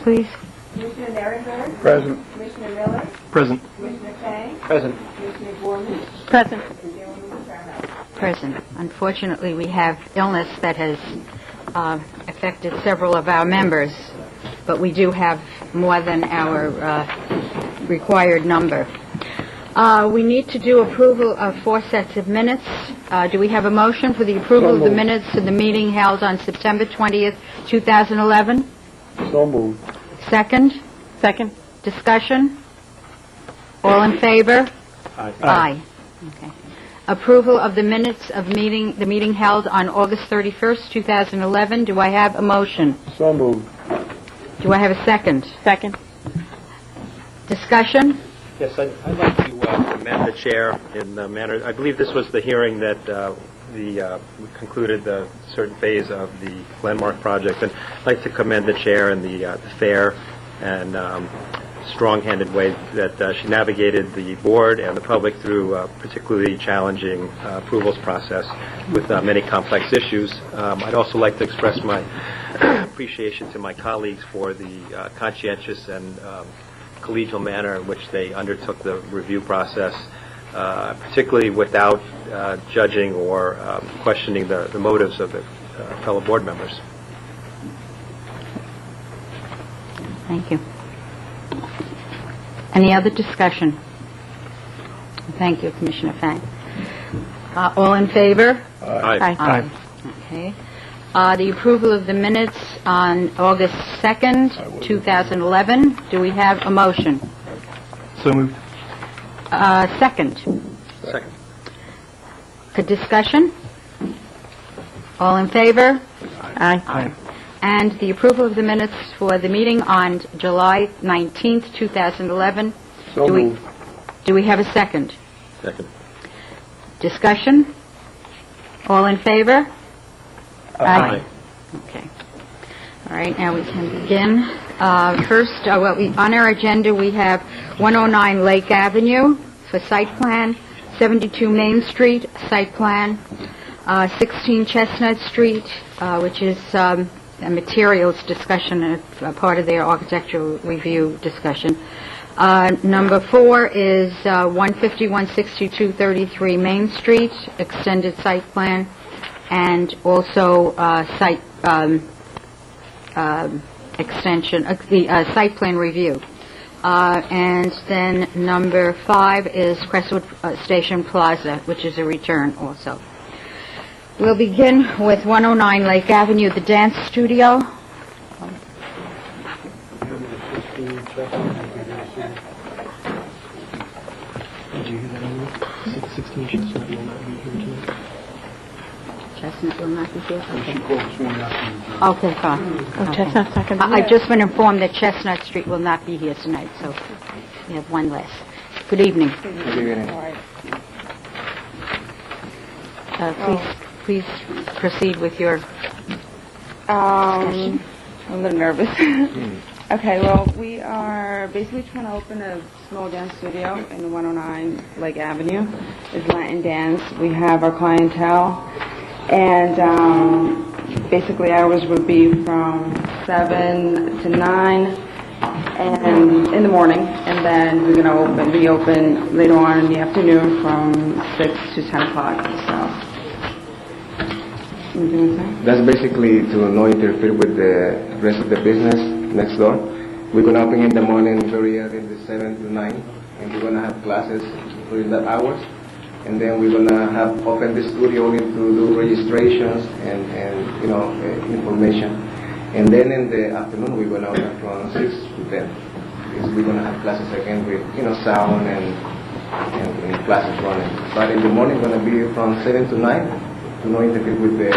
please. Commissioner Nierenberg? Present. Commissioner Miller? Present. Commissioner Chang? Present. Commissioner Gorman? Present. And Chairwoman Tuckahoe. Present. Unfortunately, we have illness that has affected several of our members, but we do have more than our required number. We need to do approval of 4 sets of minutes. Do we have a motion for the approval of the minutes of the meeting held on September 20th, 2011? So moved. Second? Second. Discussion? All in favor? Aye. Aye. Okay. Approval of the minutes of the meeting held on August 31st, 2011. Do I have a motion? So moved. Do I have a second? Second. Discussion? Yes, I'd like to commend the chair in the manner. I believe this was the hearing that we concluded the certain phase of the landmark project, and I'd like to commend the chair in the fair and strong-handed way that she navigated the board and the public through a particularly challenging approvals process with many complex issues. I'd also like to express my appreciation to my colleagues for the conscientious and collegial manner in which they undertook the review process, particularly without judging or questioning the motives of the fellow board members. Thank you. Any other discussion? Thank you, Commissioner Fang. All in favor? Aye. Aye. Okay. The approval of the minutes on August 2nd, 2011. Do we have a motion? So moved. Second. Second. A discussion? All in favor? Aye. Aye. And the approval of the minutes for the meeting on July 19th, 2011. So moved. Do we have a second? Second. Discussion? All in favor? Aye. Okay. All right, now we can begin. First, on our agenda, we have 109 Lake Avenue for site plan, 72 Main Street site plan, 16 Chestnut Street, which is a materials discussion, a part of their architectural review discussion. Number 4 is 151-6233 Main Street, extended site plan, and also site extension, the site plan review. And then number 5 is Crestwood Station Plaza, which is a return also. We'll begin with 109 Lake Avenue, the dance studio. Did you hear that on 16 Chestnut will not be here tonight? Chestnut will not be here? She Okay. called sworn out. Okay, fine. Oh, Chestnut's not going to be I've just been informed that Chestnut Street will not be here tonight, so we have one less. Good evening. Good evening. Please proceed with your... I'm a little nervous. Okay, well, we are basically trying to open a small dance studio in 109 Lake Avenue. It's Latin dance. We have our clientele, and basically hours would be from 7 to 9 and in the morning, and then we're going to reopen later on in the afternoon from 6 to 10 o'clock. So. That's basically to not interfere with the rest of the business next door. We're going to open in the morning very early, the 7 to 9, and we're going to have classes during that hours. And then we're going to have open the studio only to do registrations and information. And then in the afternoon, we're going to open from 6 to 10. Because we're going to have classes again with, sound and classes running. But in the morning, going to be from 7 to 9. To not interfere with the,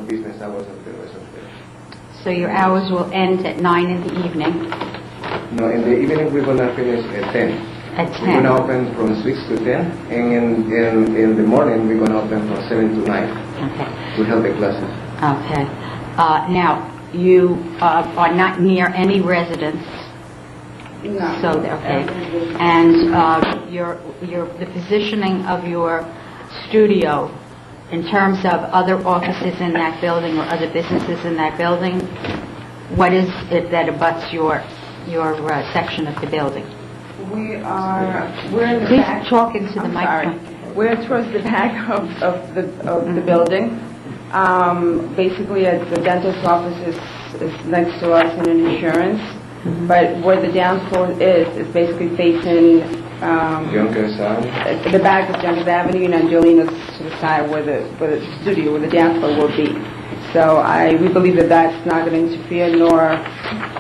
business hours of the rest of the day. So your hours will end at 9 in the evening? No, in the evening we're going to finish at 10. At 10? We're going to open from 6 to 10, and in the morning we're going to open from 7 to 9. Okay. To help the classes. Okay. Now, you are not near any residence? No. So, okay. And the positioning of your studio in terms of other offices in that building or other businesses in that building, What is it that abuts your section of the building? We're in the Please back. talk into the I'm microphone. sorry. We're towards the back of the building. Basically, the dentist office is next to us in an insurance. But where the dance floor is basically facing Junkers Avenue. the back of Junkers Avenue and Angelina's to the side where the studio, where the dance floor will be. So we believe that that's not going to interfere nor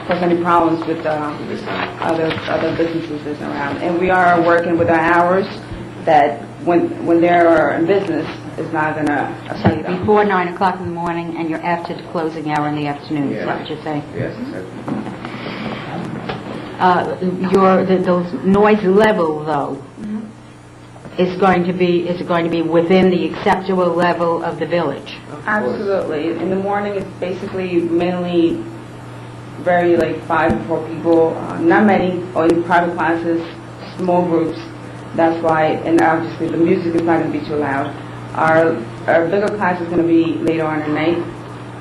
cause any problems with other businesses around. And we are working with our hours that when they're in business is not going to affect them. Before 9 o'clock in the morning, and you're after the closing hour in the afternoon, is that what you're saying? Yes, exactly. The noise level, though, is it going to be within the acceptable level of the village? Absolutely. In the morning, it's basically mainly very 5 to 4 people, not many, or in private classes, small groups. That's why, and obviously the music is not going to be too loud. Our bigger class is going to be later on at night.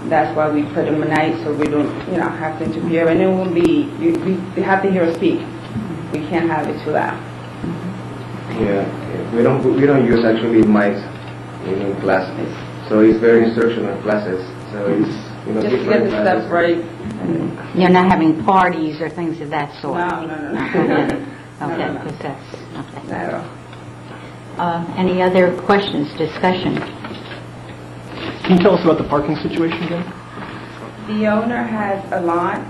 That's why we put them at night, so we don't, have to interfere. And it won't be, you have to hear us speak. We can't have it too loud. Yeah, we don't use actually mics in classes, so it's very instructional classes. So it's Just to get different the steps classes. right. You're not having parties or things of that sort? No. Okay, No. because that's, okay. Not at all. Any other questions, discussion? Can you tell us about the parking situation again? The owner has a lot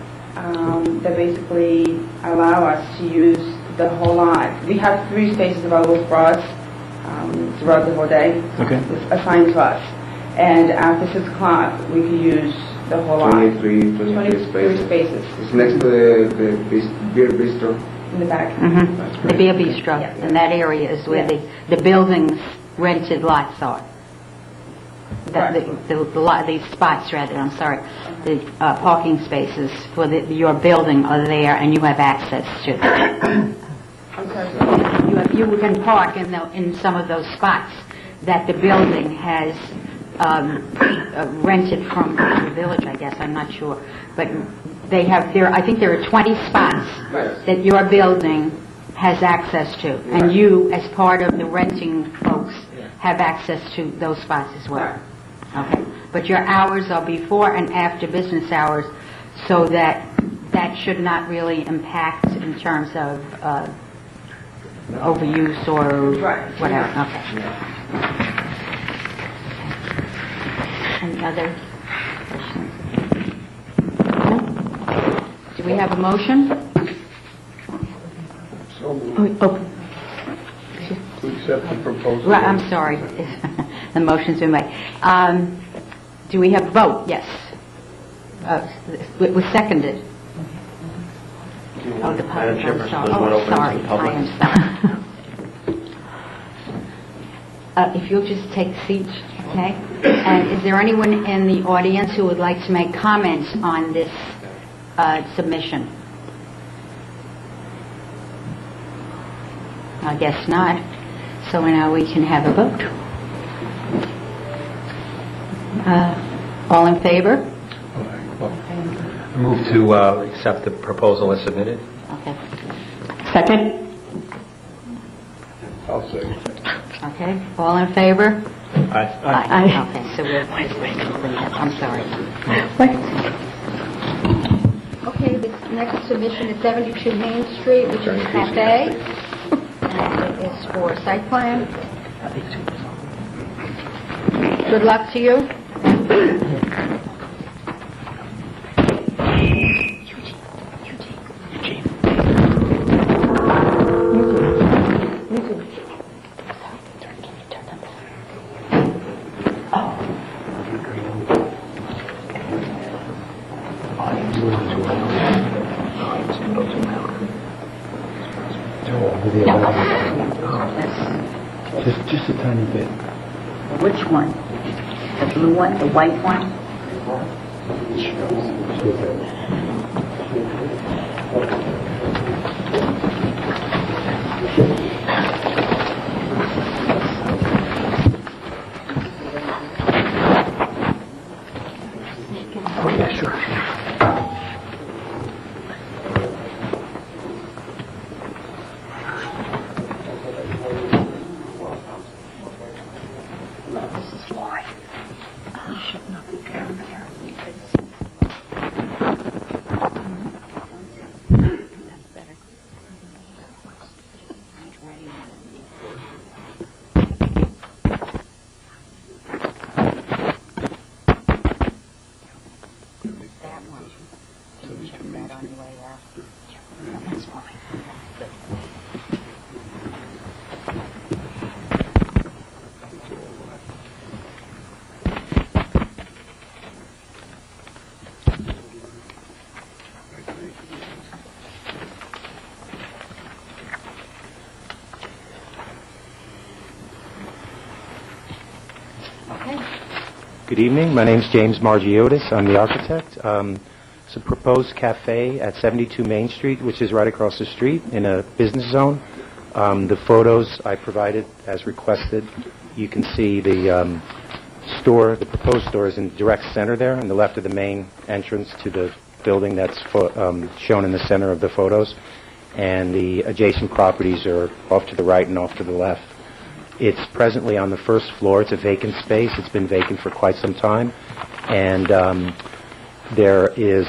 that basically allow us to use the whole lot. We have 3 spaces available for us throughout the whole day. Okay. It's assigned to us. And after 6 o'clock, we can use the whole lot. 23 23 spaces. spaces It's next to the beer bistro. in the back. The Beer Bistro, Yes. and that area is where Yes. the building's rented lots are. Right. These spots, rather, I'm sorry, the parking spaces for your building are there, and you have access to them. I'm sorry. You can park in some of those spots that the building has rented from the village, I guess, I'm not sure. But I think there are 20 spots that your building has access to, and you, as part of the renting folks, have access to those spots as well. Okay. But your hours are before and after business hours, so that should not really impact in terms of overuse or Right. whatever. Okay. Any other questions? No? Do we have a motion? Oh, To accept the proposal. right, I'm sorry. The motion's been made. Do we have a vote? Yes. It was seconded. Oh, the public, Madam I'm Chairperson, sorry. there's one Oh, open to sorry, the public. I am sorry. If you'll just take a seat, okay? And is there anyone in the audience who would like to make comments on this submission? I guess not. So now we can have a vote. All in favor? I move to accept the proposal as submitted. Okay. Second? I'll say. Okay. All in favor? Aye. Aye. Okay, so I'm sorry. Okay, this next submission is 72 Main Street, which is Cafe, and it is for site plan. Good luck to you. Just a tiny bit. Which one? The blue one, the white one? Oh, yeah, sure. on your way out. Good evening. My name is James Margiotis. I'm the architect. It's a proposed cafe at 72 Main Street, which is right across the street in a business zone. The photos I provided as requested. You can see the store, the proposed store is in direct center there, on the left of the main entrance to the building that's shown in the center of the photos. And the adjacent properties are off to the right and off to the left. It's presently on the first floor. It's a vacant space. It's been vacant for quite some time. And there is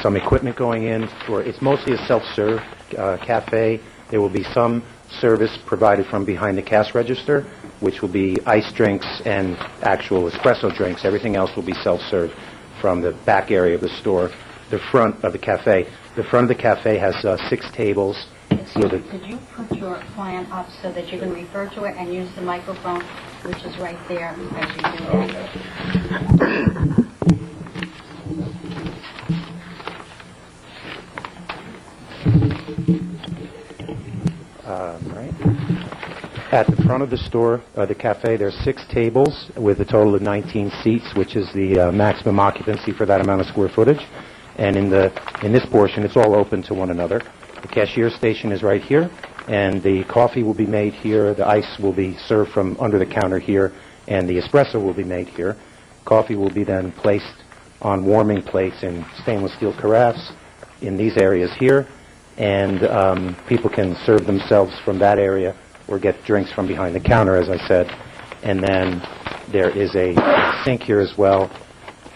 some equipment going in. It's mostly a self-serve cafe. There will be some service provided from behind the cash register, which will be iced drinks and actual espresso drinks. Everything else will be self-serve from the back area of the store, the front of the cafe. The front of the cafe has 6 tables. Could you put your plan up so that you can refer to it and use the microphone, which is right there as you do that? Right. At the front of the store, the cafe, there are 6 tables with a total of 19 seats, which is the maximum occupancy for that amount of square footage. And in this portion, it's all open to one another. The cashier station is right here, and the coffee will be made here. The ice will be served from under the counter here, and the espresso will be made here. Coffee will be then placed on warming plates in stainless steel carafes in these areas here, and people can serve themselves from that area or get drinks from behind the counter, as I said. And then there is a sink here as well,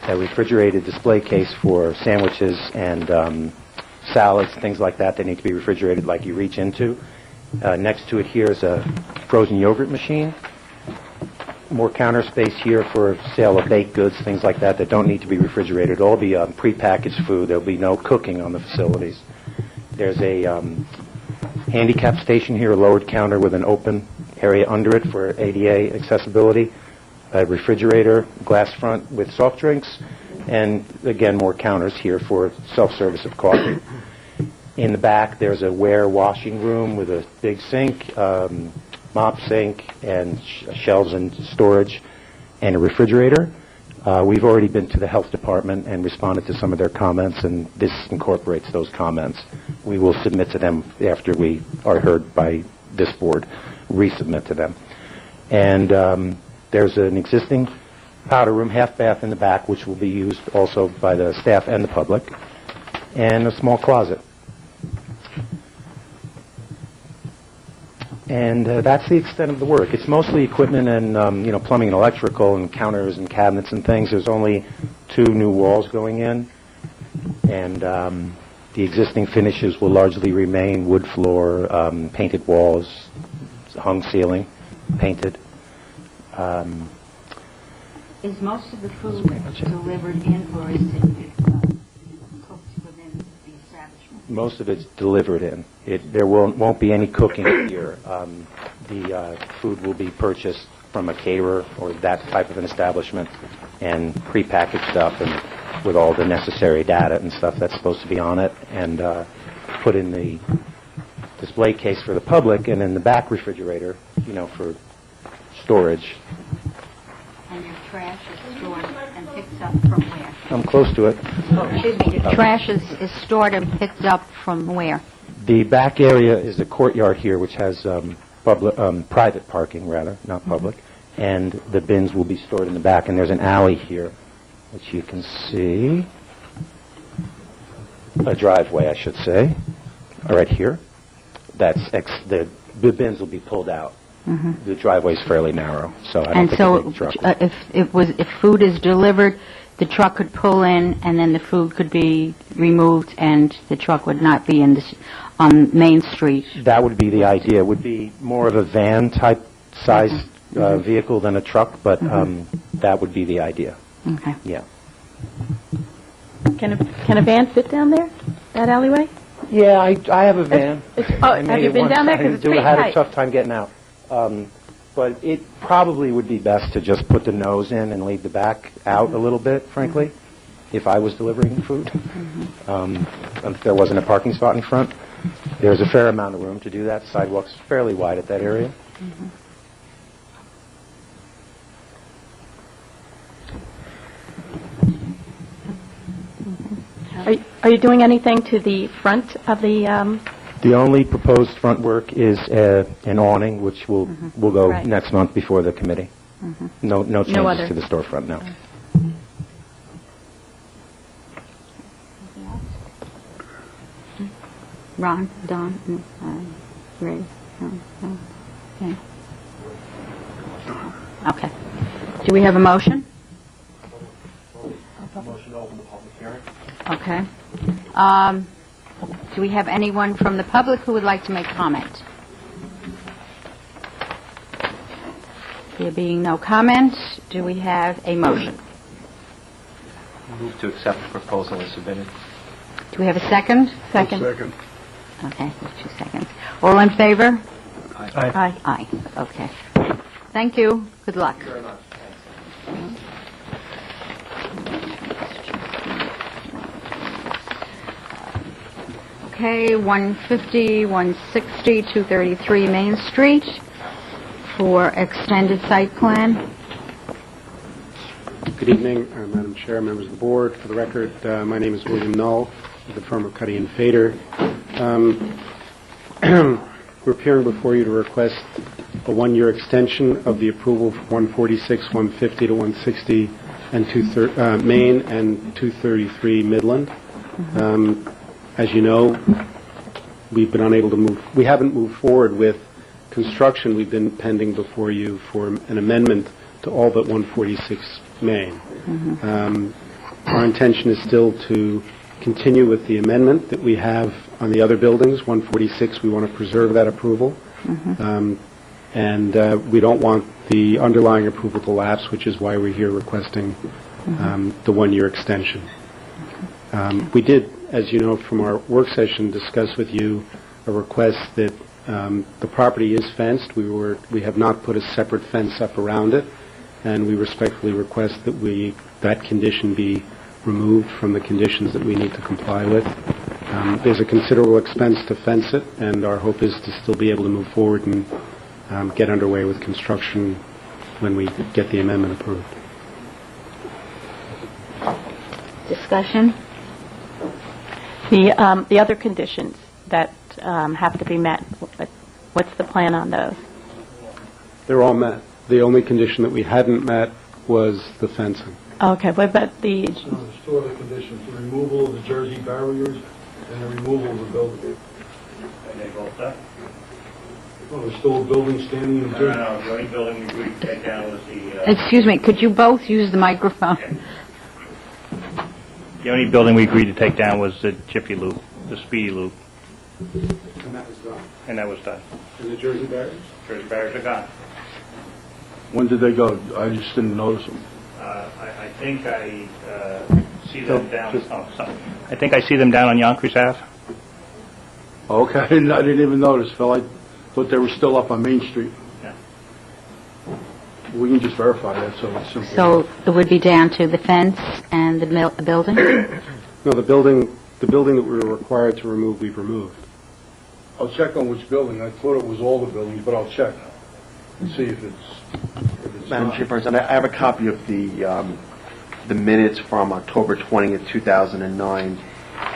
a refrigerated display case for sandwiches and salads, things like that need to be refrigerated like you reach into. Next to it here is a frozen yogurt machine. More counter space here for sale of baked goods, things like that don't need to be refrigerated. It'll all be prepackaged food. There'll be no cooking on the facilities. There's a handicap station here, a lowered counter with an open area under it for ADA accessibility. A refrigerator, glass front with soft drinks, and again more counters here for self-service of coffee. In the back there's a ware washing room with a big sink, mop sink, and shelves and storage, and a refrigerator. We've already been to the health department and responded to some of their comments, and this incorporates those comments. We will submit to them after we are heard by this board, resubmit to them. And there's an existing powder room, half bath in the back, which will be used also by the staff and the public, and a small closet. And that's the extent of the work. It's mostly equipment and plumbing and electrical and counters and cabinets and things. There's only 2 new walls going in, and the existing finishes will largely remain: wood floor, painted walls, hung ceiling, painted. Is most of the food delivered in, or is it cooked within the establishment? Most of it's delivered in. There won't be any cooking here. The food will be purchased from a caterer or that type of an establishment and prepackaged up and with all the necessary data and stuff that's supposed to be on it, and put in the display case for the public, and in the back refrigerator, for storage. And your trash is stored and picked up from where? I'm close to it. Oh, excuse me, your trash is stored and picked up from where? The back area is a courtyard here, which has private parking, rather, not public, and the bins will be stored in the back, and there's an alley here, which you can see, a driveway, I should say, right here. The bins will be pulled out. Mm-hmm. The driveway is fairly narrow, so I don't think a big truck. If food is delivered, the truck could pull in, and then the food could be removed, and the truck would not be on Main Street. That would be the idea. It would be more of a van type size vehicle than a truck, but that would be the idea. Okay. Yeah. Can a van fit down there, that alleyway? Yeah, I have a van. Have you been down there? Because it's pretty I had a tight. tough time getting out. But it probably would be best to just put the nose in and leave the back out a little bit, frankly, if I was delivering food. If there wasn't a parking spot in front. There's a fair amount of room to do that. Sidewalk's fairly wide at that area. Are you doing anything to the front of the, The only proposed front work is an awning, which will go Right. next month before the committee. No changes other- to the storefront, no. Ron, Don, Ray? No, okay. Okay. Do we have a motion? Motion to open the public hearing. Okay. Do we have anyone from the public who would like to make comment? There being no comment, do we have a motion? Move to accept the proposal as submitted. Do we have a second? second? Second. Okay, 2 seconds. All in favor? Aye. Aye. Okay. Thank you. Good luck. Okay, 150, 160, 233 Main Street for extended site plan. Good evening, Madam Chair, members of the board. For the record, my name is William Null with the firm of Cuddy and Fader. We're appearing before you to request a one-year extension of the approval for 146, 150 to 160 and Main and 233 Midland. As you know, we've been unable to move. We haven't moved forward with construction. We've been pending before you for an amendment to all but 146 Main. Our intention is still to continue with the amendment that we have on the other buildings. 146, we want to preserve that approval. And we don't want the underlying approval to lapse, which is why we're here requesting the one-year extension. We did, as you know from our work session, discuss with you a request that the property is fenced. We have not put a separate fence up around it, and we respectfully request that that condition be removed from the conditions that we need to comply with. There's a considerable expense to fence it, and our hope is to still be able to move forward and get underway with construction when we get the amendment approved. Discussion? The other conditions that have to be met, what's the plan on those? They're all met. The only condition that we hadn't met was the fencing. Okay, what about the, There's two other conditions, the removal of the Jersey barriers and the removal of the building. And they both done? Well, there's still a building standing in Jersey. No, the only building we agreed to take down was the, Excuse me, could you both use the microphone? the only building we agreed to take down was the Jiffy Loop, the Speedy Loop, And that was done. and that was done. And the Jersey barriers? Jersey barriers are gone. When did they go? I just didn't notice them. I think I see them down, I think I see them down on Yonkers Ave. Okay, I didn't even notice, Phil. I thought they were still up on Main Street. Yeah. We can just verify that, so it's simple. So it would be down to the fence and the building? No, the building that we were required to remove, we've removed. I'll check on which building. I thought it was all the buildings, but I'll check and see if it's Madam not. Chairperson, I have a copy of the minutes from October 20th, 2009,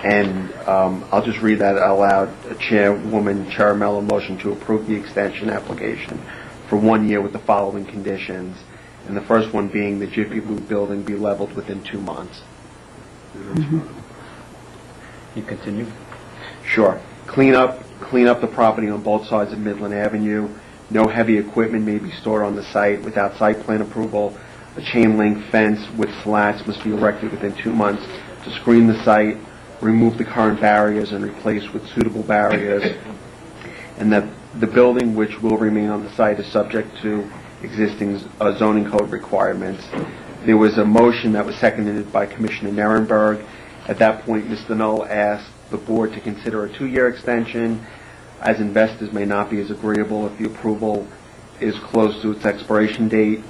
and I'll just read that aloud. Chairwoman Charamello motion to approve the extension application for 1 year with the following conditions, and the first one being the Jiffy Lube building be leveled within 2 months. You continue? Sure. Clean up the property on both sides of Midland Avenue. No heavy equipment may be stored on the site without site plan approval. A chain link fence with slats must be erected within 2 months to screen the site. Remove the current barriers and replace with suitable barriers. And that the building which will remain on the site is subject to existing zoning code requirements. There was a motion that was seconded by Commissioner Nirenberg, At that point, Mr. Knoll asked the board to consider a 2-year extension, as investors may not be as agreeable if the approval is close to its expiration date.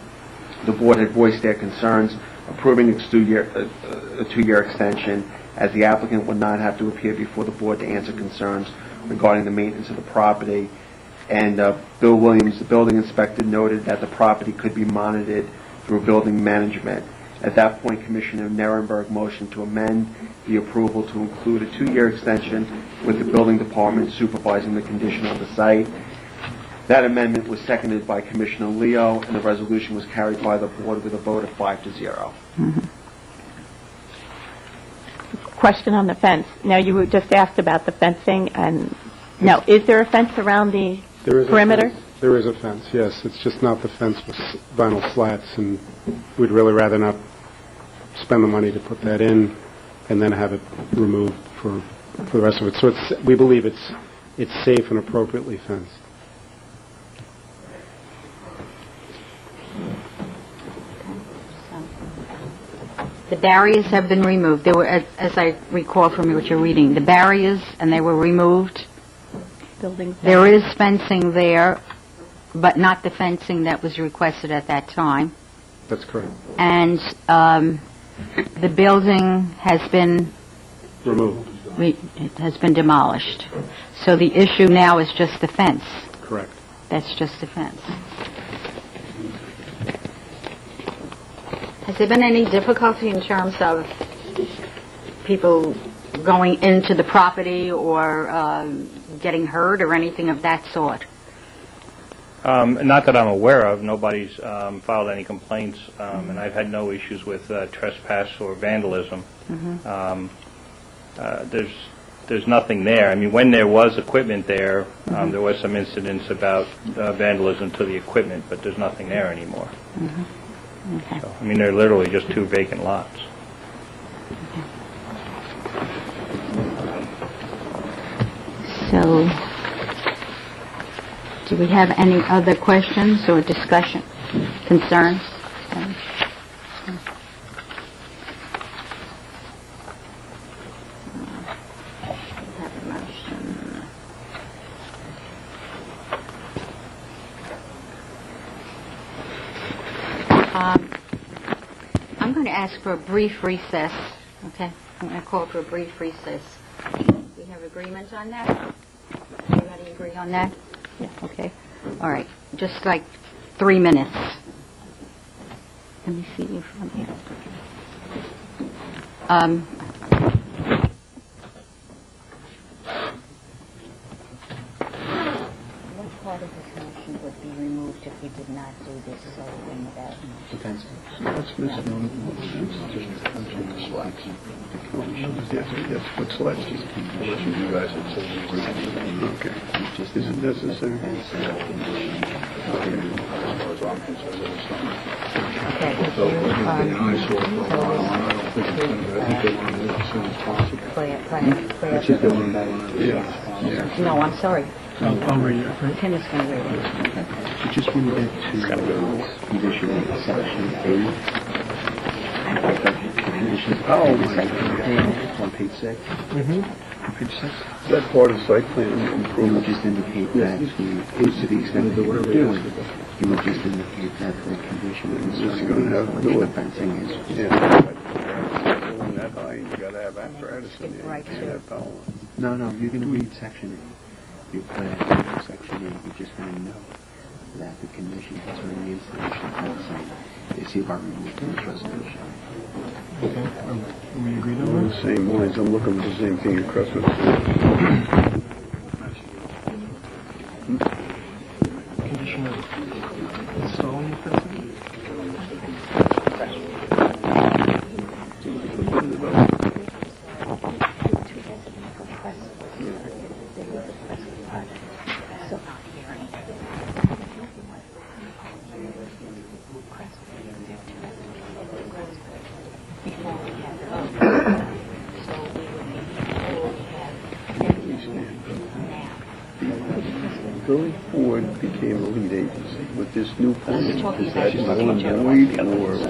The board had voiced their concerns approving a 2-year extension, as the applicant would not have to appear before the board to answer concerns regarding the maintenance of the property. And Bill Williams, the building inspector, noted that the property could be monitored through building management. At that point, Commissioner Nierenberg motioned to amend the approval to include a 2-year extension with the building department supervising the condition of the site. That amendment was seconded by Commissioner Leo, and the resolution was carried by the board with a vote of 5-0. Question on the fence. Now, you were just asked about the fencing, and no, is there a fence around the perimeter? There is a fence, yes. It's just not the fence with vinyl slats, and we'd really rather not spend the money to put that in and then have it removed for the rest of it. So we believe it's safe and appropriately fenced. The barriers have been removed. They were, as I recall from what you're reading, the barriers, and they were removed. There is fencing there, but not the fencing that was requested at that time. That's correct. And the building has been Removed. it has been demolished. So the issue now is just the fence. Correct. That's just the fence. Has there been any difficulty in terms of people going into the property or getting hurt or anything of that sort? Not that I'm aware of. Nobody's filed any complaints, and I've had no issues with trespass or vandalism. There's nothing there. I mean, when there was equipment there, there was some incidents about vandalism to the equipment, but there's nothing there anymore. Okay. So, I mean, they're literally just 2 vacant lots. So, do we have any other questions or discussion, concerns? I'm going to ask for a brief recess, okay? I'm going to call for a brief recess. We have agreement on that? Everybody agree on that? Yeah, okay. All right, just like 3 minutes. Let me see you from here. What part of this motion would be removed if we did not do this whole thing without? That's misnomer. Just slats. Yes, what slats? Unless you guys have said you agree. Okay. Is it necessary? As far as I'm concerned, it's not. Okay. So, I think it's going to be, I think they want to do it as soon as possible. Yeah. No, I'm sorry. I'll read it. Right? Tim is going to read it. Just when you get to condition section 8. Oh, my God. On page 6. Page 6. Is that part of site plan You would improvement? just indicate that to the extent that you're doing, you would just indicate that the condition is Just gonna have to do it. fencing is. Yeah. Going that high, you gotta have apparatus in there. Right, You can't have power. No, you're going to read section 8. You plan section 8, you're just going to know that the condition concerning the installation of fencing is hereby removed from this resolution. Okay. We agreed on that? Same lines, I'm looking at the same thing across the... Condition of installing the fencing? going forward became a lead agency with this new plan, talking is that about null and void or what?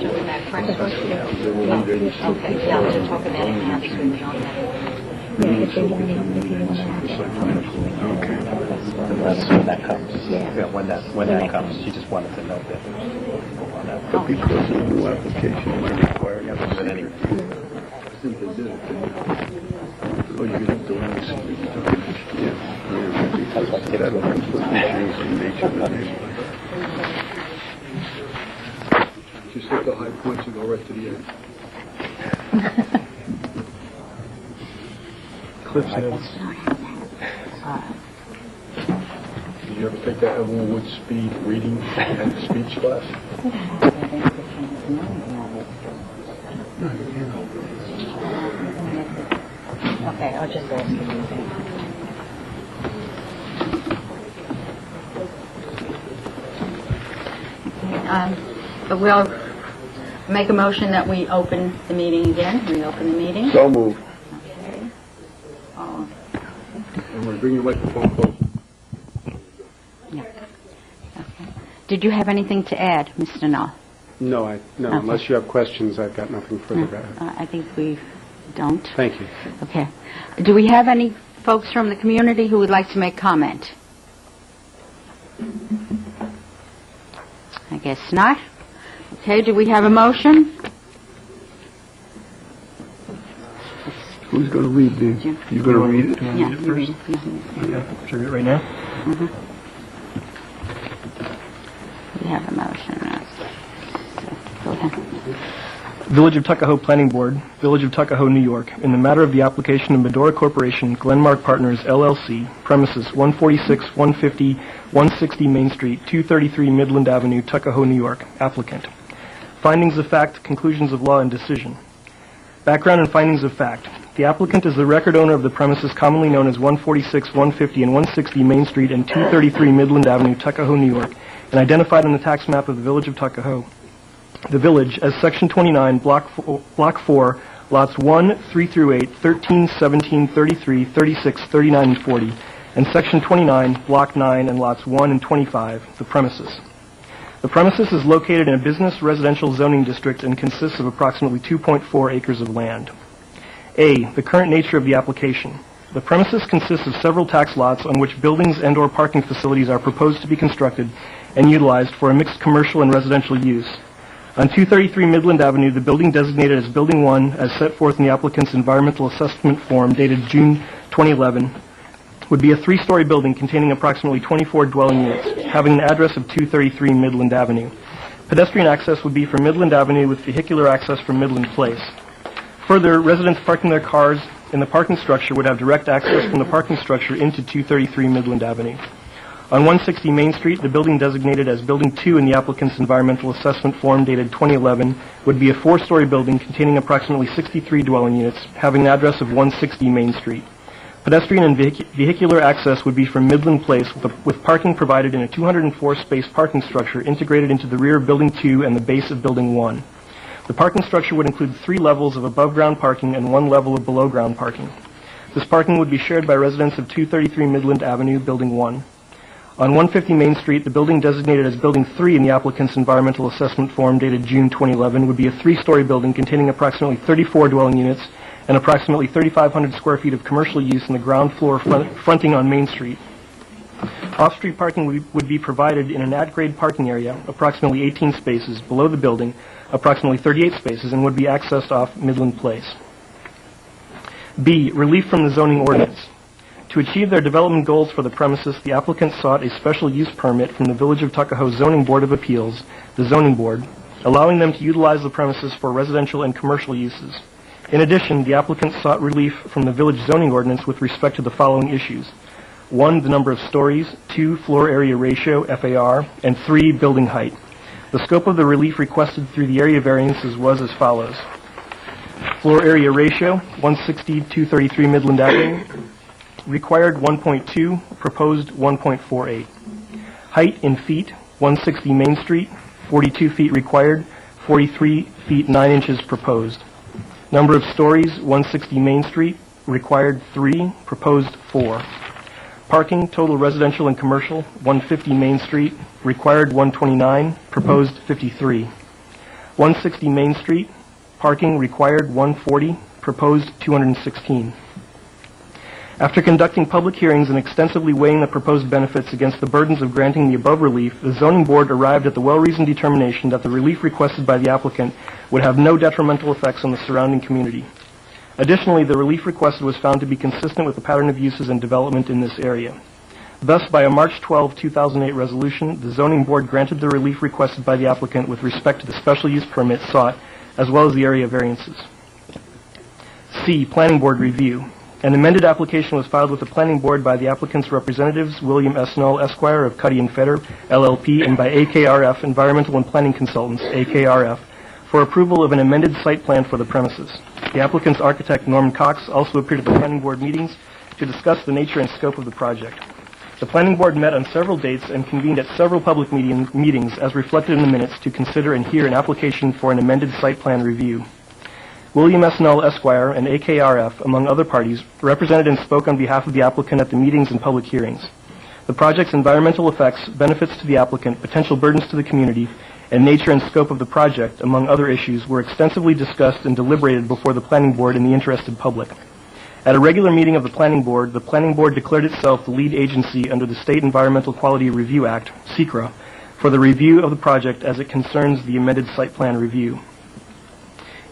Okay, yeah, we're talking about it now, because we don't have Okay. That's when that comes. Yeah, when that comes, she just wanted to know that. But because of the new application, it might require you to But anyway. I think they did it, didn't they? Oh, you're going to have to run this. Yeah. That's what kids That'll do. completely change the nature of the neighborhood. Just hit the high points and go right to the end. Cliff's Edge. Did you ever take that Evelyn speed reading and speech class? Okay, I'll just ask you. We'll make a motion that we open the meeting again, reopen the meeting. So moved. Okay. I'm going to bring your microphone close. Yeah. Okay. Did you have anything to add, Mr. Null? No, Okay. unless you have questions, I've got nothing further to add. I think we don't. Thank you. Okay. Do we have any folks from the community who would like to make comment? I guess not. Okay, do we have a motion? Who's going to read the, Jim. you going to read it? Yeah, you read it. Should I read it right now? We have a motion. Go ahead. Village of Tuckahoe Planning Board, Village of Tuckahoe, New York, in the matter of the application of Medora Corporation, Glenmark Partners, LLC, premises 146, 150, 160 Main Street, 233 Midland Avenue, Tuckahoe, New York. Applicant. Findings of fact, conclusions of law, and decision. Background and findings of fact. The applicant is the record owner of the premises commonly known as 146, 150, and 160 Main Street and 233 Midland Avenue, Tuckahoe, New York, and identified on the tax map of the Village of Tuckahoe. The Village as Section 29, Block 4, Lots 1, 3 through 8, 13, 17, 33, 36, 39, and 40, and Section 29, Block 9, and Lots 1 and 25, the premises. The premises is located in a business residential zoning district and consists of approximately 2.4 acres of land. A, the current nature of the application. The premises consists of several tax lots on which buildings and/or parking facilities are proposed to be constructed and utilized for a mixed commercial and residential use. On 233 Midland Avenue, the building designated as Building 1, as set forth in the applicant's environmental assessment form dated June 2011, would be a three-story building containing approximately 24 dwelling units, having an address of 233 Midland Avenue. Pedestrian access would be from Midland Avenue with vehicular access from Midland Place. Further, residents parking their cars in the parking structure would have direct access from the parking structure into 233 Midland Avenue. On 160 Main Street, the building designated as Building 2 in the applicant's environmental assessment form dated 2011 would be a four-story building containing approximately 63 dwelling units, having an address of 160 Main Street. Pedestrian and vehicular access would be from Midland Place with parking provided in a 204-space parking structure integrated into the rear of Building 2 and the base of Building 1. The parking structure would include 3 levels of above-ground parking and 1 level of below-ground parking. This parking would be shared by residents of 233 Midland Avenue, Building 1. On 150 Main Street, the building designated as Building 3 in the applicant's environmental assessment form dated June 2011 would be a 3-story building containing approximately 34 dwelling units and approximately 3,500 square feet of commercial use in the ground floor fronting on Main Street. Off-street parking would be provided in an at-grade parking area, approximately 18 spaces, below the building, approximately 38 spaces, and would be accessed off Midland Place. B, relief from the zoning ordinance. To achieve their development goals for the premises, the applicant sought a special use permit from the Village of Tuckahoe Zoning Board of Appeals, the Zoning Board, allowing them to utilize the premises for residential and commercial uses. In addition, the applicant sought relief from the Village Zoning Ordinance with respect to the following issues. 1, the number of stories, 2, floor area ratio, FAR, and 3, building height. The scope of the relief requested through the area variances was as follows. Floor area ratio, 160, 233 Midland Avenue. Required 1.2, proposed 1.48. Height in feet, 160 Main Street, 42 feet required, 43 feet 9 inches proposed. Number of stories, 160 Main Street, required 3, proposed 4. Parking, total residential and commercial, 150 Main Street, required 129, proposed 53. 160 Main Street, parking required 140, proposed 216. After conducting public hearings and extensively weighing the proposed benefits against the burdens of granting the above relief, the zoning board arrived at the well-reasoned determination that the relief requested by the applicant would have no detrimental effects on the surrounding community. Additionally, the relief requested was found to be consistent with the pattern of uses and development in this area. Thus, by a March 12, 2008 resolution, the zoning board granted the relief requested by the applicant with respect to the special use permit sought, as well as the area variances. C. Planning Board Review. An amended application was filed with the Planning Board by the applicant's representatives, William S. Knoll, Esquire of Cuddy & Feder, LLP, and by AKRF, Environmental and Planning Consultants, AKRF, for approval of an amended site plan for the premises. The applicant's architect, Norman Cox, also appeared at the Planning Board meetings to discuss the nature and scope of the project. The Planning Board met on several dates and convened at several public meetings as reflected in the minutes to consider and hear an application for an amended site plan review. William S. Knoll, Esquire, and AKRF, among other parties, represented and spoke on behalf of the applicant at the meetings and public hearings. The project's environmental effects, benefits to the applicant, potential burdens to the community, and nature and scope of the project, among other issues, were extensively discussed and deliberated before the Planning Board and the interested public. At a regular meeting of the Planning Board declared itself the lead agency under the State Environmental Quality Review Act, SECRA, for the review of the project as it concerns the amended site plan review.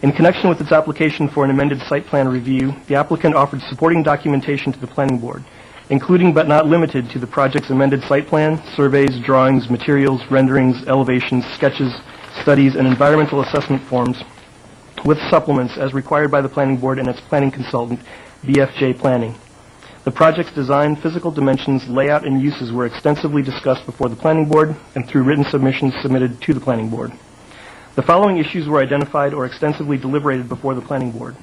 In connection with its application for an amended site plan review, the applicant offered supporting documentation to the Planning Board, including but not limited to the project's amended site plan, surveys, drawings, materials, renderings, elevations, sketches, studies, and environmental assessment forms, with supplements as required by the Planning Board and its planning consultant, BFJ Planning. The project's design, physical dimensions, layout, and uses were extensively discussed before the Planning Board and through written submissions submitted to the Planning Board. The following issues were identified or extensively deliberated before the Planning Board.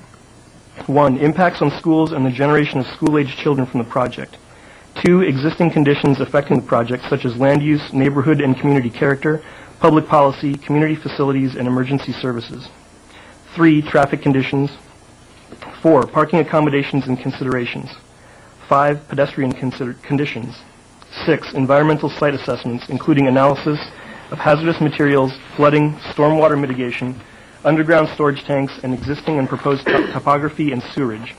1. Impacts on schools and the generation of school-aged children from the project. 2. Existing conditions affecting the project, such as land use, neighborhood and community character, public policy, community facilities, and emergency services. 3. Traffic conditions. 4. Parking accommodations and considerations. 5. Pedestrian conditions. 6. Environmental site assessments, including analysis of hazardous materials, flooding, stormwater mitigation, underground storage tanks, and existing and proposed topography and sewerage.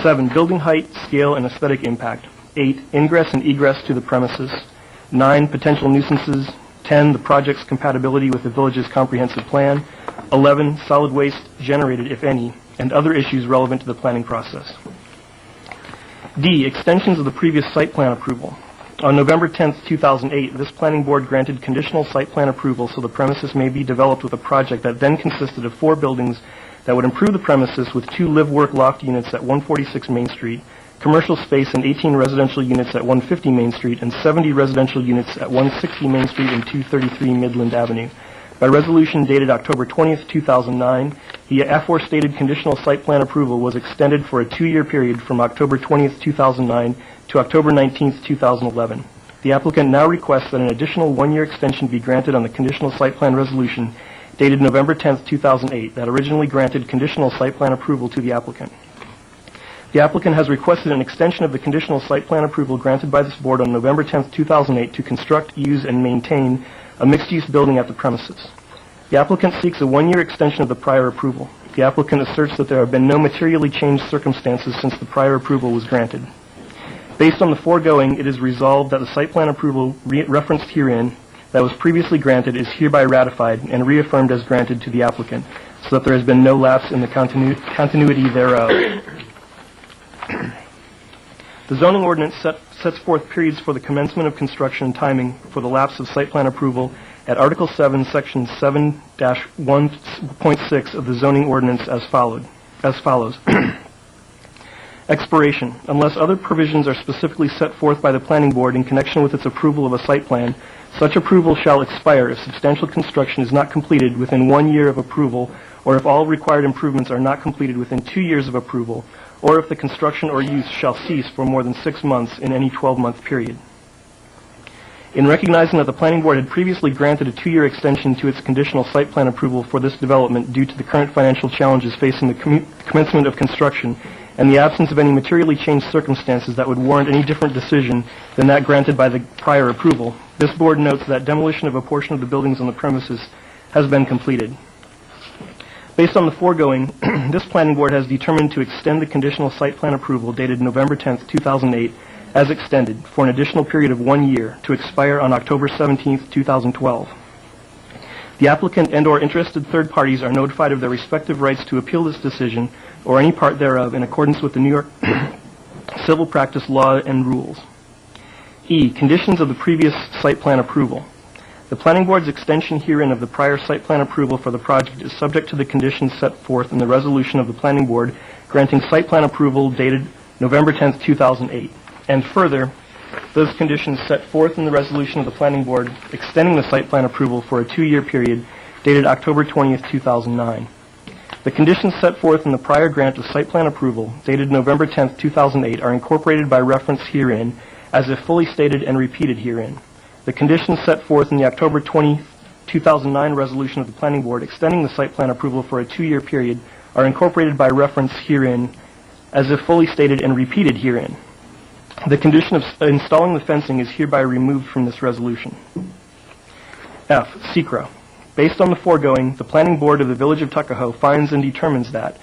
7. Building height, scale, and aesthetic impact. 8. Ingress and egress to the premises. 9. Potential nuisances. 10. The project's compatibility with the village's comprehensive plan. 11. Solid waste generated, if any, and other issues relevant to the planning process. D. Extensions of the previous site plan approval. On November 10, 2008, this Planning Board granted conditional site plan approval so the premises may be developed with a project that then consisted of 4 buildings that would improve the premises with 2 live-work loft units at 146 Main Street, commercial space and 18 residential units at 150 Main Street, and 70 residential units at 160 Main Street and 233 Midland Avenue. By resolution dated October 20, 2009, the aforestated conditional site plan approval was extended for a 2-year period from October 20, 2009 to October 19, 2011. The applicant now requests that an additional 1-year extension be granted on the conditional site plan resolution dated November 10, 2008 that originally granted conditional site plan approval to the applicant. The applicant has requested an extension of the conditional site plan approval granted by this board on November 10, 2008 to construct, use, and maintain a mixed-use building at the premises. The applicant seeks a 1-year extension of the prior approval. The applicant asserts that there have been no materially changed circumstances since the prior approval was granted. Based on the foregoing, it is resolved that the site plan approval referenced herein that was previously granted is hereby ratified and reaffirmed as granted to the applicant, so that there has been no lapse in the continuity thereof. The zoning ordinance sets forth periods for the commencement of construction and timing for the lapse of site plan approval at Article 7, Section 7-1.6 of the zoning ordinance as follows. Expiration. Unless other provisions are specifically set forth by the Planning Board in connection with its approval of a site plan, such approval shall expire if substantial construction is not completed within 1 year of approval, or if all required improvements are not completed within 2 years of approval, or if the construction or use shall cease for more than 6 months in any 12-month period. In recognizing that the Planning Board had previously granted a 2-year extension to its conditional site plan approval for this development due to the current financial challenges facing the commencement of construction and the absence of any materially changed circumstances that would warrant any different decision than that granted by the prior approval, this board notes that demolition of a portion of the buildings on the premises has been completed. Based on the foregoing, this planning board has determined to extend the conditional site plan approval dated November 10th, 2008, as extended for an additional period of 1 year to expire on October 17th, 2012. The applicant and/or interested third parties are notified of their respective rights to appeal this decision or any part thereof in accordance with the New York civil practice law and rules. E. Conditions of the previous site plan approval. The planning board's extension herein of the prior site plan approval for the project is subject to the conditions set forth in the resolution of the planning board granting site plan approval dated November 10th, 2008. And further, those conditions set forth in the resolution of the planning board extending the site plan approval for a 2-year period dated October 20th, 2009. The conditions set forth in the prior grant of site plan approval dated November 10th, 2008 are incorporated by reference herein as if fully stated and repeated herein. The conditions set forth in the October 20, 2009 resolution of the planning board extending the site plan approval for a 2-year period are incorporated by reference herein as if fully stated and repeated herein. The condition of installing the fencing is hereby removed from this resolution. F. Secra. Based on the foregoing, the planning board of the Village of Tuckahoe finds and determines that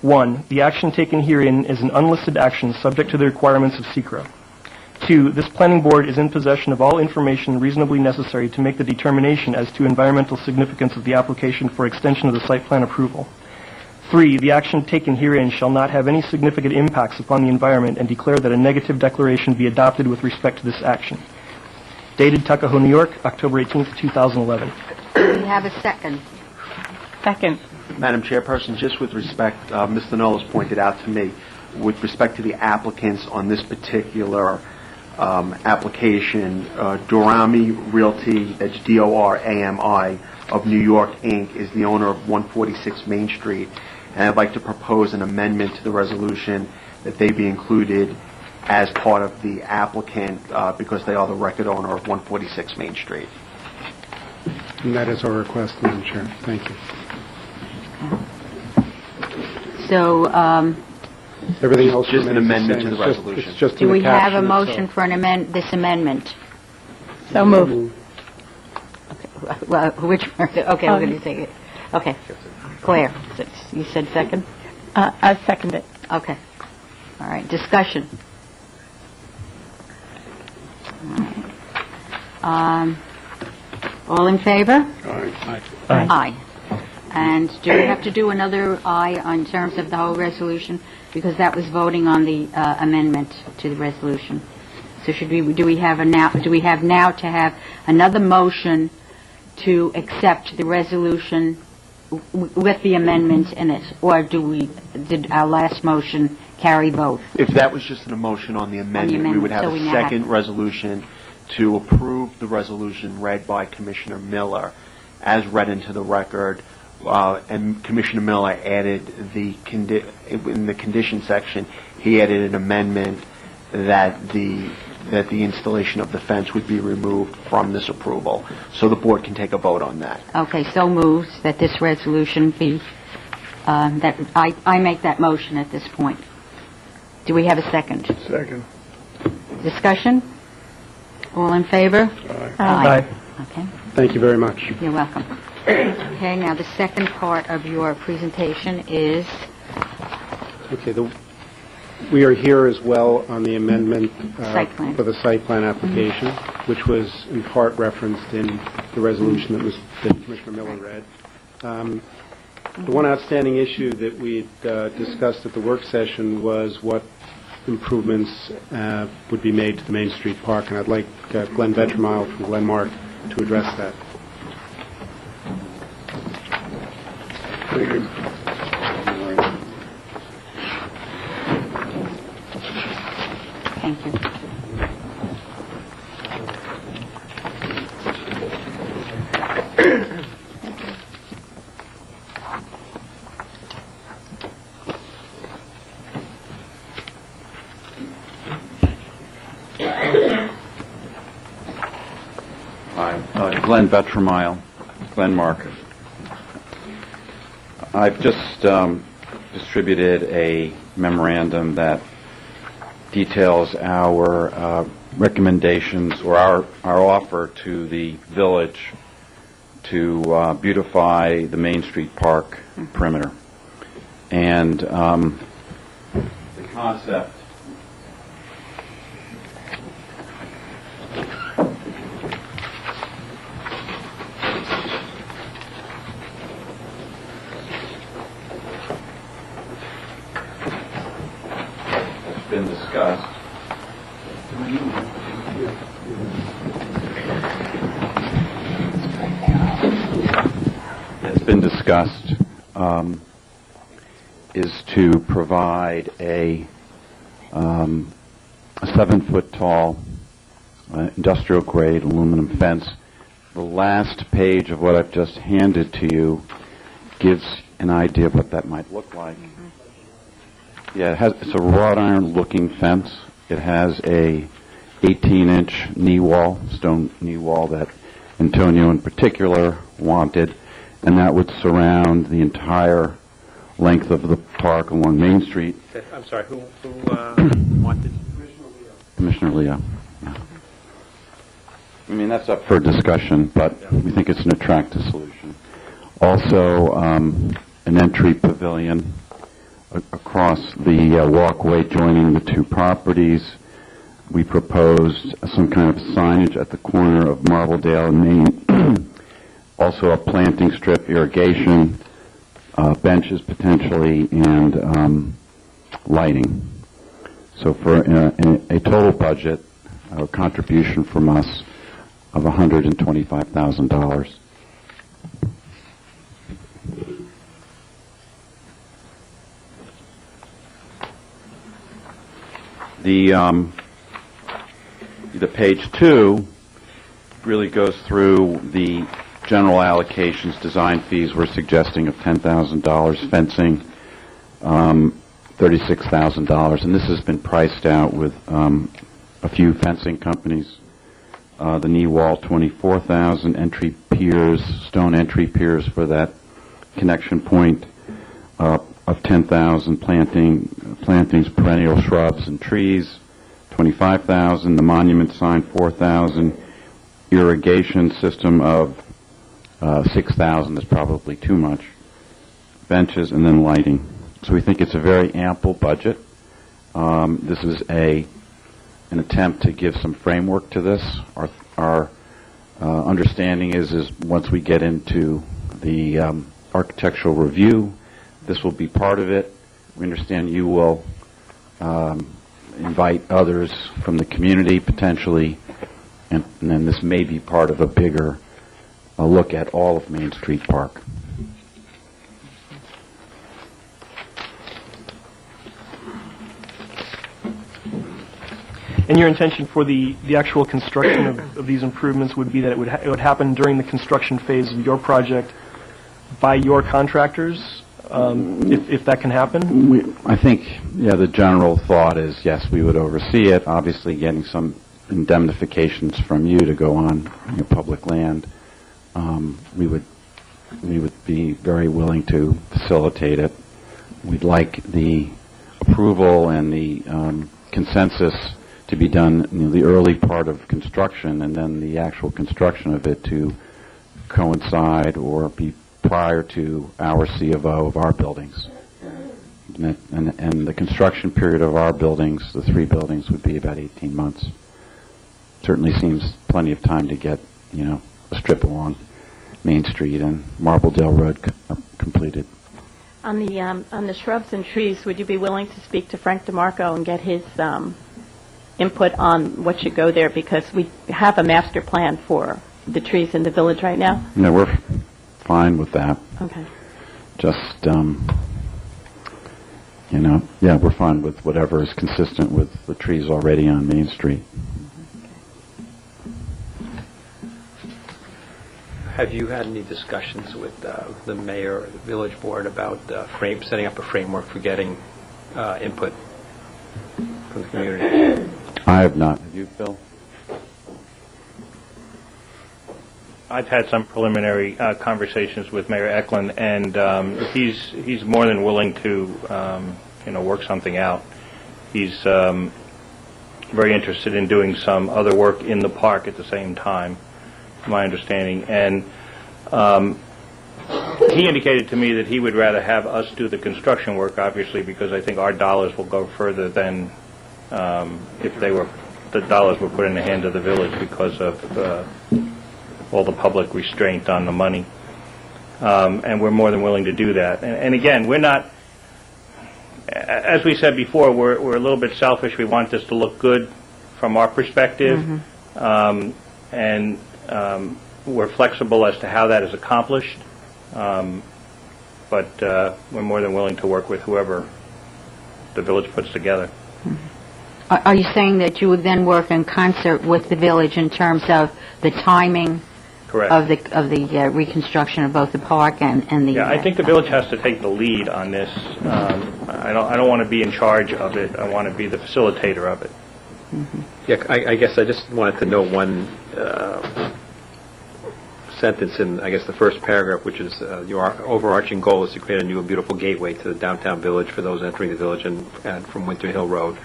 1. The action taken herein is an unlisted action subject to the requirements of Secra. 2. This planning board is in possession of all information reasonably necessary to make the determination as to environmental significance of the application for extension of the site plan approval. 3. The action taken herein shall not have any significant impacts upon the environment and declare that a negative declaration be adopted with respect to this action. Dated Tuckahoe, New York, October 18th, 2011. Do we have a second? Second. Madam Chairperson, just with respect, Mr. Noll has pointed out to me, with respect to the applicants on this particular application, Dorami Realty, that's D-O-R-A-M-I, of New York, Inc., is the owner of 146 Main Street, and I'd like to propose an amendment to the resolution that they be included as part of the applicant because they are the record owner of 146 Main Street. And that is our request, Madam Chair. Thank you. So, Everything else Just an remains the amendment same. to the It's just- resolution. it's just do in we the have a caption motion itself. for this amendment? So moved. Well, which, okay, we're going to take it. Okay. Claire, you said second? I second it. Okay. All right, discussion. All right. All in favor? Aye. Aye. And do we have to do another aye in terms of the whole resolution? Because that was voting on the amendment to the resolution. So do we have now to have another motion to accept the resolution with the amendment in it? Or did our last motion carry both? If that was just an motion on the amendment, we would have so we a now have- second resolution to approve the resolution read by Commissioner Miller as read into the record, and Commissioner Miller added in the condition section, he added an amendment that the installation of the fence would be removed from this approval. So the board can take a vote on that. Okay, so moved that this resolution be, that I make that motion at this point. Do we have a second? Second. Discussion? All in favor? Aye. Okay, Thank you very much. you're welcome. Okay, now the second part of your presentation is, Okay, we are here as well on the amendment Site plan. for the site plan application, which was in part referenced in the resolution that Commissioner Miller read. The one outstanding issue that we discussed at the work session was what improvements would be made to the Main Street Park, and I'd like Glenn Vettermile from Glenmark to address that. Thank you. thank you. Hi, Glenn Vettermile, Glenmark. I've just distributed a memorandum that details our recommendations or our offer to the village to beautify the Main Street Park perimeter. And the concept has been discussed. It's been discussed is to provide a 7-foot tall industrial grade aluminum fence. The last page of what I've just handed to you gives an idea of what that might look like. Yeah, it's a wrought iron looking fence. It has a 18-inch knee wall, stone knee wall that Antonio in particular wanted, and that would surround the entire length of the park along Main Street. I'm sorry, who wanted? Commissioner Leo. Yeah. I mean, that's up for discussion, but we think it's an attractive solution. Also, an entry pavilion across the walkway joining the two properties. We proposed some kind of signage at the corner of Marbledale and Main. Also a planting strip, irrigation, benches potentially, and lighting. So for a total budget, a contribution from us of $125,000. The page 2 really goes through the general allocations, design fees. We're suggesting of $10,000, fencing, $36,000, and this has been priced out with a few fencing companies. The knee wall, $24,000, entry piers, stone entry piers for that connection point of $10,000, plantings, perennial shrubs and trees, $25,000, the monument sign, $4,000, irrigation system of $6,000 is probably too much, benches, and then lighting. So we think it's a very ample budget. This is an attempt to give some framework to this. Our understanding is once we get into the architectural review, this will be part of it. We understand you will invite others from the community potentially, and then this may be part of a bigger look at all of Main Street Park. And your intention for the actual construction of these improvements would be that it would happen during the construction phase of your project by your contractors, if that can happen? I think, yeah, the general thought is, yes, we would oversee it, obviously getting some indemnifications from you to go on your public land. We would be very willing to facilitate it. We'd like the approval and the consensus to be done in the early part of construction, and then the actual construction of it to coincide or be prior to our C of O of our buildings. And the construction period of our buildings, the 3 buildings, would be about 18 months. Certainly seems plenty of time to get, a strip along Main Street and Marbledale Road completed. On the shrubs and trees, would you be willing to speak to Frank DeMarco and get his input on what should go there? Because we have a master plan for the trees in the village right now. No, we're fine with that. Okay. Just, we're fine with whatever is consistent with the trees already on Main Street. Have you had any discussions with the mayor or the village board about setting up a framework for getting input from the community? I have not. Have you, Bill? I've had some preliminary conversations with Mayor Eklund, and he's more than willing to work something out. He's very interested in doing some other work in the park at the same time, my understanding. And he indicated to me that he would rather have us do the construction work, obviously, because I think our dollars will go further than if the dollars were put in the hands of the village because of all the public restraint on the money. And we're more than willing to do that. And again, we're not, as we said before, we're a little bit selfish. We want this to look good from our perspective. And we're flexible as to how that is accomplished. But we're more than willing to work with whoever the village puts together. Are you saying that you would then work in concert with the village in terms of the timing Correct. of the reconstruction of both the park and the... Yeah, I think the village has to take the lead on this. I don't want to be in charge of it. I want to be the facilitator of it. Yeah, I guess I just wanted to know one sentence in, I guess, the first paragraph, which is your overarching goal is to create a new and beautiful gateway to the downtown village for those entering the village and from Winter Hill Road,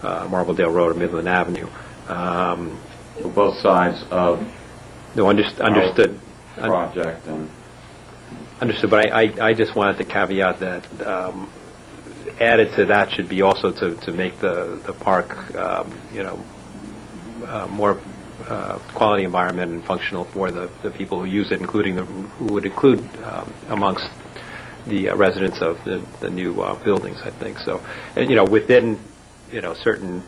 Marbledale Road, or Midland Avenue. Both sides of No, understood. project and Understood, but I just wanted to caveat that added to that should be also to make the park, more quality environment and functional for the people who use it, including who would include amongst the residents of the new buildings, I think. So, and, within, certain,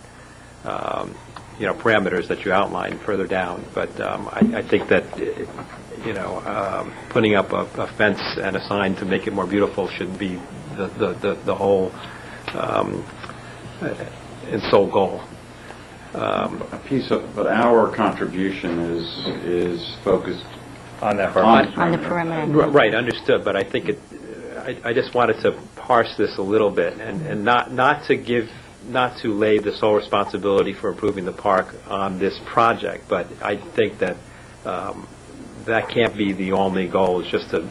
parameters that you outlined further down. But I think that, putting up a fence and a sign to make it more beautiful should be the whole and sole goal. but our contribution is focused On that on the perimeter. Right, understood. But I think I just wanted to parse this a little bit and not to lay the sole responsibility for improving the park on this project. But I think that that can't be the only goal. Is just to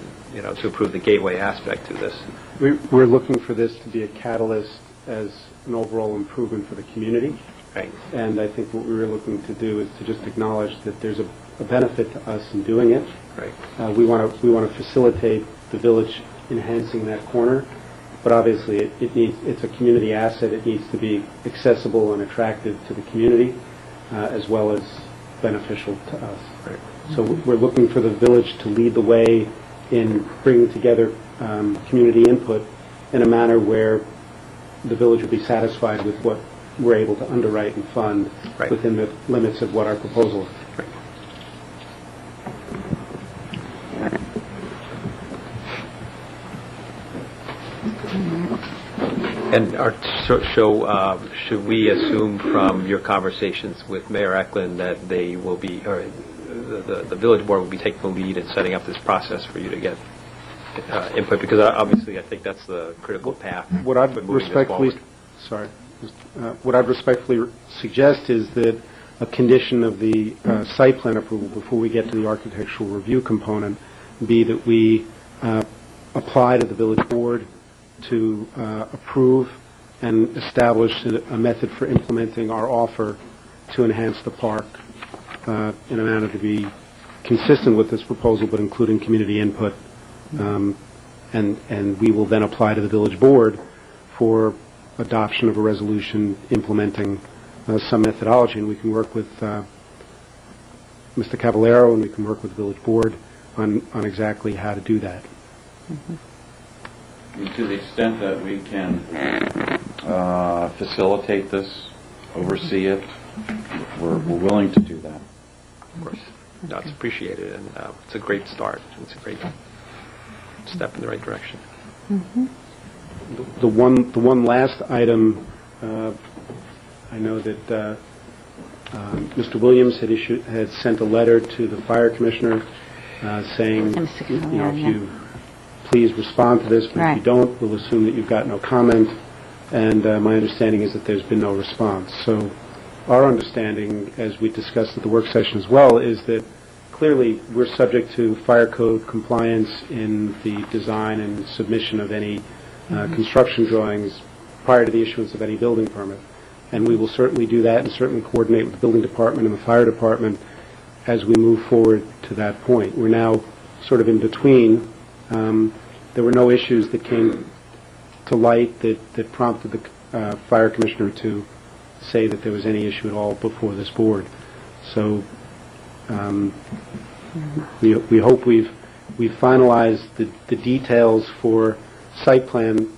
improve the gateway aspect to this. We're looking for this to be a catalyst as an overall improvement for the community. Right. And I think what we were looking to do is to just acknowledge that there's a benefit to us in doing it. Right. We want to facilitate the village enhancing that corner, but obviously it's a community asset. It needs to be accessible and attractive to the community, as well as beneficial to us. Right. So we're looking for the village to lead the way in bringing together community input in a manner where the village will be satisfied with what we're able to underwrite and fund Right. within the limits of what our proposal is. Right. And should we assume from your conversations with Mayor Eklund that they will be, or the village board will be taking the lead in setting up this process for you to get input? Because obviously, I think that's the critical path. What I'd for moving this respectfully, forward. what I'd respectfully suggest is that a condition of the site plan approval before we get to the architectural review component be that we apply to the village board to approve and establish a method for implementing our offer to enhance the park in a manner to be consistent with this proposal, but including community input. And we will then apply to the village board for adoption of a resolution implementing some methodology, and we can work with Mr. Cavallero and we can work with the village board on exactly how to do that. to the extent that we can facilitate this, oversee it, we're willing to do that. Of course. No, it's appreciated, and it's a great start. It's a great step in the right direction. Mm-hmm. The one last item, I know that Mr. Williams had sent a letter to the fire commissioner saying, if you please respond to this, but if you don't, we'll assume that you've got no comment. And my understanding is that there's been no response. So our understanding, as we discussed at the work session as well, is that clearly we're subject to fire code compliance in the design and submission of any construction drawings prior to the issuance of any building permit. And we will certainly do that and certainly coordinate with the building department and the fire department as we move forward to that point. We're now sort of in between. There were no issues that came to light that prompted the fire commissioner to say that there was any issue at all before this board. So we hope we've finalized the details for site plan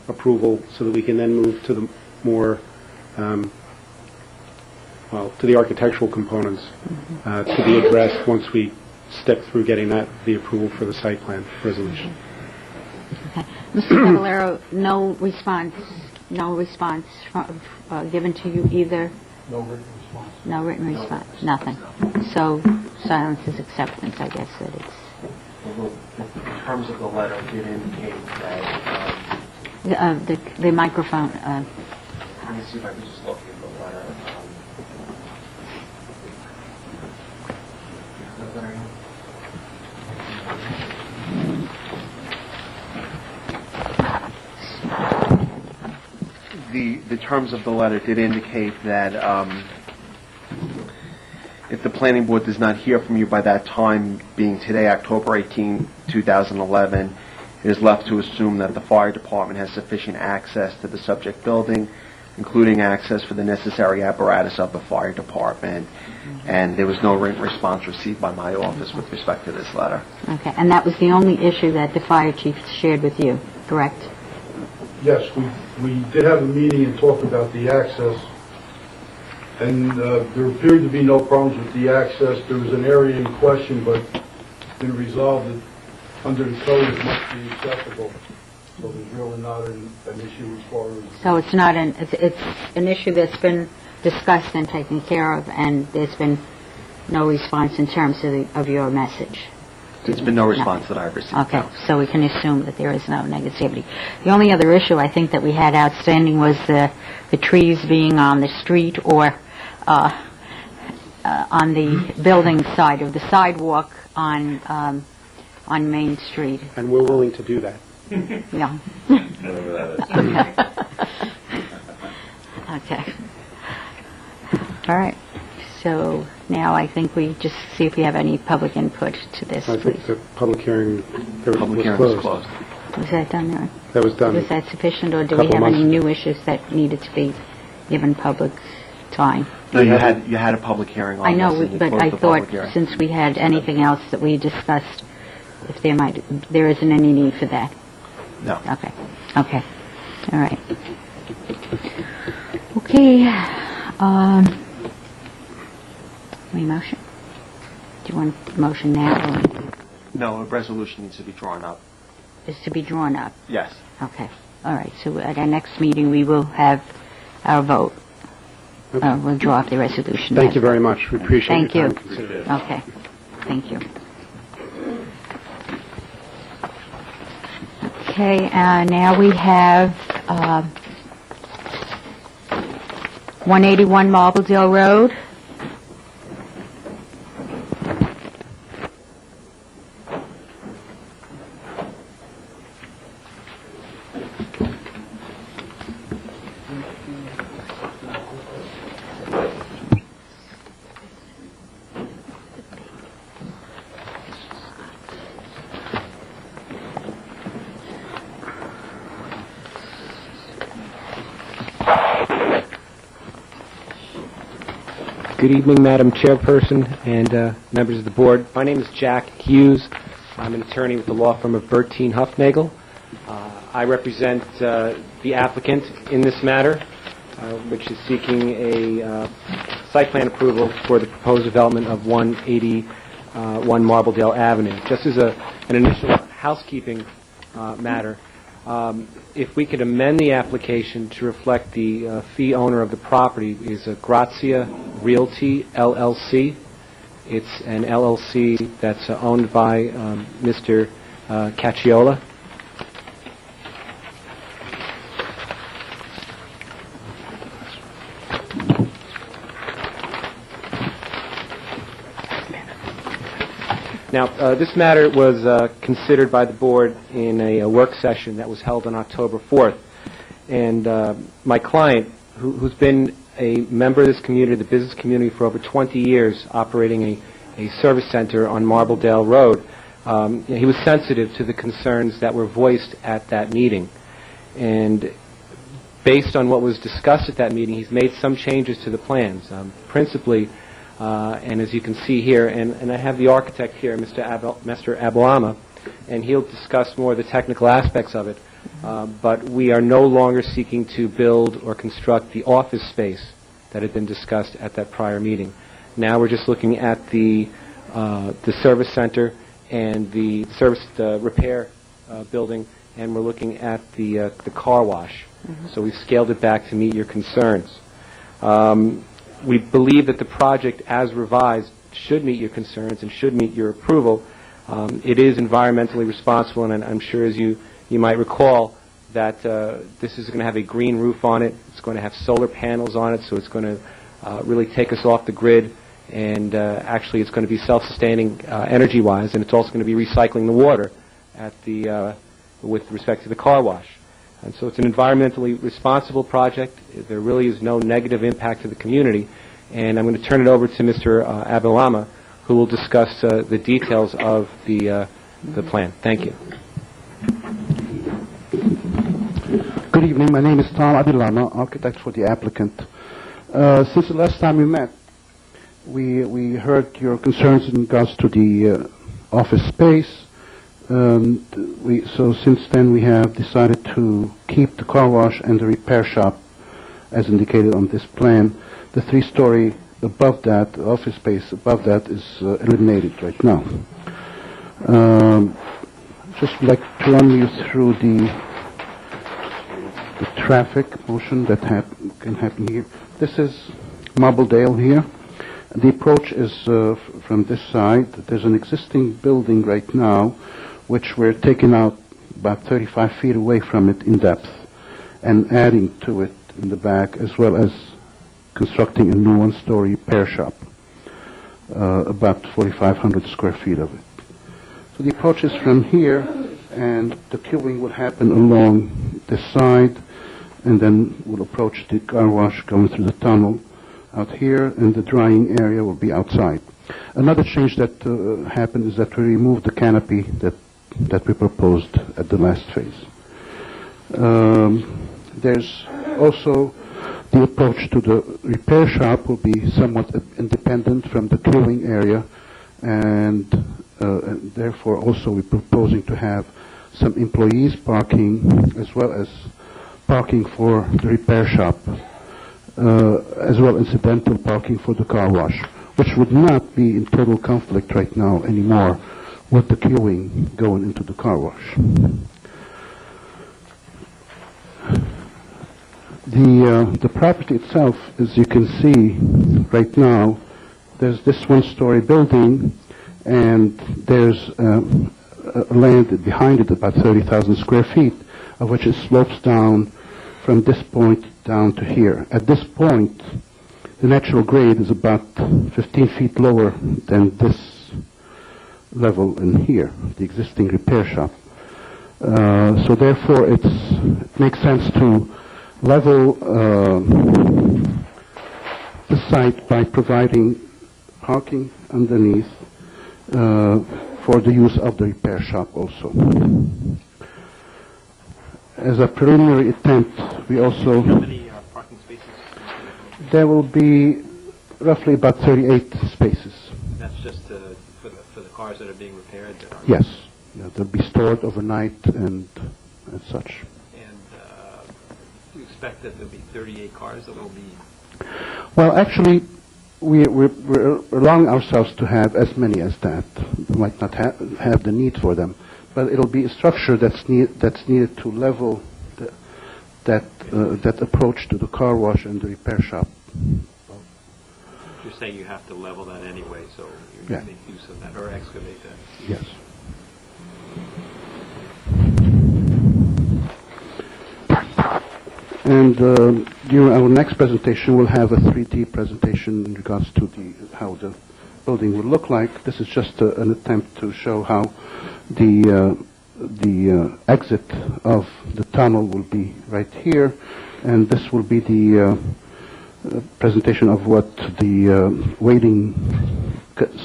approval so that we can then move to the more to the architectural components to be addressed once we step through getting the approval for the site plan resolution. Okay. Mr. Cavallero, no response given to you either? No written response. No written response, nothing. So silence is acceptance, I guess that it's... In terms of the letter, did indicate that... the microphone... let me see if I can just look at the letter. The terms of the letter did indicate that if the planning board does not hear from you by that time, being today, October 18, 2011, it is left to assume that the fire department has sufficient access to the subject building, including access for the necessary apparatus of the fire department. And there was no written response received by my office with respect to this letter. Okay, and that was the only issue that the fire chief shared with you, correct? Yes, we did have a meeting and talked about the access, and there appeared to be no problems with the access. There was an area in question, but it's been resolved that under the code it must be acceptable. So there's really not an issue as far as... So it's not it's an issue that's been discussed and taken care of, and there's been no response in terms of your message? There's been no response that I've received. Okay, so we can assume that there is no negativity. The only other issue I think that we had outstanding was the trees being on the street or on the building side of the sidewalk on Main Street. And we're willing to do that. Yeah. Okay. All right. So now I think we just see if we have any public input to this, I please. think the public hearing was closed. Was that done there? That was done. Was that sufficient, or do we have any new issues that needed to be given public time? No, you had a public hearing on I know, this, and you but closed I the thought public hearing. since we had anything else that we discussed, if there isn't any need for that. No. Okay. Okay. All right. Okay. We motion? Do you want a motion now, or No, a resolution needs to be drawn up. is to be drawn up? Yes. Okay. All right. So at our next meeting, we will have our vote. We'll draw up the resolution. Thank you very much. We appreciate Thank your you. time and consideration. Okay. Thank you. Okay, now we have 181 Marbledale Road. Good evening, Madam Chairperson and members of the board. My name is Jack Hughes. I'm an attorney with the law firm of Bertine Huffnagel. I represent the applicant in this matter, which is seeking a site plan approval for the proposed development of 181 Marbledale Avenue. Just as an initial housekeeping matter, if we could amend the application to reflect the fee owner of the property is Grazia Realty, LLC. It's an LLC that's owned by Mr. Cacciola. Now, this matter was considered by the board in a work session that was held on October 4th. and my client, who's been a member of this community, the business community, for over 20 years, operating a service center on Marbledale Road, he was sensitive to the concerns that were voiced at that meeting. And based on what was discussed at that meeting, he's made some changes to the plans. Principally, and as you can see here, and I have the architect here, Mr. Abalama, and he'll discuss more of the technical aspects of it. But we are no longer seeking to build or construct the office space that had been discussed at that prior meeting. Now we're just looking at the service center and the service repair building, and we're looking at the car wash. So we've scaled it back to meet your concerns. We believe that the project, as revised, should meet your concerns and should meet your approval. It is environmentally responsible, and I'm sure, as you might recall, that this is going to have a green roof on it. It's going to have solar panels on it, so it's going to really take us off the grid, and actually it's going to be self-sustaining energy-wise, and it's also going to be recycling the water at with respect to the car wash. And so it's an environmentally responsible project. There really is no negative impact to the community. And I'm going to turn it over to Mr. Abalama, who will discuss the details of the plan. Thank you. Good evening. My name is Tom Abilama, architect for the applicant. Since the last time we met, we heard your concerns in regards to the office space. So since then we have decided to keep the car wash and the repair shop as indicated on this plan. The 3-story above that, the office space above that, is eliminated right now. Just like to run you through the traffic motion that can happen here. This is Marbledale here. The approach is from this side. There's an existing building right now which we're taking out about 35 feet away from it in depth and adding to it in the back, as well as constructing a new 1-story repair shop, about 4,500 square feet of it. So the approach is from here, and the queuing would happen along this side, and then we'll approach the car wash going through the tunnel out here, and the drying area will be outside. Another change that happened is that we removed the canopy that we proposed at the last phase. There's also the approach to the repair shop will be somewhat independent from the queuing area, and therefore also we're proposing to have some employees parking as well as parking for the repair shop, as well as incidental parking for the car wash, which would not be in total conflict right now anymore with the queuing going into the car wash. The property itself, as you can see right now, there's this 1-story building, and there's land behind it about 30,000 square feet, of which it slopes down from this point down to here. At this point, the natural grade is about 15 feet lower than this level in here, the existing repair shop. So therefore it makes sense to level the site by providing parking underneath for the use of the repair shop also. As a preliminary attempt, we also... How many parking spaces? There will be roughly about 38 spaces. That's just for the cars that are being repaired? Yes. Yeah, they'll be stored overnight and such. And do you expect that there'll be 38 cars that will be... Well, actually, we're allowing ourselves to have as many as that. We might not have the need for them, but it'll be a structure that's needed to level that approach to the car wash and the repair shop. You're saying you have to level that anyway, so you're going to make use of that or excavate that? Yes. And during our next presentation, we'll have a 3D presentation in regards to how the building will look like. This is just an attempt to show how the the exit of the tunnel will be right here, and this will be the presentation of what the waiting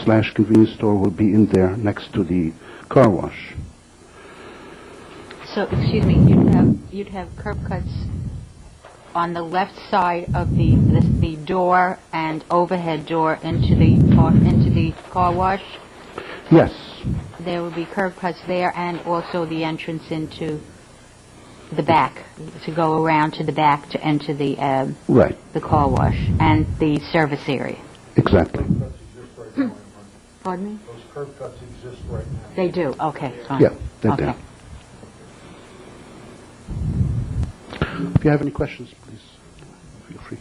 slash convenience store will be in there next to the car wash. So, excuse me, you'd have curb cuts on the left side of the door and overhead door into the car wash? Yes. There will be curb cuts there and also the entrance into the back, to go around to the back to enter the Right. the car wash and the service area. Exactly. Pardon me? Those curb cuts exist right now. They do, okay, fine. Yeah, they're Okay. there. If you have any questions, please feel free.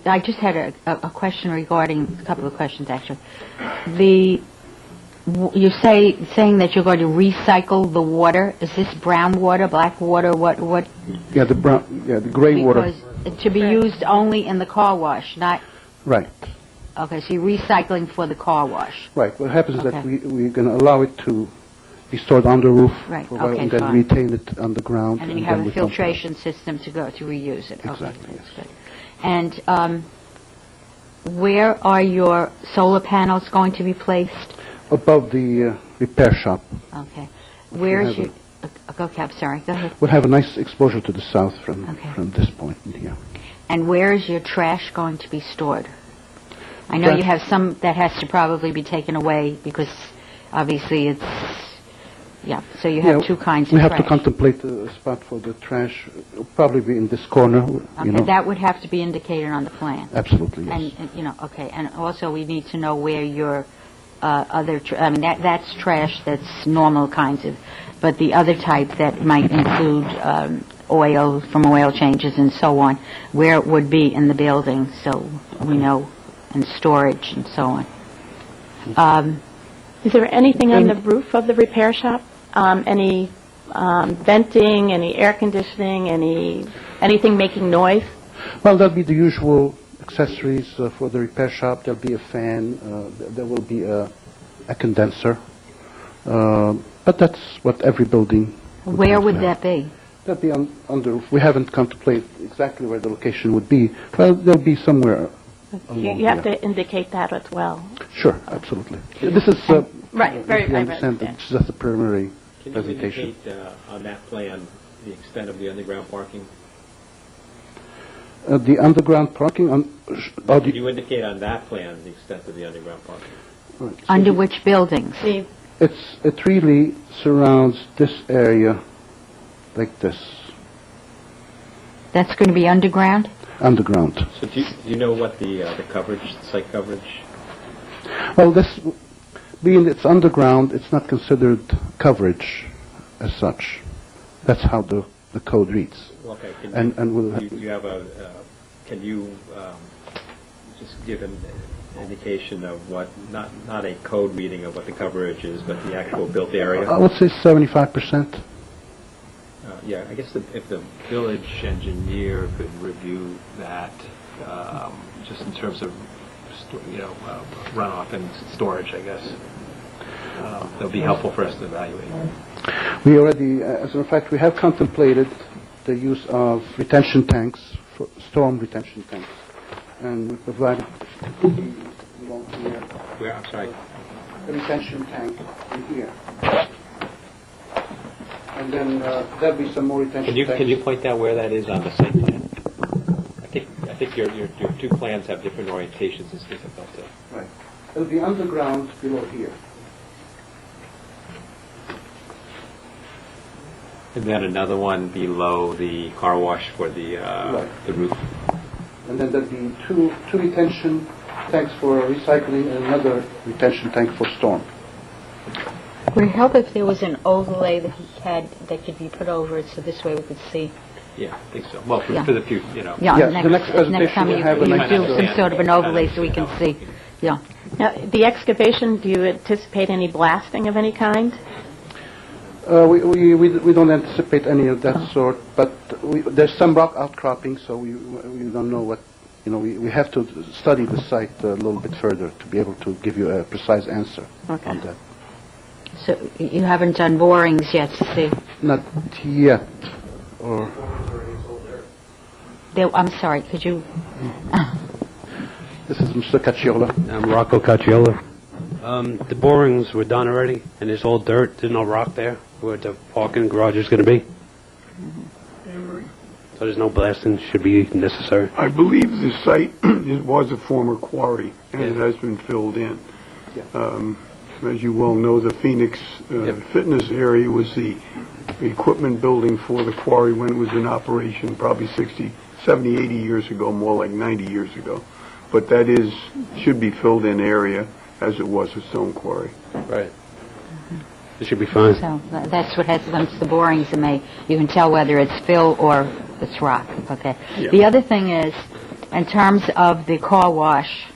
I just had a question regarding, a couple of questions actually. You're saying that you're going to recycle the water. Is this brown water, black water, what? Yeah, the brown, yeah, the gray water. Because to be used only in the car wash, not, Right. okay, so you're recycling for the car wash. Right. What happens is that Okay. we're going to allow it to be stored on the roof Right, for a while, okay, and then fine. retain it underground. And then you have a we pump it up. filtration system to reuse it. Okay, Exactly, that's good. And where are your solar panels going to be placed? Above the repair shop. Okay. Where is have your... Okay, I'm sorry. Go ahead. We'll have a nice exposure to the south from Okay. this point in here. And where is your trash going to be stored? I know you Trash- have some that has to probably be taken away because obviously it's... Yeah, so you have two kinds of We trash. have to contemplate a spot for the trash. It'll probably be in this corner. Okay, You know. that would have to be indicated on the plan. Absolutely, yes. And, okay, and also we need to know where your other, that's trash, that's normal kinds of, but the other type that might include oil from oil changes and so on, where it would be in the building, so we know, and storage and so on. Is there anything on the roof of the repair shop? Any venting, any air conditioning, anything making noise? Well, there'll be the usual accessories for the repair shop. There'll be a fan. There will be a condenser. But that's what every building Where have would to that have. be? That'll be on the roof. We haven't contemplated exactly where the location would be. Well, there'll be somewhere along You have here. to indicate that as well. Sure, absolutely. This is, Right, very, you I understand, understand. it's just a preliminary Can you presentation. indicate on that plan the extent of the underground parking? The underground parking on... Can you indicate on that plan the extent of the underground parking? Under which buildings? It really surrounds this area like this, That's going to be underground? underground. So do you know what the coverage, site coverage? Well, this, being it's underground, it's not considered coverage as such. That's how the code reads. Okay, And we'll you have can you just give an indication of what, not a code reading of what the coverage is, but the actual built area? I would say 75%. Yeah, I guess if the village engineer could review that, just in terms of, runoff and storage, I guess, that'll be helpful for us to evaluate. We already, as a matter of fact, we have contemplated the use of retention tanks, for storm retention tanks, and we provided along here Where, I'm sorry. a retention tank in here. And then there'll be some more retention tanks. Can you point out where that is on the site plan? I think your two plans have different orientations. It's difficult to... Right. It'll be underground below here. And then another one below the car wash for the the roof. And then there'll be two retention tanks for recycling and another retention tank for storm. Would it help if there was an overlay that he had that could be put over it so this way we could see? Yeah, I think so. Well, for Yeah. the future, Yeah, the next presentation next time will you have a you nice, do some sort of an overlay so we can see. Yeah. Now, the excavation, do you anticipate any blasting of any kind? We don't anticipate any of that sort, but there's some rock outcropping, so we don't know what, we have to study the site a little bit further to be able to give you a precise answer on that. So you haven't done borings yet to see? Not yet. Or I'm sorry, could you? this is Mr. Cacciola. I'm Rocco Cacciola. The borings were done already, and there's all dirt. There's no rock there where the parking garage is going to be. So there's no blasting should be necessary. I believe the site it was a former quarry, and it has been filled in. As you well know, the Phoenix Fitness area was the equipment building for the quarry when it was in operation, probably 60, 70, 80 years ago, more like 90 years ago. But that should be filled in area as it was a stone quarry. Right. It should be fine. So that's what has once the borings are made. You can tell whether it's fill or it's rock. Okay. Yeah. The other thing is, in terms of the car wash,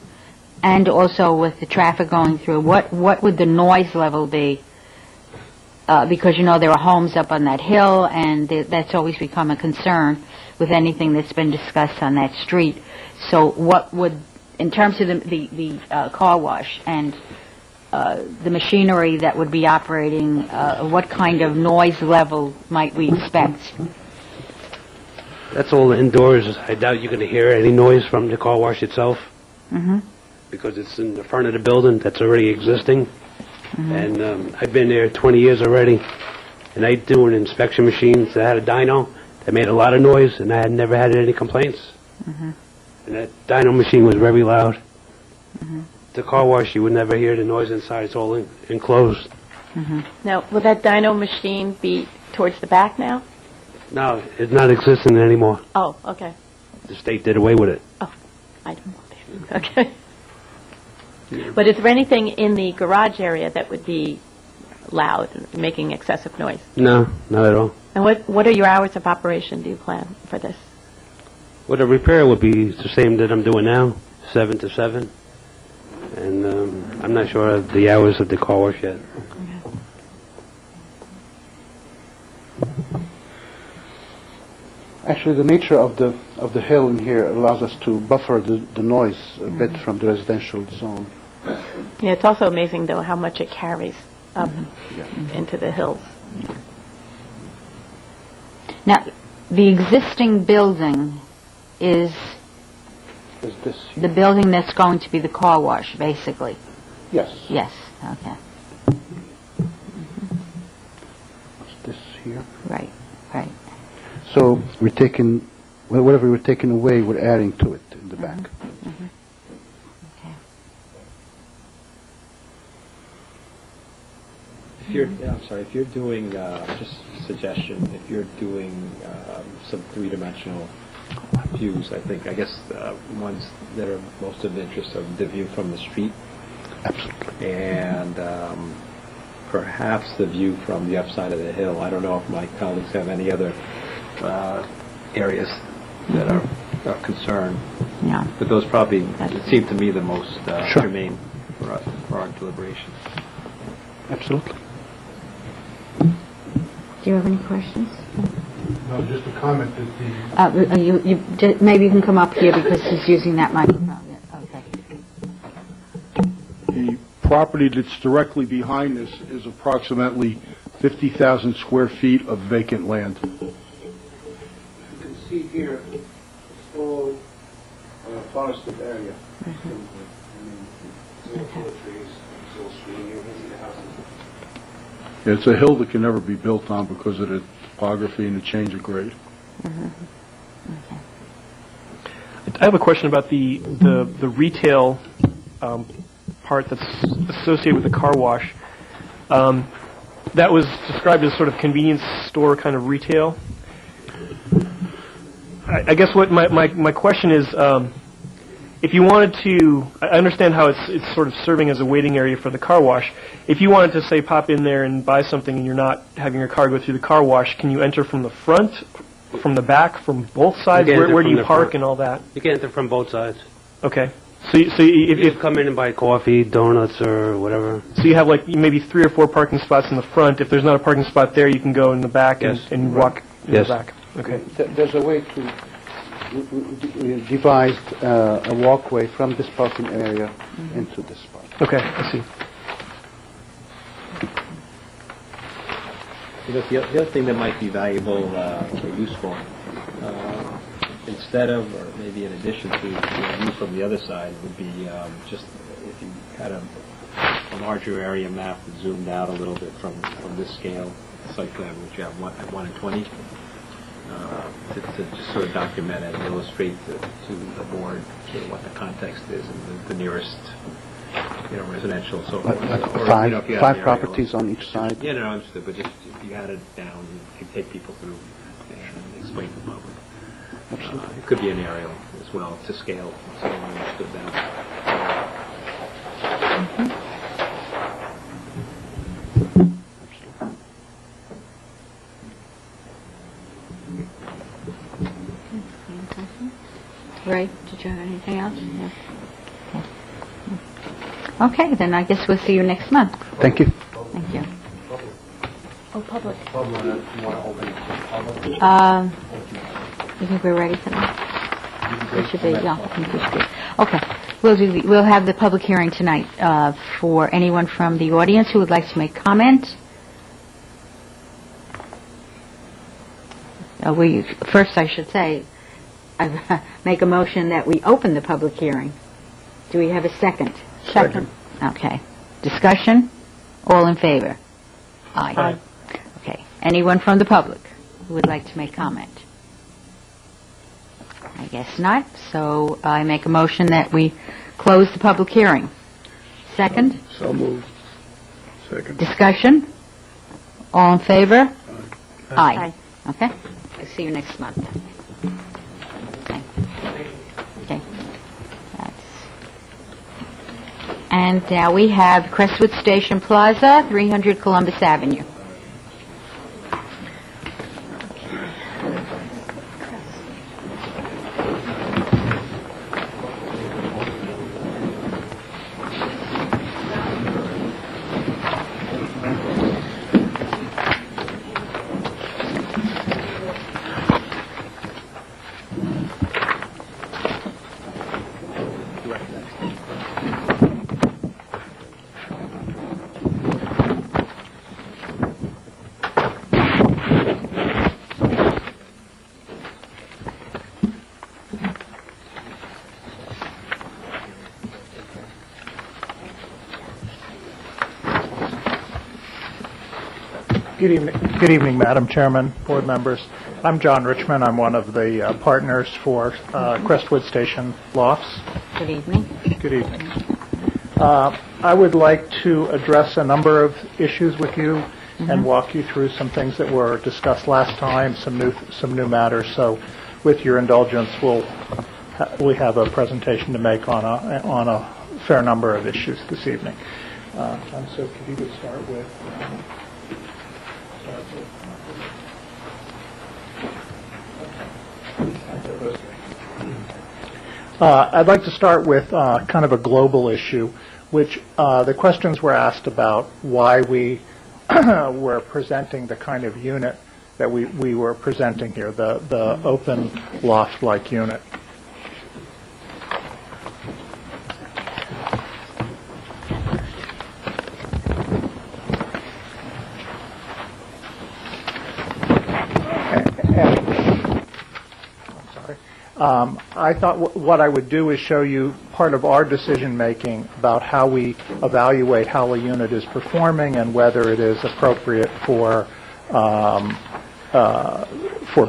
and also with the traffic going through, what would the noise level be? Because, you know, there are homes up on that hill, and that's always become a concern with anything that's been discussed on that street. So what would, in terms of the car wash and the machinery that would be operating, what kind of noise level might we expect? That's all indoors. I doubt you're going to hear any noise from the car wash itself. Mm-hmm. Because it's in the front of the building that's already existing. And I've been there 20 years already, and I do an inspection machines that had a dyno that made a lot of noise, and I had never had any complaints. And that dyno machine was very loud. The car wash, you would never hear the noise inside. It's all enclosed. Now, will that dyno machine be towards the back now? No, it's not existing anymore. Oh, okay. The state did away with it. Oh, I don't know. Okay. But is there anything in the garage area that would be loud, making excessive noise? No, not at all. And what are your hours of operation do you plan for this? Well, the repair would be the same that I'm doing now, 7 to 7. And I'm not sure of the hours of the car wash yet. Actually, the nature of the hill in here allows us to buffer the noise a bit from the residential zone. Yeah, it's also amazing, though, how much it carries up into the hills. Now, the existing building is this the building that's going to be the car wash, basically? Yes. Yes, okay. What's this here? Right, right. So we're taking, whatever we're taking away, we're adding to it in the back. Okay. If you're, if you're doing, just a suggestion, if you're doing some three-dimensional views, I guess ones that are most of interest are the view from the street. Absolutely. And perhaps the view from the upside of the hill. I don't know if my colleagues have any other areas that are of concern. Yeah. But those probably seem to me the most Sure. germane for us, for our deliberations. Absolutely. Do you have any questions? No, just a comment that the... Maybe you can come up here because he's using that microphone. Okay. The property that's directly behind this is approximately 50,000 square feet of vacant land. You can see here, it's all forested area. It's a hill that can never be built on because of the topography and the change of grade. I have a question about the retail part that's associated with the car wash. That was described as sort of convenience store kind of retail. I guess what my question is, if you wanted to, I understand how it's sort of serving as a waiting area for the car wash. If you wanted to, say, pop in there and buy something and you're not having your car go through the car wash, can you enter from the front, from the back, from both sides? Where do you park and all that? You can enter from both sides. Okay. So if you come in and buy coffee, donuts, or whatever. So you have like maybe 3 or 4 parking spots in the front. If there's not a parking spot there, you can go in the back and walk in the back. Okay. There's a way to... We devised a walkway from this parking area into this spot. Okay, I see. The other thing that might be valuable or useful, instead of, or maybe in addition to the view from the other side, would be just if you had a larger area map that zoomed out a little bit from this scale site plan, which you have at 1 and 20, to just sort of document and illustrate to the board sort of what the context is and the nearest, residential, so forth. Or, Five properties on each side. Yeah, no, I understood, but just if you had it down, you could take people through and explain to the public. It could be an aerial as well, to scale, so everyone understood that. Ray, did you have anything else? No. Okay, then I guess we'll see you next month. Thank you. Thank you. Oh, public. You think we're ready for that? We should be, yeah, I think we should be. Okay, we'll have the public hearing tonight for anyone from the audience who would like to make comment. First, I should say, I make a motion that we open the public hearing. Do we have a second? Second. Okay. Discussion? All in favor? Aye. Okay. Anyone from the public who would like to make comment? I guess not. So I make a motion that we close the public hearing. Second? So moved. Second. Discussion? All in favor? Aye. Okay. I'll see you next month. Okay. And now we have Crestwood Station Plaza, 300 Columbus Avenue. Good evening, Madam Chairman, board members. I'm John Richmond. I'm one of the partners for Crestwood Station Lofts. Good evening. Good evening. I would like to address a number of issues with you and walk you through some things that were discussed last time, some new matters. So, with your indulgence, we have a presentation to make on a fair number of issues this evening. So, if you could start with. I'd like to start with kind of a global issue, which the questions were asked about why we were presenting the kind of unit that we were presenting here, the open loft-like unit. I thought what I would do is show you part of our decision-making about how we evaluate how a unit is performing and whether it is appropriate for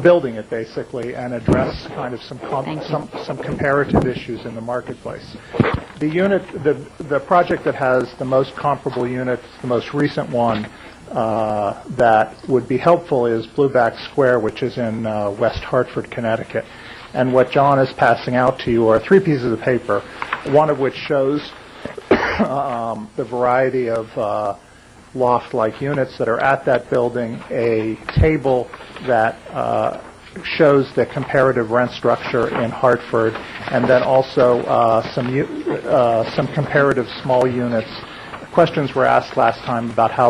building it, basically, and address kind of some comparative issues in the marketplace. The unit, the project that has the most comparable units, the most recent one that would be helpful is Blueback Square, which is in West Hartford, Connecticut. And what John is passing out to you are 3 pieces of paper, one of which shows the variety of loft-like units that are at that building, a table that shows the comparative rent structure in Hartford, and then also some comparative small units. Questions were asked last time about how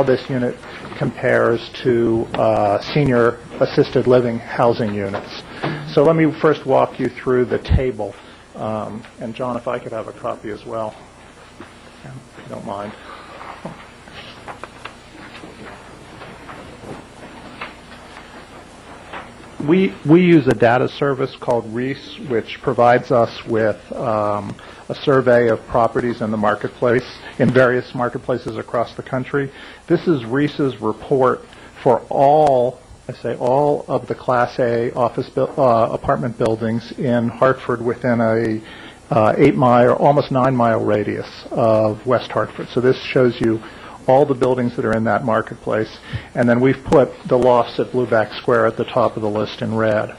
this unit compares to senior assisted living housing units. So let me first walk you through the table. And John, if I could have a copy as well, if you don't mind. we use a data service called Reese, which provides us with a survey of properties in the marketplace, in various marketplaces across the country. This is Reese's report for all of the Class A apartment buildings in Hartford within a 8-mile or almost 9-mile radius of West Hartford. So this shows you all the buildings that are in that marketplace, and then we've put the lofts at Blueback Square at the top of the list in red.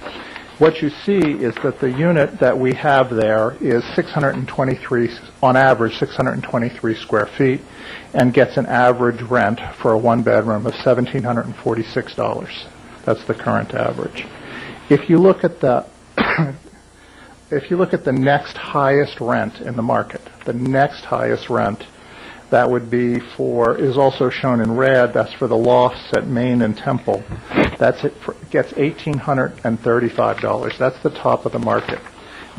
What you see is that the unit that we have there is 623, on average, 623 square feet, and gets an average rent for a one-bedroom of $1,746. That's the current average. If you look at the if you look at the next highest rent in the market, the next highest rent, that would be is also shown in red. That's for the lofts at Main and Temple. Gets $1,835. That's the top of the market.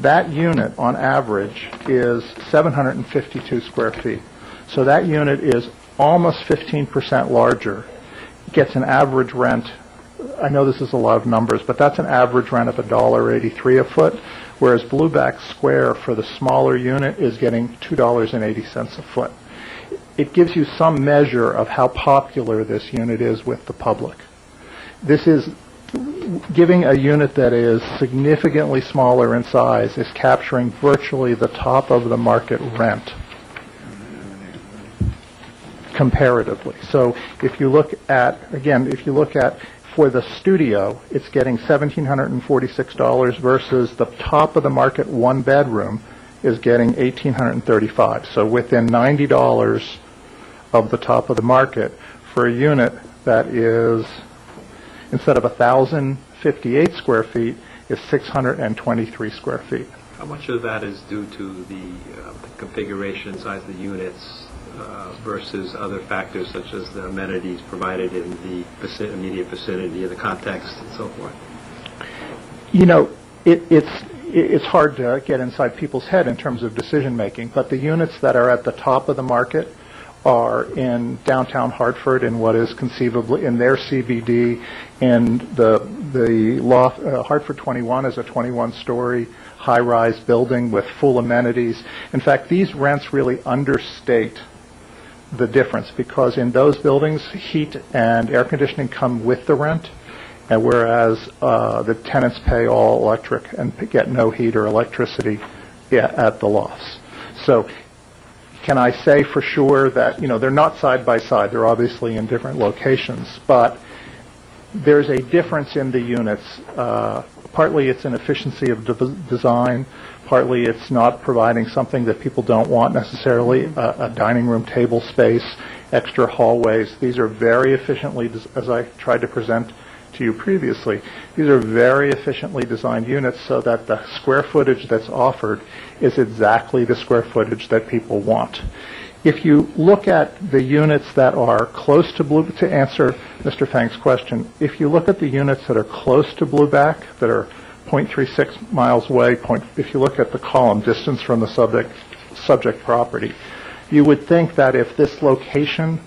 That unit, on average, is 752 square feet. So that unit is almost 15% larger. Gets an average rent. I know this is a lot of numbers, but that's an average rent of $1.83 a foot, whereas Blueback Square for the smaller unit is getting $2.80 a foot. It gives you some measure of how popular this unit is with the public. This is giving a unit that is significantly smaller in size is capturing virtually the top of the market rent comparatively. So if you look at, for the studio, it's getting $1,746 versus the top of the market one bedroom is getting $1,835. So within $90 of the top of the market for a unit that is, instead of 1,058 square feet, is 623 square feet. How much of that is due to the configuration, size of the units, versus other factors such as the amenities provided in the immediate vicinity, the context, and so forth? You know, it's hard to get inside people's head in terms of decision making, but the units that are at the top of the market are in downtown Hartford in what is conceivably in their CBD, and the loft, Hartford 21 is a 21-story high-rise building with full amenities. In fact, these rents really understate the difference because in those buildings, heat and air conditioning come with the rent, and whereas the tenants pay all electric and get no heat or electricity at the lofts. So can I say for sure that, they're not side by side, they're obviously in different locations, but there's a difference in the units. Partly it's an efficiency of design, partly it's not providing something that people don't want necessarily, a dining room table space, extra hallways. These are very efficiently, as I tried to present to you previously, these are very efficiently designed units so that the square footage that's offered is exactly the square footage that people want. If you look at the units that are close to to answer Mr. Fang's question, if you look at the units that are close to Blueback, that are 0.36 miles away, if you look at the column distance from the subject property, you would think that if this location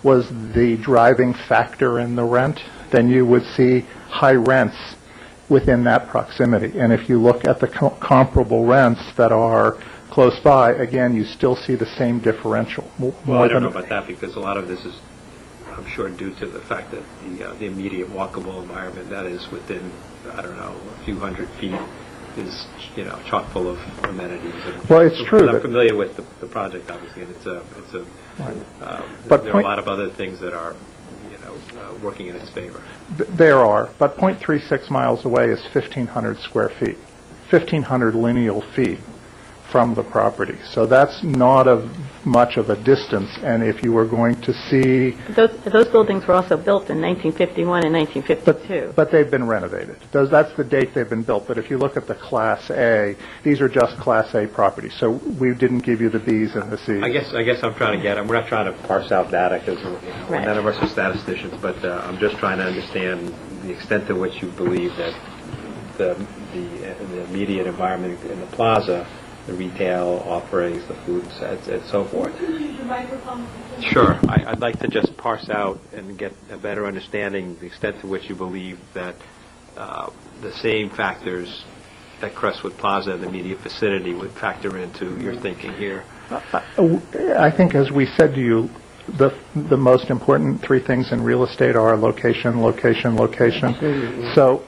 was the driving factor in the rent, then you would see high rents within that proximity. And if you look at the comparable rents that are close by, again, you still see the same differential. Well, I don't know about that because a lot of this is, I'm sure, due to the fact that the immediate walkable environment that is within, I don't know, a few hundred feet is, chock full of amenities. Well, it's true. I'm familiar with the project, obviously, and but there are a lot of other things that are, working in its favor. There are, but 0.36 miles away is 1,500 square feet, 1,500 lineal feet from the property. So that's not much of a distance, and if you were going to see... Those buildings were also built in 1951 and 1952. But they've been renovated. That's the date they've been built. But if you look at the Class A, these are just Class A properties. So we didn't give you the Bs and the Cs. I guess I'm trying to we're not trying to parse out data because none of us are statisticians, but I'm just trying to understand the extent to which you believe that the immediate environment in the plaza, the retail offerings, the foods, and so forth. Sure. I'd like to just parse out and get a better understanding the extent to which you believe that the same factors that Crestwood Plaza and the immediate vicinity would factor into your thinking here? I think, as we said to you, the most important three things in real estate are location, location, location. So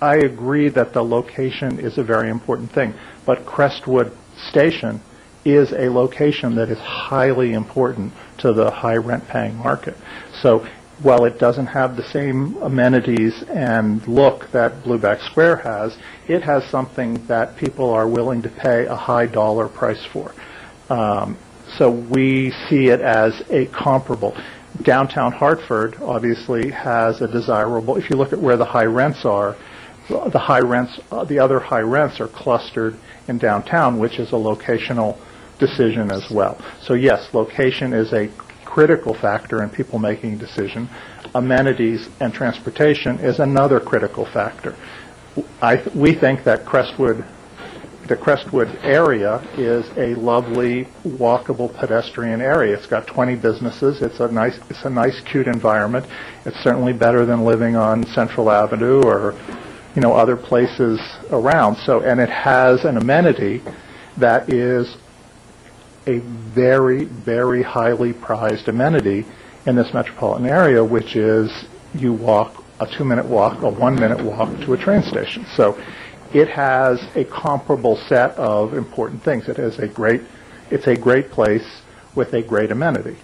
I agree that the location is a very important thing, but Crestwood Station is a location that is highly important to the high rent-paying market. So while it doesn't have the same amenities and look that Blueback Square has, it has something that people are willing to pay a high dollar price for. So we see it as a comparable. Downtown Hartford obviously has a desirable, if you look at where the high rents are, the other high rents are clustered in downtown, which is a locational decision as well. So yes, location is a critical factor in people making a decision. Amenities and transportation is another critical factor. We think that the Crestwood area is a lovely, walkable pedestrian area. It's got 20 businesses. It's a nice, cute environment. It's certainly better than living on Central Avenue or, other places around. So, and it has an amenity that is a very, very highly prized amenity in this metropolitan area, which is you walk a 2-minute walk, a 1-minute walk to a train station. So it has a comparable set of important things. It's a great place with a great amenity.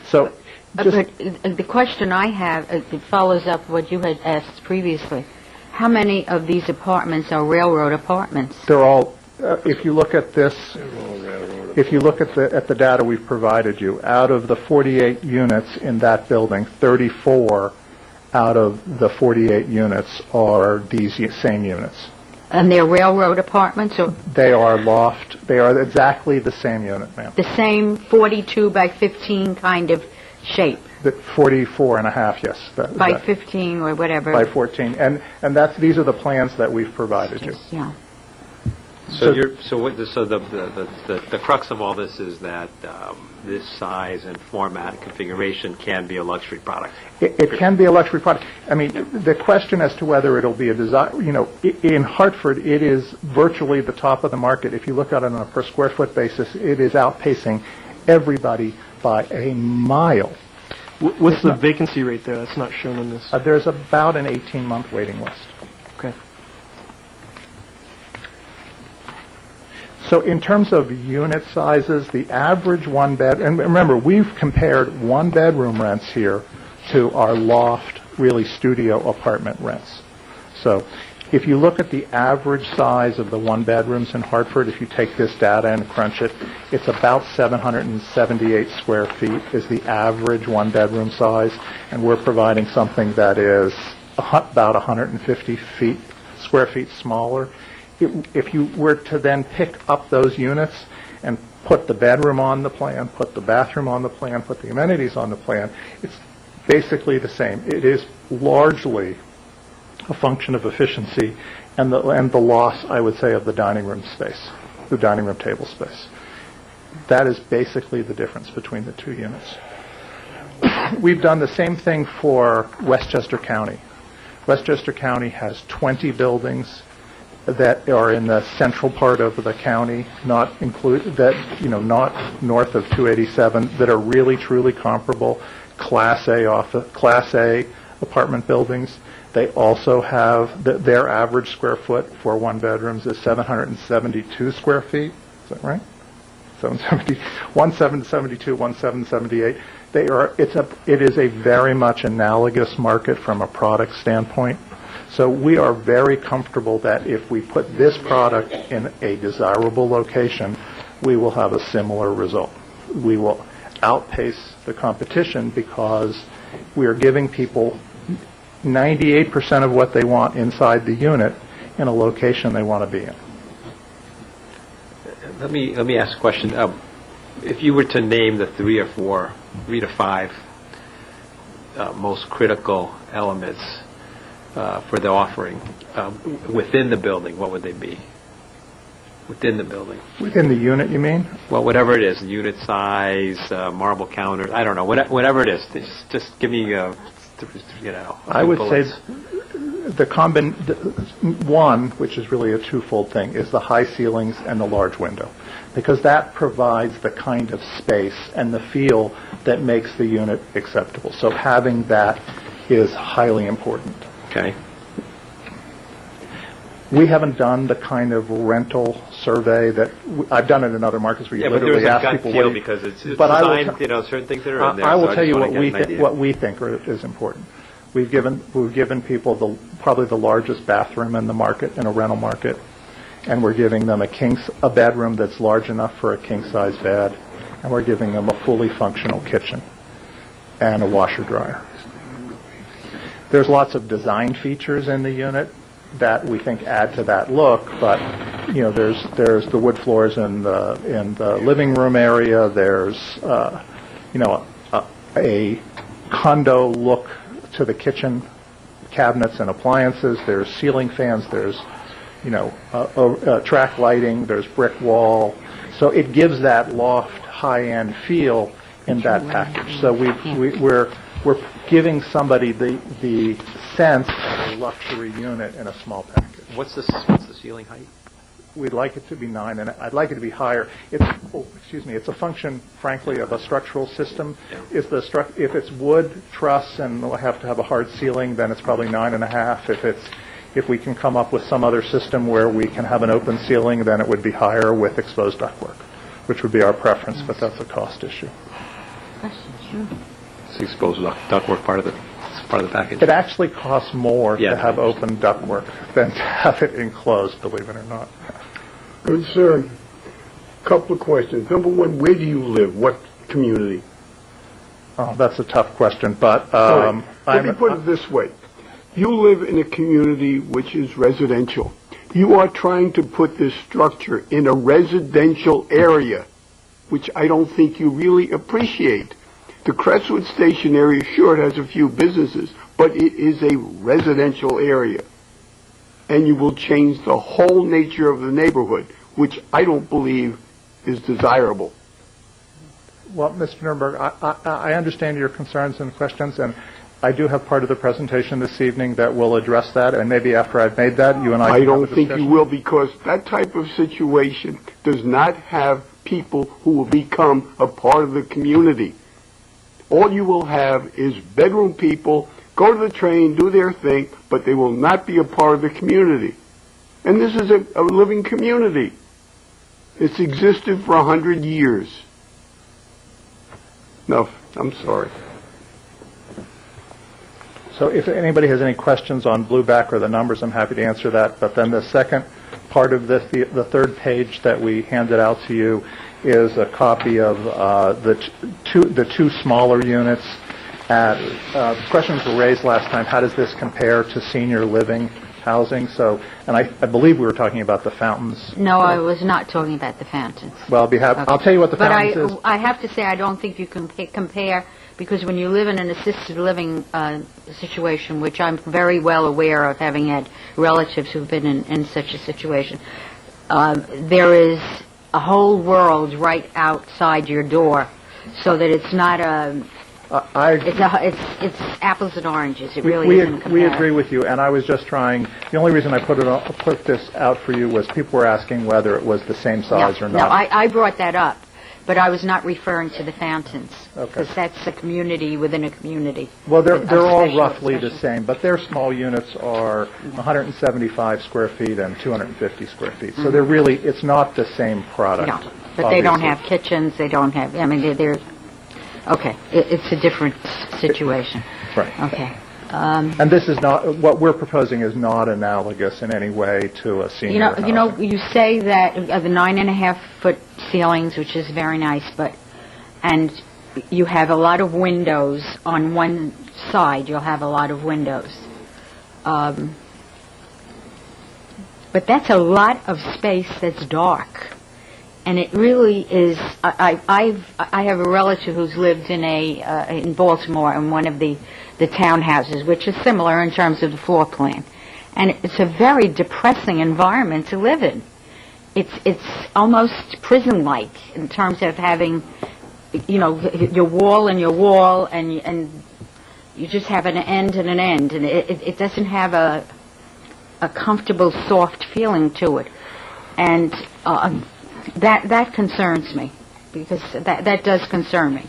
So, but the question I have, it follows up what you had asked previously. How many of these apartments are railroad apartments? They're all, if you look at this, if you look at the data we've provided you, out of the 48 units in that building, 34 out of the 48 units are these same units. And they're railroad apartments? Or they are loft. They are exactly the same unit, ma'am. The same 42 by 15 kind of shape? The 44 and a half, yes. By 15 or whatever. By 14. And these are the plans that we've provided you. Yeah. So the crux of all this is that this size and format and configuration can be a luxury product. It can be a luxury product. I mean, the question as to whether it'll be a desire, in Hartford, it is virtually the top of the market. If you look at it on a per square foot basis, it is outpacing everybody by a mile. What's the vacancy rate there? That's not shown in this. There's about an 18-month waiting list. Okay. So in terms of unit sizes, the average one-bed, and remember, we've compared one-bedroom rents here to our loft, really studio apartment rents. So if you look at the average size of the one-bedrooms in Hartford, if you take this data and crunch it, it's about 778 square feet is the average one-bedroom size, and we're providing something that is about 150 square feet smaller. If you were to then pick up those units and put the bedroom on the plan, put the bathroom on the plan, put the amenities on the plan, it's basically the same. It is largely a function of efficiency and the loss, I would say, of the dining room space, the dining room table space. That is basically the difference between the two units. We've done the same thing for Westchester County. Westchester County has 20 buildings that are in the central part of the county, not north of 287, that are really truly comparable Class A apartment buildings. They also have their average square foot for one bedrooms is 772 square feet. Is that right? 1772, 1778. It is a very much analogous market from a product standpoint. So we are very comfortable that if we put this product in a desirable location, we will have a similar result. We will outpace the competition because we are giving people 98% of what they want inside the unit in a location they want to be in. Let me ask a question. If you were to name the 3 to 5 most critical elements for the offering within the building, what would they be? Within the building. Within the unit, you mean? Well, whatever it is, unit size, marble counters, I don't know, whatever it is. Just give me, I would bullets. say one, which is really a twofold thing, is the high ceilings and the large window, because that provides the kind of space and the feel that makes the unit acceptable. So having that is highly important. Okay. We haven't done the kind of rental survey that I've done it in other markets where you Yeah, but there was literally a ask gut people feel what because it's but I will designed, certain things that are in there. I will so tell you just wanna get an idea. what we think is important. We've given people probably the largest bathroom in the market, in a rental market, and we're giving them a bedroom that's large enough for a king-size bed, and we're giving them a fully functional kitchen and a washer dryer. There's lots of design features in the unit that we think add to that look, but there's the wood floors in the living room area. There's a condo look to the kitchen cabinets and appliances. There's ceiling fans. There's track lighting. There's brick wall. So it gives that loft high-end feel in that package. So we're giving somebody the sense of a luxury unit in a small package. What's the ceiling height? We'd like it to be 9, and I'd like it to be higher. It's a function, frankly, of a structural system. If it's wood truss and we'll have to have a hard ceiling, then it's probably 9.5. If we can come up with some other system where we can have an open ceiling, then it would be higher with exposed ductwork, which would be our preference, but that's a cost issue. Is the exposed ductwork part of the package? It actually costs more to have open ductwork than to have it enclosed, believe it or not. Good, sir. Couple of questions. Number one, where do you live? What community? Oh, that's a tough question, but let me put it this way. You live in a community which is residential. You are trying to put this structure in a residential area, which I don't think you really appreciate. The Crestwood Station area, sure, it has a few businesses, but it is a residential area. And you will change the whole nature of the neighborhood, which I don't believe is desirable. Well, Mr. Nuremberg, I understand your concerns and questions, and I do have part of the presentation this evening that will address that, and maybe after I've made that, you and I can don't have a think you discussion. will, because that type of situation does not have people who will become a part of the community. All you will have is bedroom people, go to the train, do their thing, but they will not be a part of the community. And this is a living community. It's existed for 100 years. No, I'm sorry. So if anybody has any questions on Blueback or the numbers, I'm happy to answer that. But then the second part of this, the third page that we handed out to you, is a copy of the two smaller units. Questions were raised last time. How does this compare to senior living housing? So, and I believe we were talking about the fountains. No, I was not talking about the fountains. Well, I'll tell you what the fountains is. But I have to say I don't think you can compare, because when you live in an assisted living situation, which I'm very well aware of, having had relatives who've been in such a situation, there is a whole world right outside your door, so that it's not it's apples and oranges. It really isn't comparable. We agree with you, and I was just trying. The only reason I put this out for you was people were asking whether it was the same size or not. No, I brought that up, but I was not referring to the fountains, Okay. because that's a community within a community. Well, they're all roughly the same, but their small units are 175 square feet and 250 square feet. So they're really, it's not the same product. No, but they don't obviously. have kitchens, they don't have, I mean, they're okay, it's a different situation. Right. Okay. And this is not, what we're proposing is not analogous in any way to a senior housing. You say that the 9.5-foot ceilings, which is very nice, and you have a lot of windows on one side. You'll have a lot of windows, but that's a lot of space that's dark, and it really is. I have a relative who's lived in Baltimore in one of the townhouses, which is similar in terms of the floor plan. And it's a very depressing environment to live in. It's almost prison-like in terms of having, your wall and and you just have an end and an end, and it doesn't have a comfortable, soft feeling to it. And that concerns me, because that does concern me.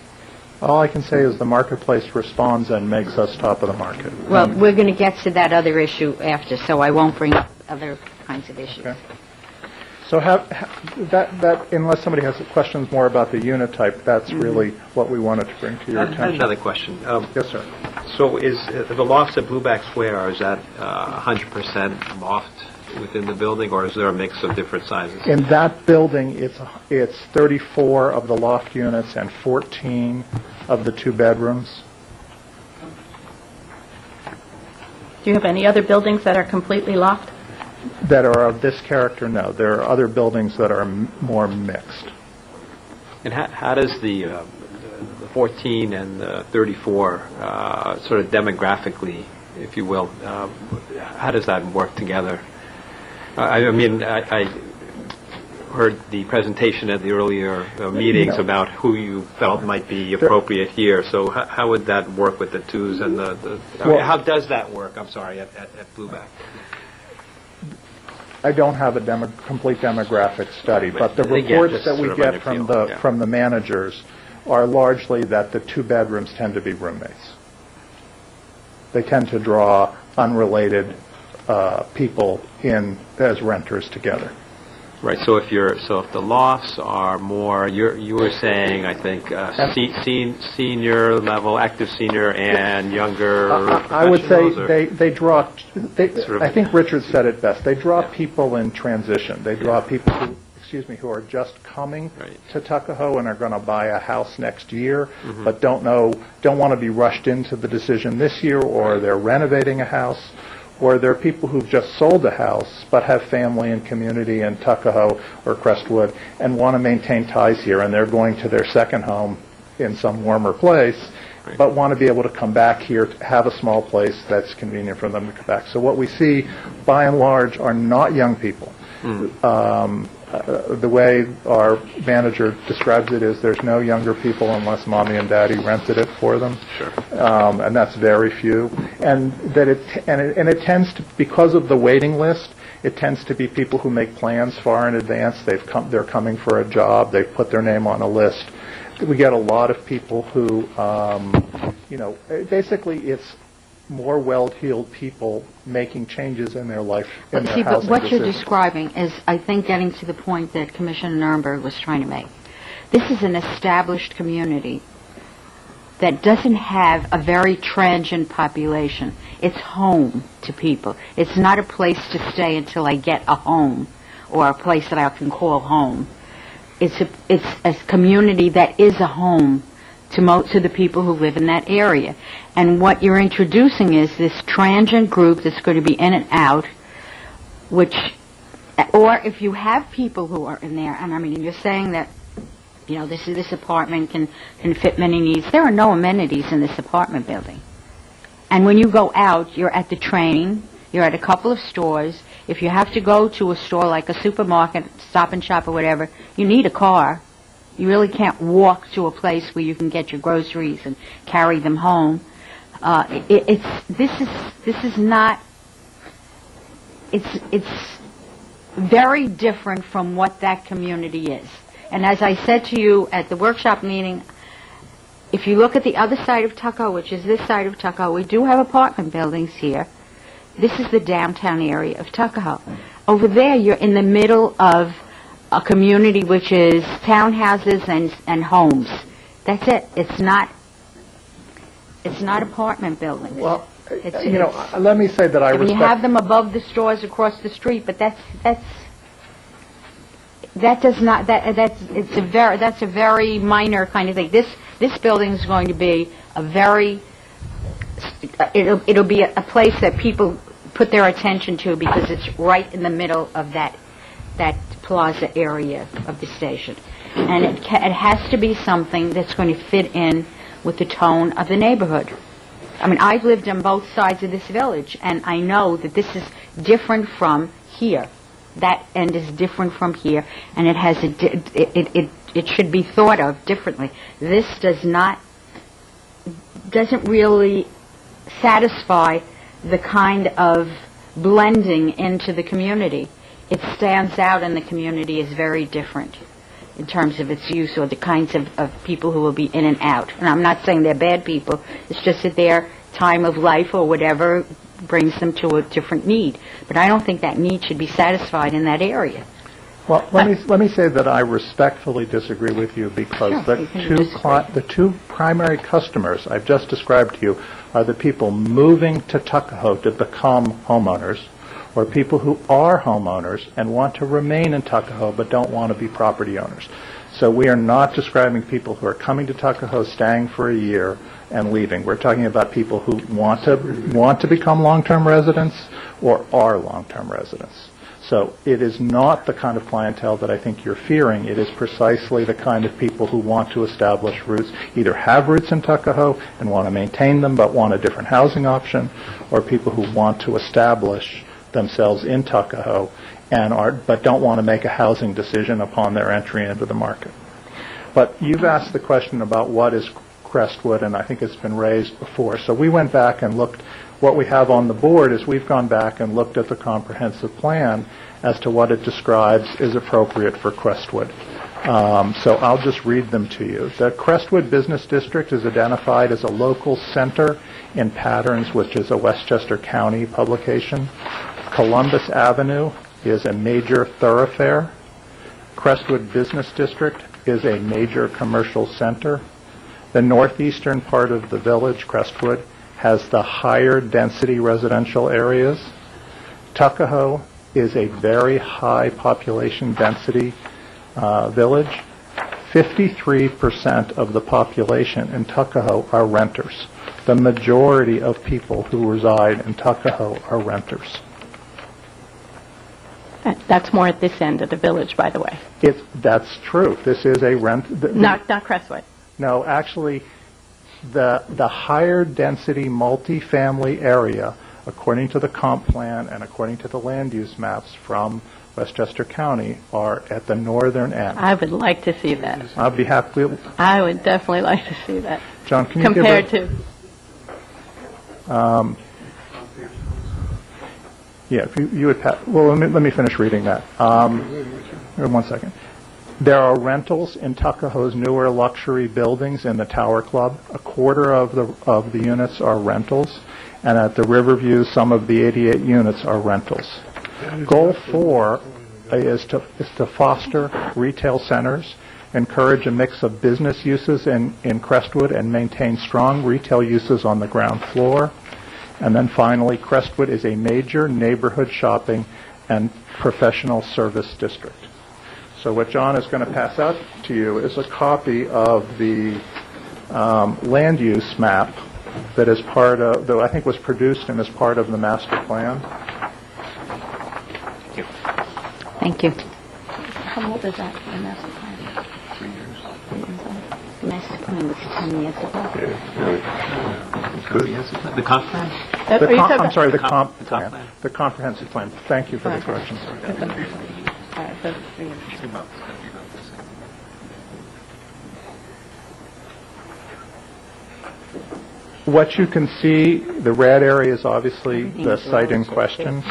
All I can say is the marketplace responds and makes us top of the market. Well, we're going to get to that other issue after, so I won't bring up other kinds of issues. Okay. So that unless somebody has questions more about the unit type, that's really what we wanted to bring to your I attention. have another question. Yes, sir. So is the lofts at Blueback Square, is that 100% loft within the building, or is there a mix of different sizes? In that building, it's 34 of the loft units and 14 of the 2 bedrooms. Do you have any other buildings that are completely loft? That are of this character, no. There are other buildings that are more mixed. And how does the 14 and the 34 sort of demographically, if you will, how does that work together? I mean, I heard the presentation at the earlier meetings about who you felt might be appropriate here. So how would that work with the 2s and how does that work, I'm sorry, at Blueback? I don't have a complete demographic study, but the reports that we get from the managers are largely that the 2 bedrooms tend to be roommates. They tend to draw unrelated people in as renters together. Right. So if the lofts are more, you were saying, I think, senior level, active senior, and younger. I would say they draw. I think Richard said it best. They draw people in transition. They draw people who are just coming to Tuckahoe and are going to buy a house next year, but don't want to be rushed into the decision this year, or they're renovating a house. Or there are people who've just sold a house but have family and community in Tuckahoe or Crestwood and want to maintain ties here, and they're going to their second home in some warmer place, but want to be able to come back here to have a small place that's convenient for them to come back. So what we see, by and large, are not young people. The way our manager describes it is there's no younger people unless mommy and daddy rented it for them. Sure. And that's very few. And it tends to, because of the waiting list, it tends to be people who make plans far in advance. They're coming for a job. They've put their name on a list. We get a lot of people who, basically it's more well-heeled people making changes in their life, in their housing but what you're decisions. describing is, I think, getting to the point that Commissioner Nurnberg was trying to make. This is an established community that doesn't have a very transient population. It's home to people. It's not a place to stay until I get a home or a place that I can call home. It's a community that is a home to the people who live in that area. And what you're introducing is this transient group that's going to be in and out, or if you have people who are in there, and I mean, you're saying that, this apartment can fit many needs. There are no amenities in this apartment building. And when you go out, you're at the train, you're at a couple of stores. If you have to go to a store like a supermarket, Stop and Shop or whatever, you need a car. You really can't walk to a place where you can get your groceries and carry them home. This is not. It's very different from what that community is. And as I said to you at the workshop meeting, if you look at the other side of Tuckahoe, which is this side of Tuckahoe, we do have apartment buildings here. This is the downtown area of Tuckahoe. Over there, you're in the middle of a community which is townhouses and homes. That's it. It's not apartment buildings. Well, let me say that I respect. You have them above the stores across the street, but that's a very minor kind of thing. This building is going to be it'll be a place that people put their attention to because it's right in the middle of that plaza area of the station. And it has to be something that's going to fit in with the tone of the neighborhood. I mean, I've lived on both sides of this village, and I know that this is different from here. That end is different from here, and it has it should be thought of differently. This doesn't really satisfy the kind of blending into the community. It stands out in the community as very different in terms of its use or the kinds of people who will be in and out. And I'm not saying they're bad people. It's just that their time of life or whatever brings them to a different need. But I don't think that need should be satisfied in that area. Well, let me say that I respectfully disagree with you because Sure, the two primary customers I've just described to you are the people moving to Tuckahoe to become homeowners, or people who are homeowners and want to remain in Tuckahoe but don't want to be property owners. So we are not describing people who are coming to Tuckahoe, staying for a year, and leaving. We're talking about people who want to become long-term residents or are long-term residents. So it is not the kind of clientele that I think you're fearing. It is precisely the kind of people who want to establish roots, either have roots in Tuckahoe and want to maintain them but want a different housing option, or people who want to establish themselves in Tuckahoe but don't want to make a housing decision upon their entry into the market. But you've asked the question about what is Crestwood, and I think it's been raised before. So we went back and looked. What we have on the board is we've gone back and looked at the comprehensive plan as to what it describes is appropriate for Crestwood. So I'll just read them to you. The Crestwood Business District is identified as a local center in Patterns, which is a Westchester County publication. Columbus Avenue is a major thoroughfare. Crestwood Business District is a major commercial center. The northeastern part of the village, Crestwood, has the higher density residential areas. Tuckahoe is a very high population density village. 53% of the population in Tuckahoe are renters. The majority of people who reside in Tuckahoe are renters. That's more at this end of the village, by the way. That's true. This is a rent. Not Crestwood. No, actually, the higher density multifamily area, according to the comp plan and according to the land use maps from Westchester County, are at the northern end. I would like to see that. I'd be happy. I would definitely like to see that. John, can you compared give to? Yeah, if you would. Well, let me finish reading that. 1 second. There are rentals in Tuckahoe's newer luxury buildings in the Tower Club. A quarter of the units are rentals, and at the Riverview, some of the 88 units are rentals. Goal 4 is to foster retail centers, encourage a mix of business uses in Crestwood, and maintain strong retail uses on the ground floor. And then finally, Crestwood is a major neighborhood shopping and professional service district. So what John is going to pass out to you is a copy of the land use map that is part of, that I think was produced and is part of the master plan. Thank you. How old is that, the master plan? 3 years. The master plan was 10 years ago. Good. The comp plan? I'm sorry, the comp plan. The comprehensive plan. Thank you for the correction. What you can see, the red area is obviously the site in question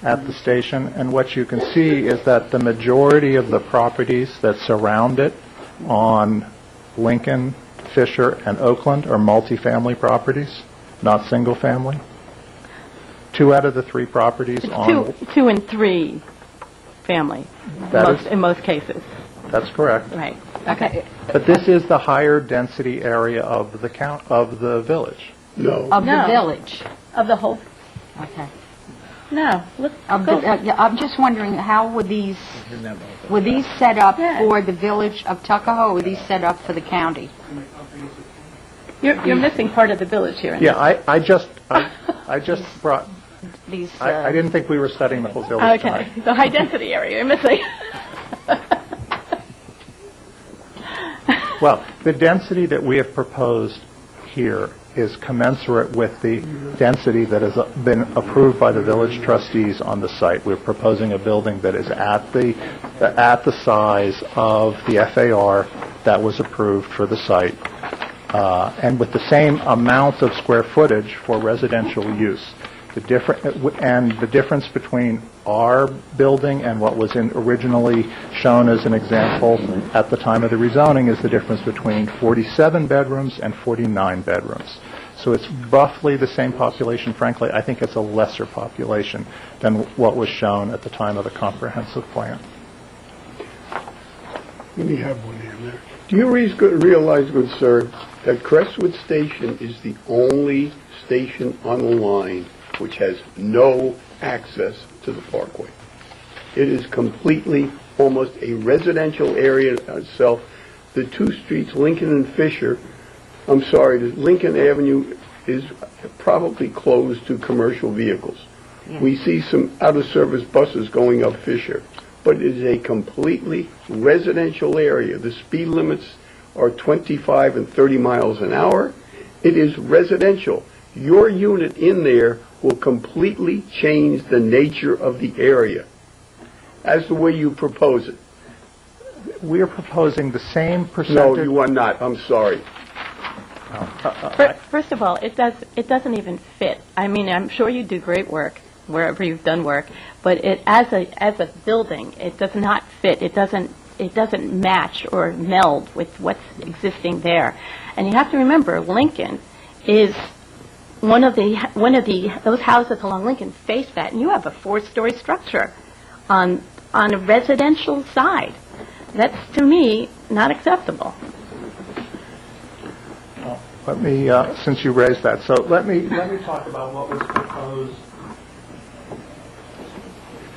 at the station, and what you can see is that the majority of the properties that surround it on Lincoln, Fisher, and Oakland are multifamily properties, not single family. 2 out of the 3 properties on... 2 and 3 family, in most cases. That's correct. Right. Okay. But this is the higher density area of the village. No. Of the village. Of the whole. Okay. No. I'm just wondering, how were these set up for the village of Tuckahoe, or were these set up for the county? You're missing part of the village here. Yeah, I just brought... These. I didn't think we were studying the whole village Okay. tonight. The high density area you're missing. Well, the density that we have proposed here is commensurate with the density that has been approved by the village trustees on the site. We're proposing a building that is at the size of the FAR that was approved for the site, and with the same amount of square footage for residential use. The difference between our building and what was originally shown as an example at the time of the rezoning is the difference between 47 bedrooms and 49 bedrooms. So it's roughly the same population. Frankly, I think it's a lesser population than what was shown at the time of the comprehensive plan. Let me have one here, Mayor. Do you realize, good sir, that Crestwood Station is the only station on the line which has no access to the parkway? It is completely, almost a residential area itself. The two streets, Lincoln and Fisher, I'm sorry, the Lincoln Avenue is probably closed to commercial vehicles. We see some out-of-service buses going up Fisher, but it is a completely residential area. The speed limits are 25 and 30 miles an hour. It is residential. Your unit in there will completely change the nature of the area as the way you propose it. We are proposing the same percentage. No, you are not. I'm sorry. First of all, it doesn't even fit. I mean, I'm sure you do great work wherever you've done work, but as a building, it does not fit. It doesn't match or meld with what's existing there. And you have to remember, Lincoln is one of those houses along Lincoln face that, and you have a 4-story structure on a residential side. That's, to me, not acceptable. Let me, since you raised that, so let me talk about what was proposed.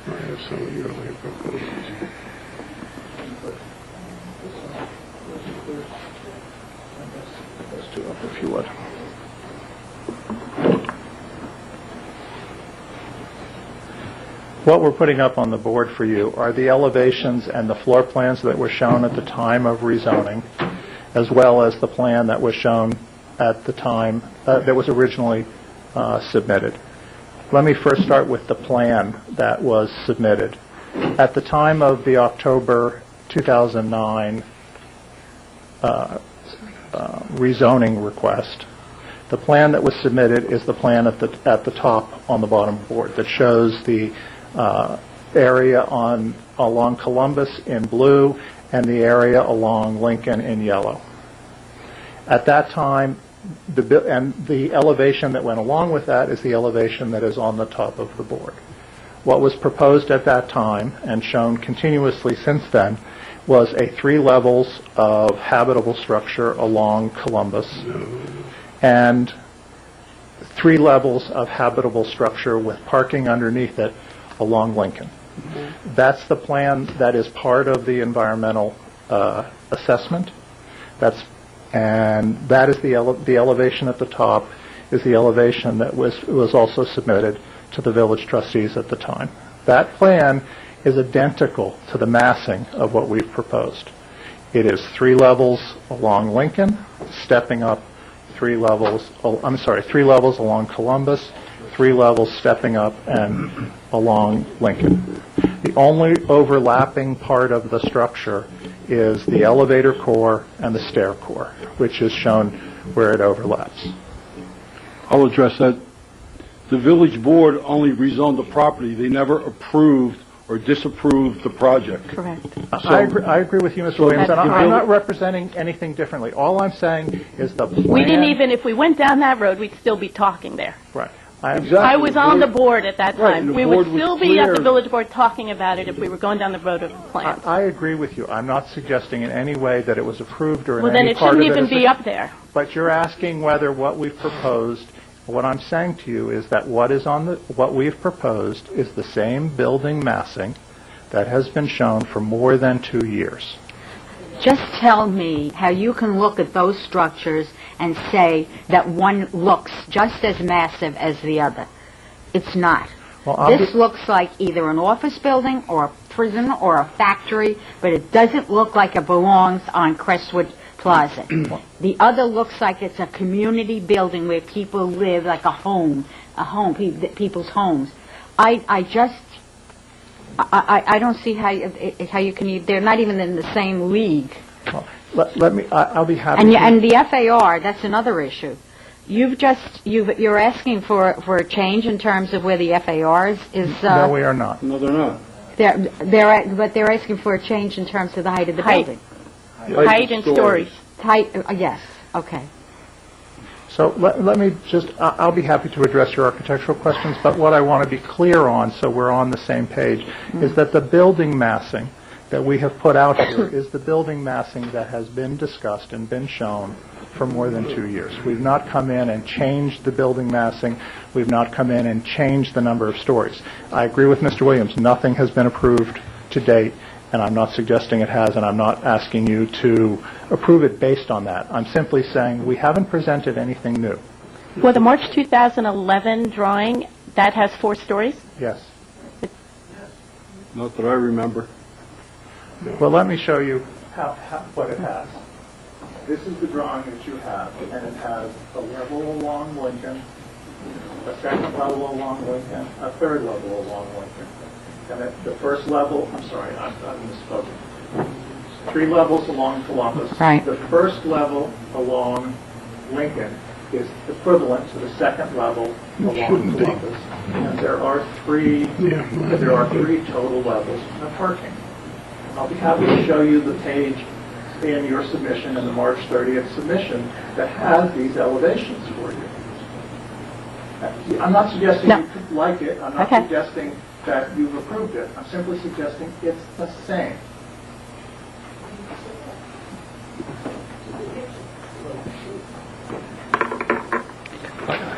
I have some of your earlier proposals. Let's do up if you would. What we're putting up on the board for you are the elevations and the floor plans that were shown at the time of rezoning, as well as the plan that was shown at the time that was originally submitted. Let me first start with the plan that was submitted. At the time of the October 2009 rezoning request, the plan that was submitted is the plan at the top on the bottom board that shows the area along Columbus in blue and the area along Lincoln in yellow. At that time, the elevation that went along with that is the elevation that is on the top of the board. What was proposed at that time and shown continuously since then was a 3 levels of habitable structure along Columbus and 3 levels of habitable structure with parking underneath it along Lincoln. That's the plan that is part of the environmental assessment. And that is the elevation at the top is the elevation that was also submitted to the village trustees at the time. That plan is identical to the massing of what we've proposed. It is 3 levels along Lincoln, stepping up 3 levels, 3 levels along Columbus, 3 levels stepping up and along Lincoln. The only overlapping part of the structure is the elevator core and the stair core, which is shown where it overlaps. I'll address that. The village board only rezoned the property. They never approved or disapproved the project. Correct. I agree with you, Mr. Williams, and I'm not representing anything differently. All I'm saying is the plan... We didn't even, if we went down that road, we'd still be talking there. Right. Exactly. I was on the board at that Right, time. the We board would was still be at the clear. village board talking about it if we were going down the road of the plan. I agree with you. I'm not suggesting in any way that it was approved or in Well, then any it part of it. shouldn't even be up there. But you're asking whether what we've proposed, what I'm saying to you is that what we've proposed is the same building massing that has been shown for more than 2 years. Just tell me how you can look at those structures and say that one looks just as massive as the other. It's not. Well, this looks like either an office building or a prison or a factory, but it doesn't look like it belongs on Crestwood Plaza. The other looks like it's a community building where people live, like a home, people's homes. I don't see how you can. They're not even in the same league. Well, let me. I'll be happy. And the FAR, that's another issue. You're asking for a change in terms of where the FAR is. No, we are not. No, they're not. But they're asking for a change in terms of the height of the building. Height and stories. Height, yes, okay. So let me just, I'll be happy to address your architectural questions, but what I want to be clear on, so we're on the same page, is that the building massing that we have put out here is the building massing that has been discussed and been shown for more than 2 years. We've not come in and changed the building massing. We've not come in and changed the number of stories. I agree with Mr. Williams. Nothing has been approved to date, and I'm not suggesting it has, and I'm not asking you to approve it based on that. I'm simply saying we haven't presented anything new. Well, the March 2011 drawing, that has 4 stories? Yes. Not that I remember. Well, let me show you what it has. This is the drawing that you have, and it has a level along Lincoln, a second level along Lincoln, a third level along Lincoln. And at the first level, I'm sorry, I misspoke. 3 levels along Columbus. Right. The first level along Lincoln is equivalent to the second level along Columbus. And there are three total levels of parking. I'll be happy to show you the page in your submission, in the March 30th submission, that has these elevations for you. I'm not suggesting you could like it. I'm not suggesting that you've approved it. I'm simply suggesting it's the same.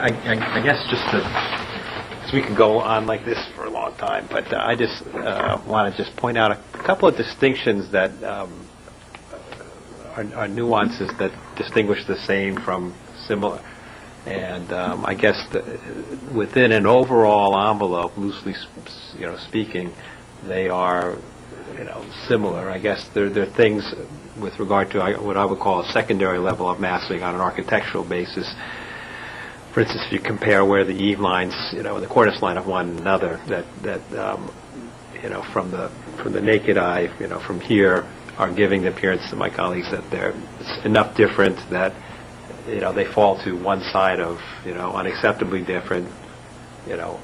I guess just because we could go on like this for a long time, but I just want to just point out a couple of distinctions that are nuances that distinguish the same from similar. And I guess within an overall envelope, loosely speaking, they are similar. I guess there are things with regard to what I would call a secondary level of massing on an architectural basis. For instance, if you compare where the eave lines, the cornice line of one another, that from the naked eye, from here, are giving the appearance to my colleagues that they're enough different that they fall to one side of unacceptably different,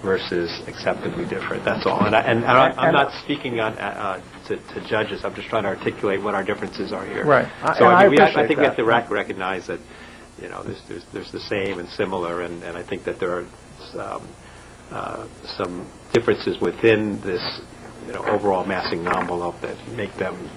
versus acceptably different. That's all. And I'm not speaking on to judges. I'm just trying to articulate what our differences are here. Right. So I think we that. have to recognize that there's the same and similar, and I think that there are some differences within this overall massing envelope that make them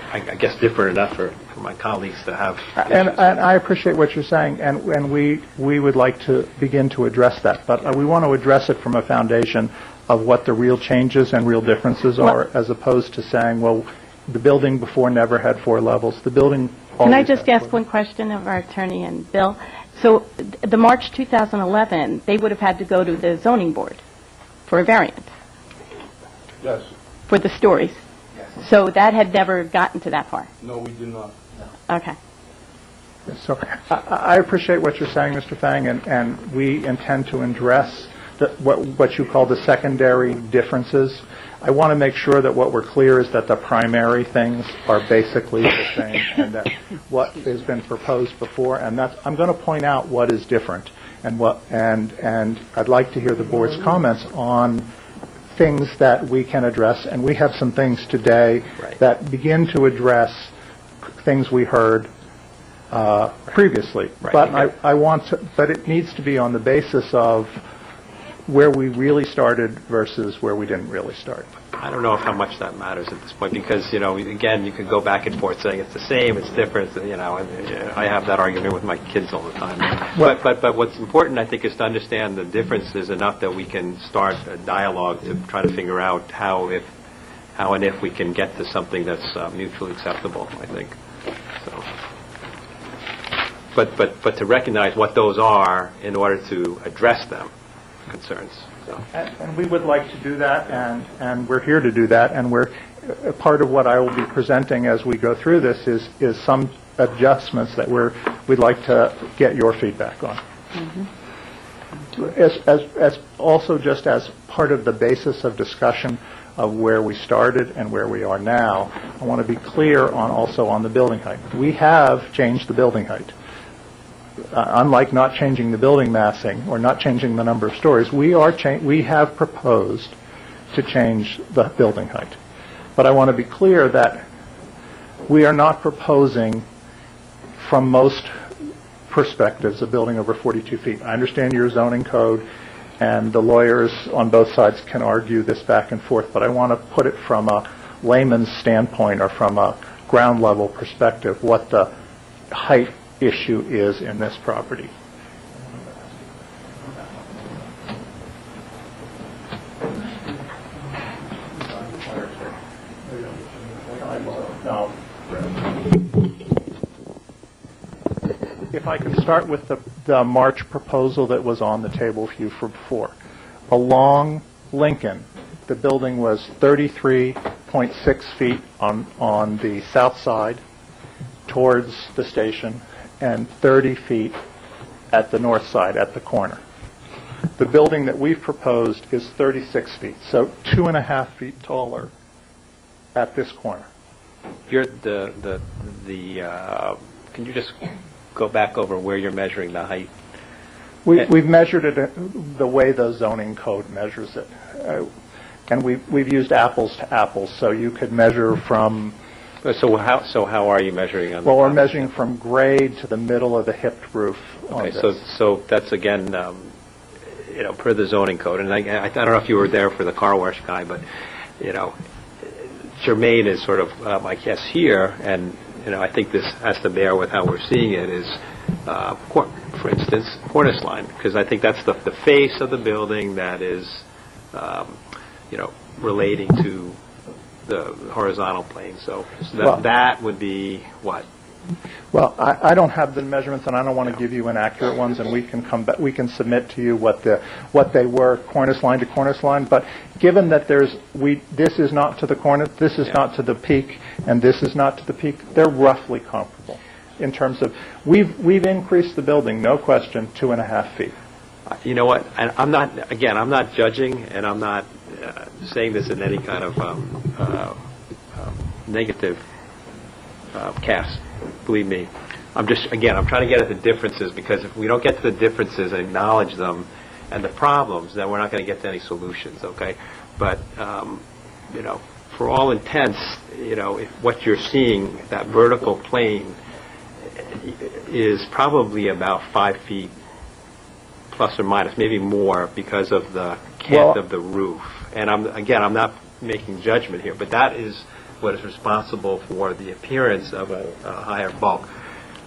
I guess different enough for my colleagues to have and I appreciate what you're saying, and we would like to begin to address that, but we want to address it from a foundation of what the real changes and real differences are, as opposed to saying, well, the building before never had 4 levels. The building Can I just ask one question of our attorney and Bill? So the March 2011, they would have had to go to the zoning board for a variance Yes. for the stories. So that had never gotten to that far. No, we did not. Okay. So I appreciate what you're saying, Mr. Fang, and we intend to address what you call the secondary differences. I want to make sure that what we're clear is that the primary things are basically the same, and that what has been proposed before, and I'm going to point out what is different, and I'd like to hear the board's comments on things that we can address, and we have some things today that begin to address things we heard previously. But but it needs to be on the basis of where we really started versus where we didn't really start. I don't know how much that matters at this point, because again, you could go back and forth saying it's the same, it's different. And I have that argument with my kids all the time. But what's important, I think, is to understand the differences enough that we can start a dialogue to try to figure out how and if we can get to something that's mutually acceptable. I think so. But to recognize what those are in order to address them concerns. So. And we would like to do that, and we're here to do that, and we're part of what I will be presenting as we go through this is some adjustments that we'd like to get your feedback on. As also just as part of the basis of discussion of where we started and where we are now, I want to be clear also on the building height. We have changed the building height. unlike not changing the building massing or not changing the number of stories, we have proposed to change the building height. But I want to be clear that we are not proposing, from most perspectives, a building over 42 feet. I understand your zoning code, and the lawyers on both sides can argue this back and forth, but I want to put it from a layman's standpoint or from a ground level perspective what the height issue is in this property. If I can start with the March proposal that was on the table for you for before. Along Lincoln, the building was 33.6 feet on the south side towards the station and 30 feet at the north side at the corner. The building that we've proposed is 36 feet, so 2.5 feet taller at this corner. You're can you just go back over where you're measuring the height? We've measured it the way the zoning code measures it. And we've used apples to apples, so you could measure from... So how are you measuring on Well, we're measuring from grade to the middle of the hipped roof. Okay, so that's again, per the zoning code, and I don't know if you were there for the car wash guy, but, germane is sort of, I guess, here, and, I think this has to bear with how we're seeing it is, for instance, cornice line, because I think that's the face of the building that is, relating to the horizontal plane. So that would be what? Well, I don't have the measurements, and I don't want to give you inaccurate ones, and we can come back. We can submit to you what they were, cornice line to cornice line. But given that this is not to the cornice, this is not to the peak, and this is not to the peak, they're roughly comparable in terms of we've increased the building, no question, 2.5 feet. You know what? I'm not judging, and I'm not saying this in any kind of negative cast. Believe me. I'm trying to get at the differences, because if we don't get to the differences and acknowledge them and the problems, then we're not going to get to any solutions, okay? But, for all intents, if what you're seeing, that vertical plane is probably about 5 feet plus or minus, maybe more, because of the cant of the roof. And I'm not making judgment here, but that is what is responsible for the appearance of a higher bulk.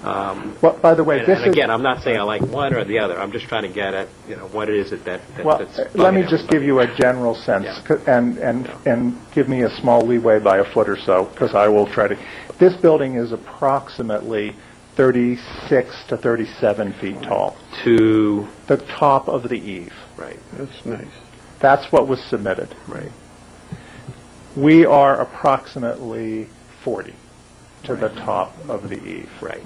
Well, by the way, I'm not saying I like one or the other. I'm just trying to get at what it is that's let me just give you a general sense, and give me a small leeway by a foot or so, because I will try to. This building is approximately 36 to 37 feet tall. To the top of the eave. Right. That's nice. That's what was submitted. Right. We are approximately 40 to the top of the eave. Right.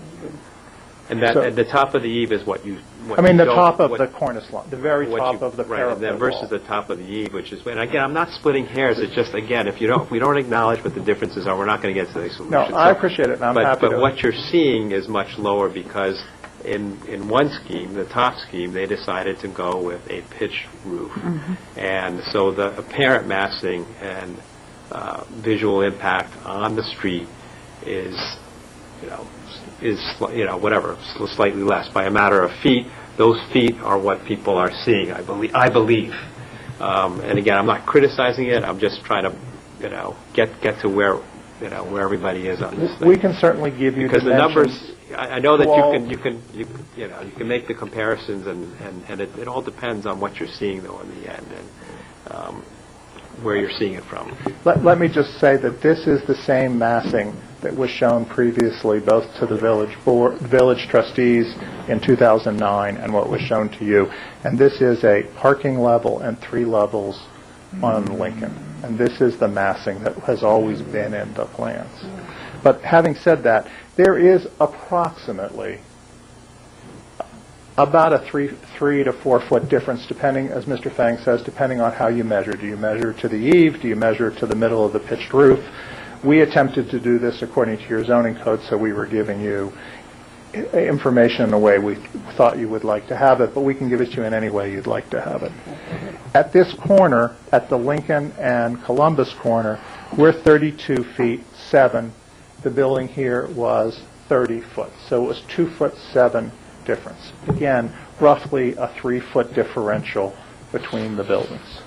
And at the top of the eave is what you... the top of the cornice line, the very top of the parapet then versus wall. the top of the eave, which is... And again, I'm not splitting hairs. It's just, again, if we don't acknowledge what the differences are, we're not going to get to the solution. No, I appreciate it, and I'm happy to... But what you're seeing is much lower, because in one scheme, the top scheme, they decided to go with a pitched roof. Mm-hmm. And so the apparent massing and visual impact on the street is slightly less by a matter of feet. Those feet are what people are seeing, I believe. And again, I'm not criticizing it. I'm just trying to, get to where everybody is on this thing. We can certainly give you because the numbers. I know that you can make the comparisons, and it all depends on what you're seeing though in the end, and where you're seeing it from. Let me just say that this is the same massing that was shown previously both to the village trustees in 2009 and what was shown to you. And this is a parking level and 3 levels on Lincoln. And this is the massing that has always been in the plans. But having said that, there is approximately about a 3 to 4 foot difference, depending, as Mr. Fang says, depending on how you measure. Do you measure to the eave? Do you measure to the middle of the pitched roof? We attempted to do this according to your zoning code, so we were giving you information in the way we thought you would like to have it, but we can give it to you in any way you'd like to have it. At this corner, at the Lincoln and Columbus corner, we're 32 feet 7. The building here was 30 foot, so it was 2'7" difference. Again, roughly a 3-foot differential between the buildings.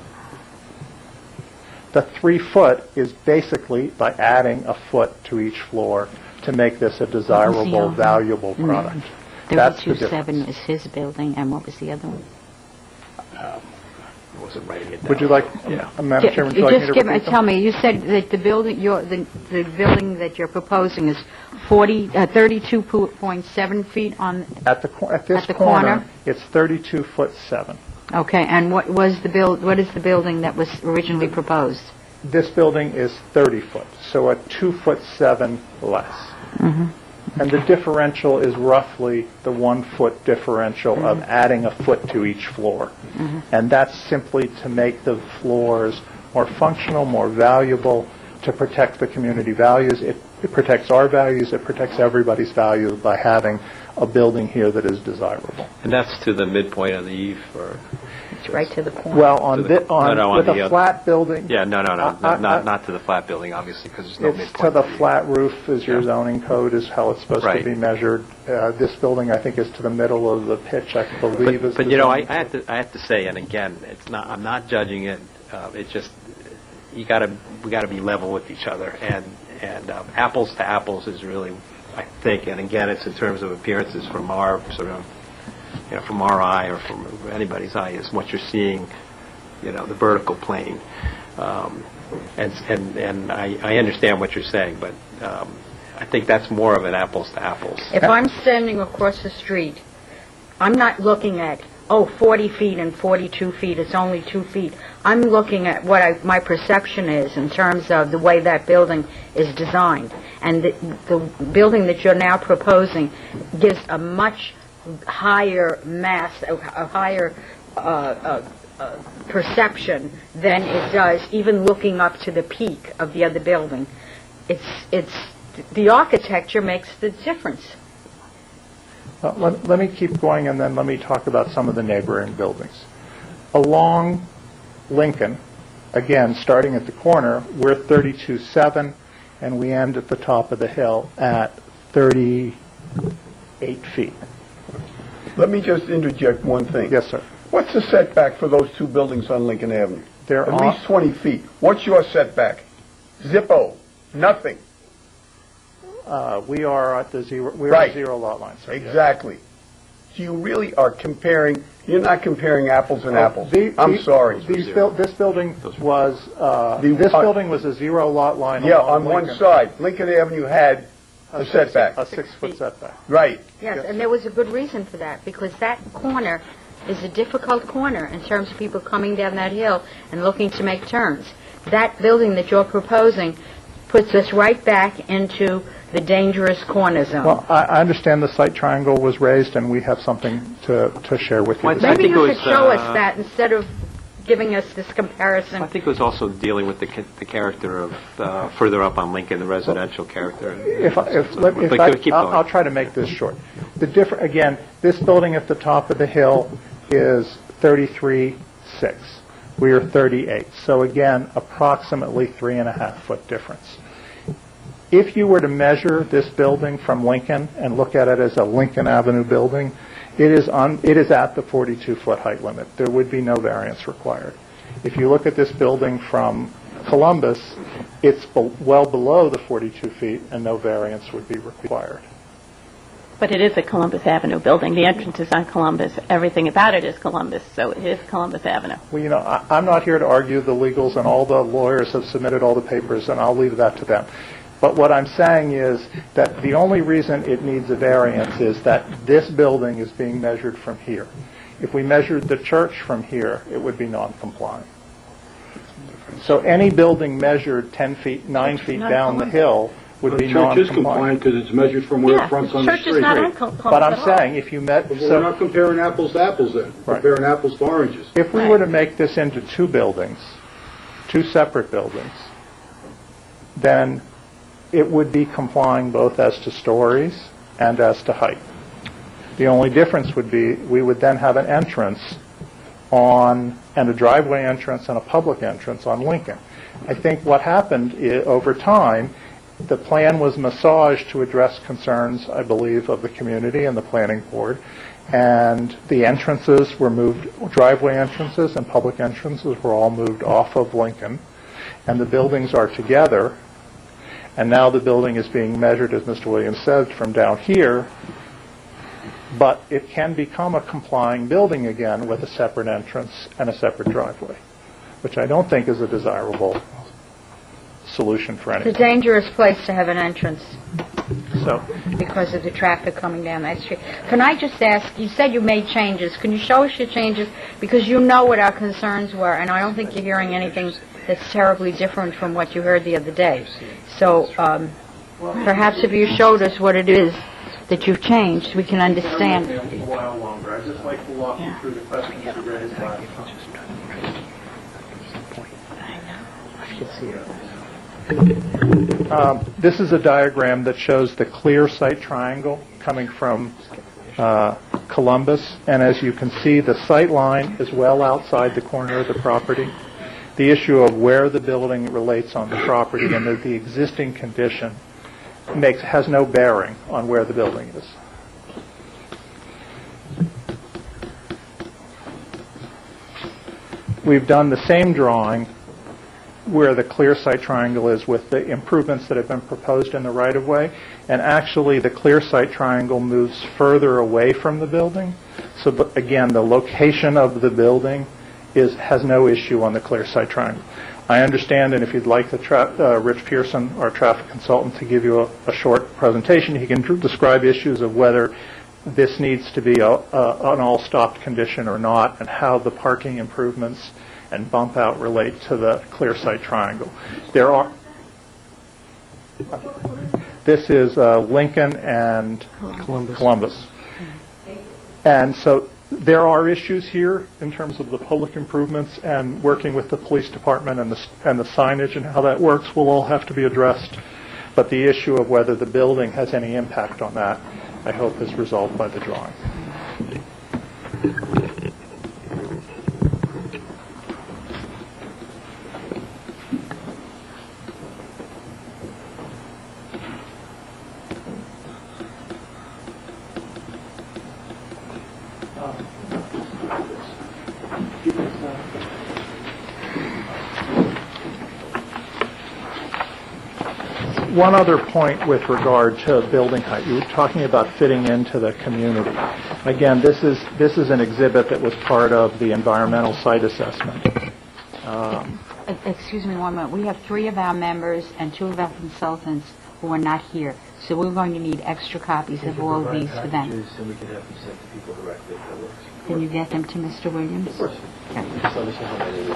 The 3 foot is basically by adding a foot to each floor to make this a desirable, valuable product. That's the difference. 32.7 is his building, and what was the other one? I wasn't writing it down. Would you like, Madam Chairman, would you like me to repeat them? Tell me, you said that the building, the building that you're proposing is 32.7 feet on... At this corner, it's 32'7". Okay, and what is the building that was originally proposed? This building is 30 foot, so a 2'7" less. Mm-hmm. And the differential is roughly the 1 foot differential of adding a foot to each floor. Mm-hmm. And that's simply to make the floors more functional, more valuable, to protect the community values. It protects our values, it protects everybody's value by having a building here that is desirable. And that's to the midpoint of the eave, or... It's right to the corner. Well, with a flat building... Yeah, not to the flat building, obviously, because there's no midpoint. It's to the flat roof, is your zoning code, is how it's supposed to be measured. This building, I think, is to the middle of the pitch, I believe. But you know, I have to say, and again, I'm not judging it. It's just we got to be level with each other, and apples to apples is really, I think, and again, it's in terms of appearances from our sort of, from our eye or from anybody's eye, is what you're seeing, the vertical plane. And I understand what you're saying, but I think that's more of an apples to apples. If I'm standing across the street, I'm not looking at, 40 feet and 42 feet, it's only 2 feet. I'm looking at what my perception is in terms of the way that building is designed. And the building that you're now proposing gives a much higher mass, a higher perception than it does even looking up to the peak of the other building. It's the architecture makes the difference. Let me keep going, and then let me talk about some of the neighboring buildings. Along Lincoln, again, starting at the corner, we're 32'7", and we end at the top of the hill at 38 feet. Let me just interject one thing. Yes, sir. What's the setback for those 2 buildings on Lincoln Avenue? They're at least 20 feet. What's your setback? Zippo. Nothing. We are at the zero. We're Right. at the zero lot line, sir. Exactly. So you really are comparing. You're not comparing apples and apples. I'm sorry. This building was building was a zero lot line. Yeah, along on Lincoln. one side, Lincoln Avenue had a setback. A 6-foot setback. Right. Yes, and there was a good reason for that, because that corner is a difficult corner in terms of people coming down that hill and looking to make turns. That building that you're proposing puts us right back into the dangerous corner zone. Well, I understand the site triangle was raised, and we have something to share with you. Maybe you could show us that instead of giving us this comparison. I think it was also dealing with the character of further up on Lincoln, the residential character. I'll try to make this short. Again, this building at the top of the hill is 33.6. We are 38. So again, approximately 3.5-foot difference. If you were to measure this building from Lincoln and look at it as a Lincoln Avenue building, it is at the 42-foot height limit. There would be no variance required. If you look at this building from Columbus, it's well below the 42 feet, and no variance would be required. But it is a Columbus Avenue building. The entrance is on Columbus. Everything about it is Columbus, so it is Columbus Avenue. Well, I'm not here to argue the legals, and all the lawyers have submitted all the papers, and I'll leave that to them. But what I'm saying is that the only reason it needs a variance is that this building is being measured from here. If we measured the church from here, it would be non-compliant. So any building measured 9 feet down the hill would be non-compliant. The church is compliant because it's measured from where it fronts on the street. Church is not compliant. But I'm saying if you met... We're not comparing apples to apples then. We're comparing apples to oranges. If we were to make this into 2 buildings, 2 separate buildings, then it would be complying both as to stories and as to height. The only difference would be we would then have an entrance and a driveway entrance and a public entrance on Lincoln. I think what happened over time, the plan was massaged to address concerns, I believe, of the community and the planning board, and the entrances were moved, driveway entrances and public entrances were all moved off of Lincoln, and the buildings are together, and now the building is being measured, as Mr. Williams said, from down here, but it can become a complying building again with a separate entrance and a separate driveway, which I don't think is a desirable solution for It's anyone. a dangerous place to have an entrance So, because of the traffic coming down that street. Can I just ask, you said you made changes. Can you show us your changes? Because you know what our concerns were, and I don't think you're hearing anything that's terribly different from what you heard the other day. So perhaps if you showed us what it is that you've changed, we can understand. a while longer. I'd just like to walk you through the questions you raised last time. This is a diagram that shows the clear sight triangle coming from Columbus, and as you can see, the sight line is well outside the corner of the property. The issue of where the building relates on the property and that the existing condition has no bearing on where the building is. We've done the same drawing where the clear sight triangle is with the improvements that have been proposed in the right-of-way, and actually the clear sight triangle moves further away from the building. So but again, the location of the building has no issue on the clear sight triangle. I understand, and if you'd like Rich Pearson, our traffic consultant, to give you a short presentation, he can describe issues of whether this needs to be an all-stopped condition or not, and how the parking improvements and bump out relate to the clear sight triangle. This is Lincoln and Columbus. And so there are issues here in terms of the public improvements, and working with the police department and the signage and how that works will all have to be addressed. But the issue of whether the building has any impact on that, I hope, is resolved by the drawing. One other point with regard to building height. You were talking about fitting into the community. Again, this is an exhibit that was part of the environmental site assessment. Excuse me one moment. We have 3 of our members and 2 of our consultants who are not here. So we're going to need extra copies of all of these for them. And we can have them sent to people directly if that works. Can you get them to Mr. Williams? Of course. Okay. Just let us know how many.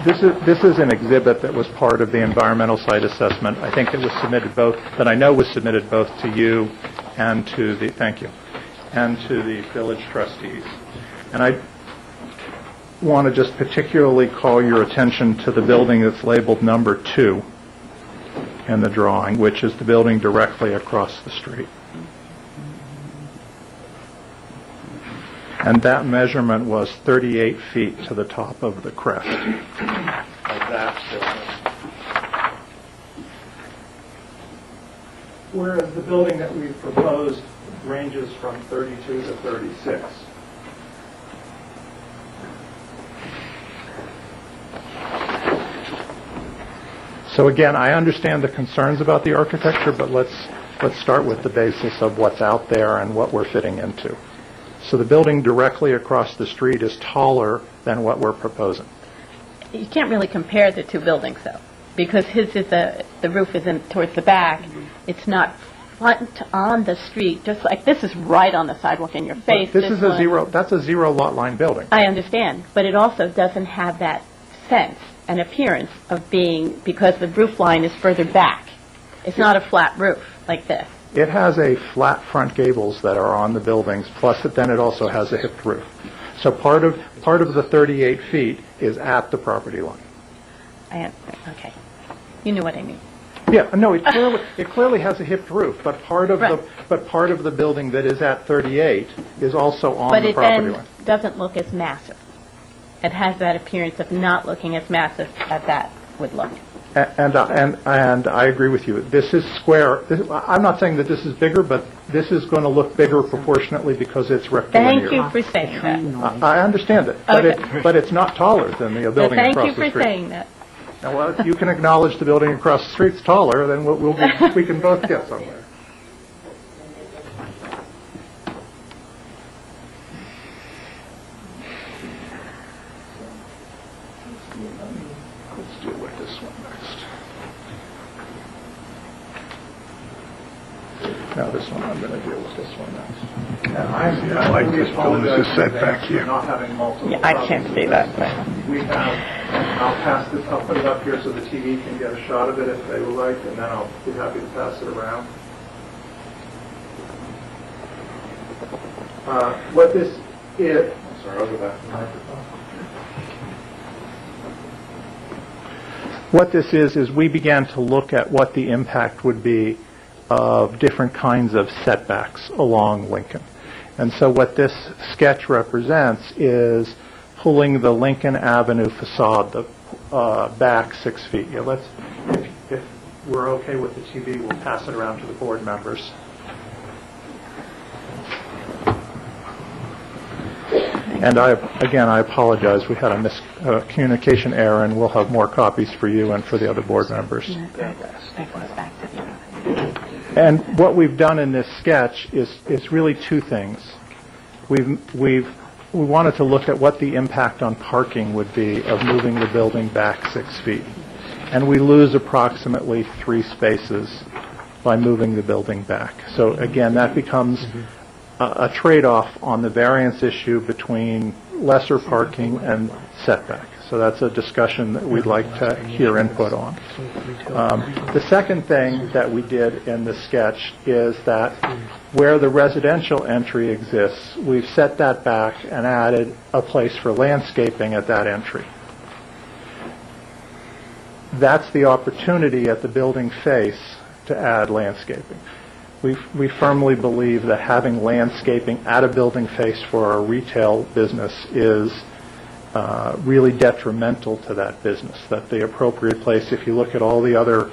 This is an exhibit that was part of the environmental site assessment. I think it was submitted that I know was submitted both to you and to the, thank you, and to the village trustees. And I want to just particularly call your attention to the building that's labeled number 2 in the drawing, which is the building directly across the street. And that measurement was 38 feet to the top of the crest of that building. Whereas the building that we've proposed ranges from 32 to 36. So again, I understand the concerns about the architecture, but let's start with the basis of what's out there and what we're fitting into. So the building directly across the street is taller than what we're proposing. You can't really compare the 2 buildings, though, because his is the roof is in towards the back. It's not front on the street, just like this is right on the sidewalk in your face. But that's a zero lot line building. I understand, but it also doesn't have that sense and appearance of being, because the roof line is further back. It's not a flat roof like this. It has a flat front gables that are on the buildings, plus then it also has a hipped roof. So part of the 38 feet is at the property line. Okay. You knew what I mean. Yeah, no, it clearly has a hipped roof, but part of the building that is at 38 is also on But the it property then line. doesn't look as massive. It has that appearance of not looking as massive as that would look. And I agree with you. This is square. I'm not saying that this is bigger, but this is going to look bigger proportionately because it's rectilinear. Thank you for saying that. I understand it, but it's not taller than the building Thank across you the street. for saying that. Now, well, if you can acknowledge the building across the street's taller, then we can both get somewhere. Let's deal with this one next. Now this one, I'm going to deal with this one next. I like this building, this is set back here. Not having multiple. Yeah, I can't see that. We have, I'll pass this, I'll put it up here so the TV can get a shot of it if they would like, and then I'll be happy to pass it around. What this is, I'm sorry, I'll go back to the microphone. What this is we began to look at what the impact would be of different kinds of setbacks along Lincoln. And so what this sketch represents is pulling the Lincoln Avenue facade back 6 feet. Yeah, if we're okay with the TV, we'll pass it around to the board members. And I apologize. We had a miscommunication error, and we'll have more copies for you and for the other board members. And what we've done in this sketch is really two things. We wanted to look at what the impact on parking would be of moving the building back 6 feet. And we lose approximately 3 spaces by moving the building back. So again, that becomes a trade-off on the variance issue between lesser parking and setback. So that's a discussion that we'd like to hear input on. The second thing that we did in the sketch is that where the residential entry exists, we've set that back and added a place for landscaping at that entry. That's the opportunity at the building face to add landscaping. We firmly believe that having landscaping at a building face for a retail business is really detrimental to that business, that the appropriate place, if you look at all the other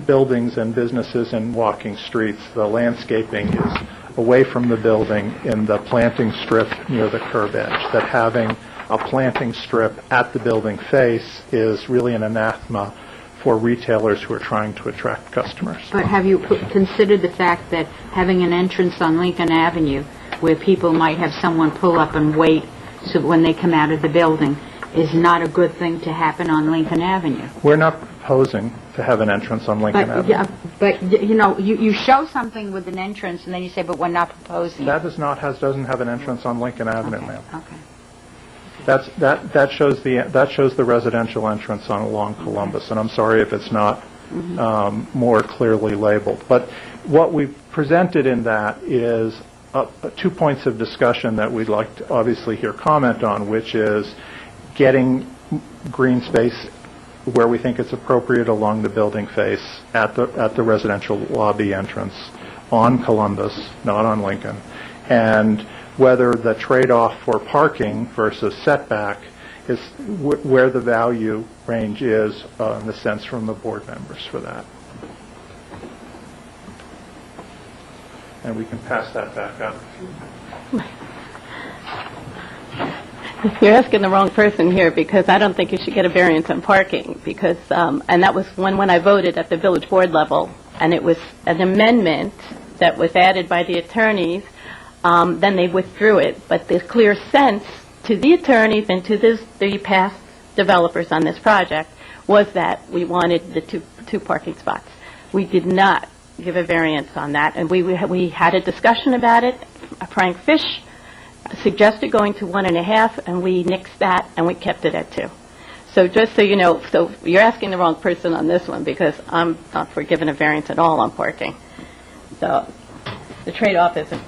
buildings and businesses and walking streets, the landscaping is away from the building in the planting strip near the curb edge, that having a planting strip at the building face is really an anathema for retailers who are trying to attract customers. But have you considered the fact that having an entrance on Lincoln Avenue where people might have someone pull up and wait so when they come out of the building is not a good thing to happen on Lincoln Avenue? We're not proposing to have an entrance on Lincoln Avenue. Yeah, but you know, you show something with an entrance and then you say, but we're not proposing. That doesn't have an entrance on Lincoln Avenue, ma'am. Okay. That shows the residential entrance on along Columbus, and I'm sorry if it's not more clearly labeled. But what we've presented in that is 2 points of discussion that we'd like to obviously hear comment on, which is getting green space where we think it's appropriate along the building face at the residential lobby entrance on Columbus, not on Lincoln, and whether the trade-off for parking versus setback is where the value range is in the sense from the board members for that. And we can pass that back up. You're asking the wrong person here, because I don't think you should get a variance on parking, because, and that was when I voted at the village board level, and it was an amendment that was added by the attorneys. Then they withdrew it. But the clear sense to the attorneys and to the past developers on this project was that we wanted the two parking spots. We did not give a variance on that, and we had a discussion about it. Frank Fish suggested going to 1.5, and we nixed that, and we kept it at 2. So just so you know, so you're asking the wrong person on this one, because I'm not for giving a variance at all on parking. So the trade-off isn't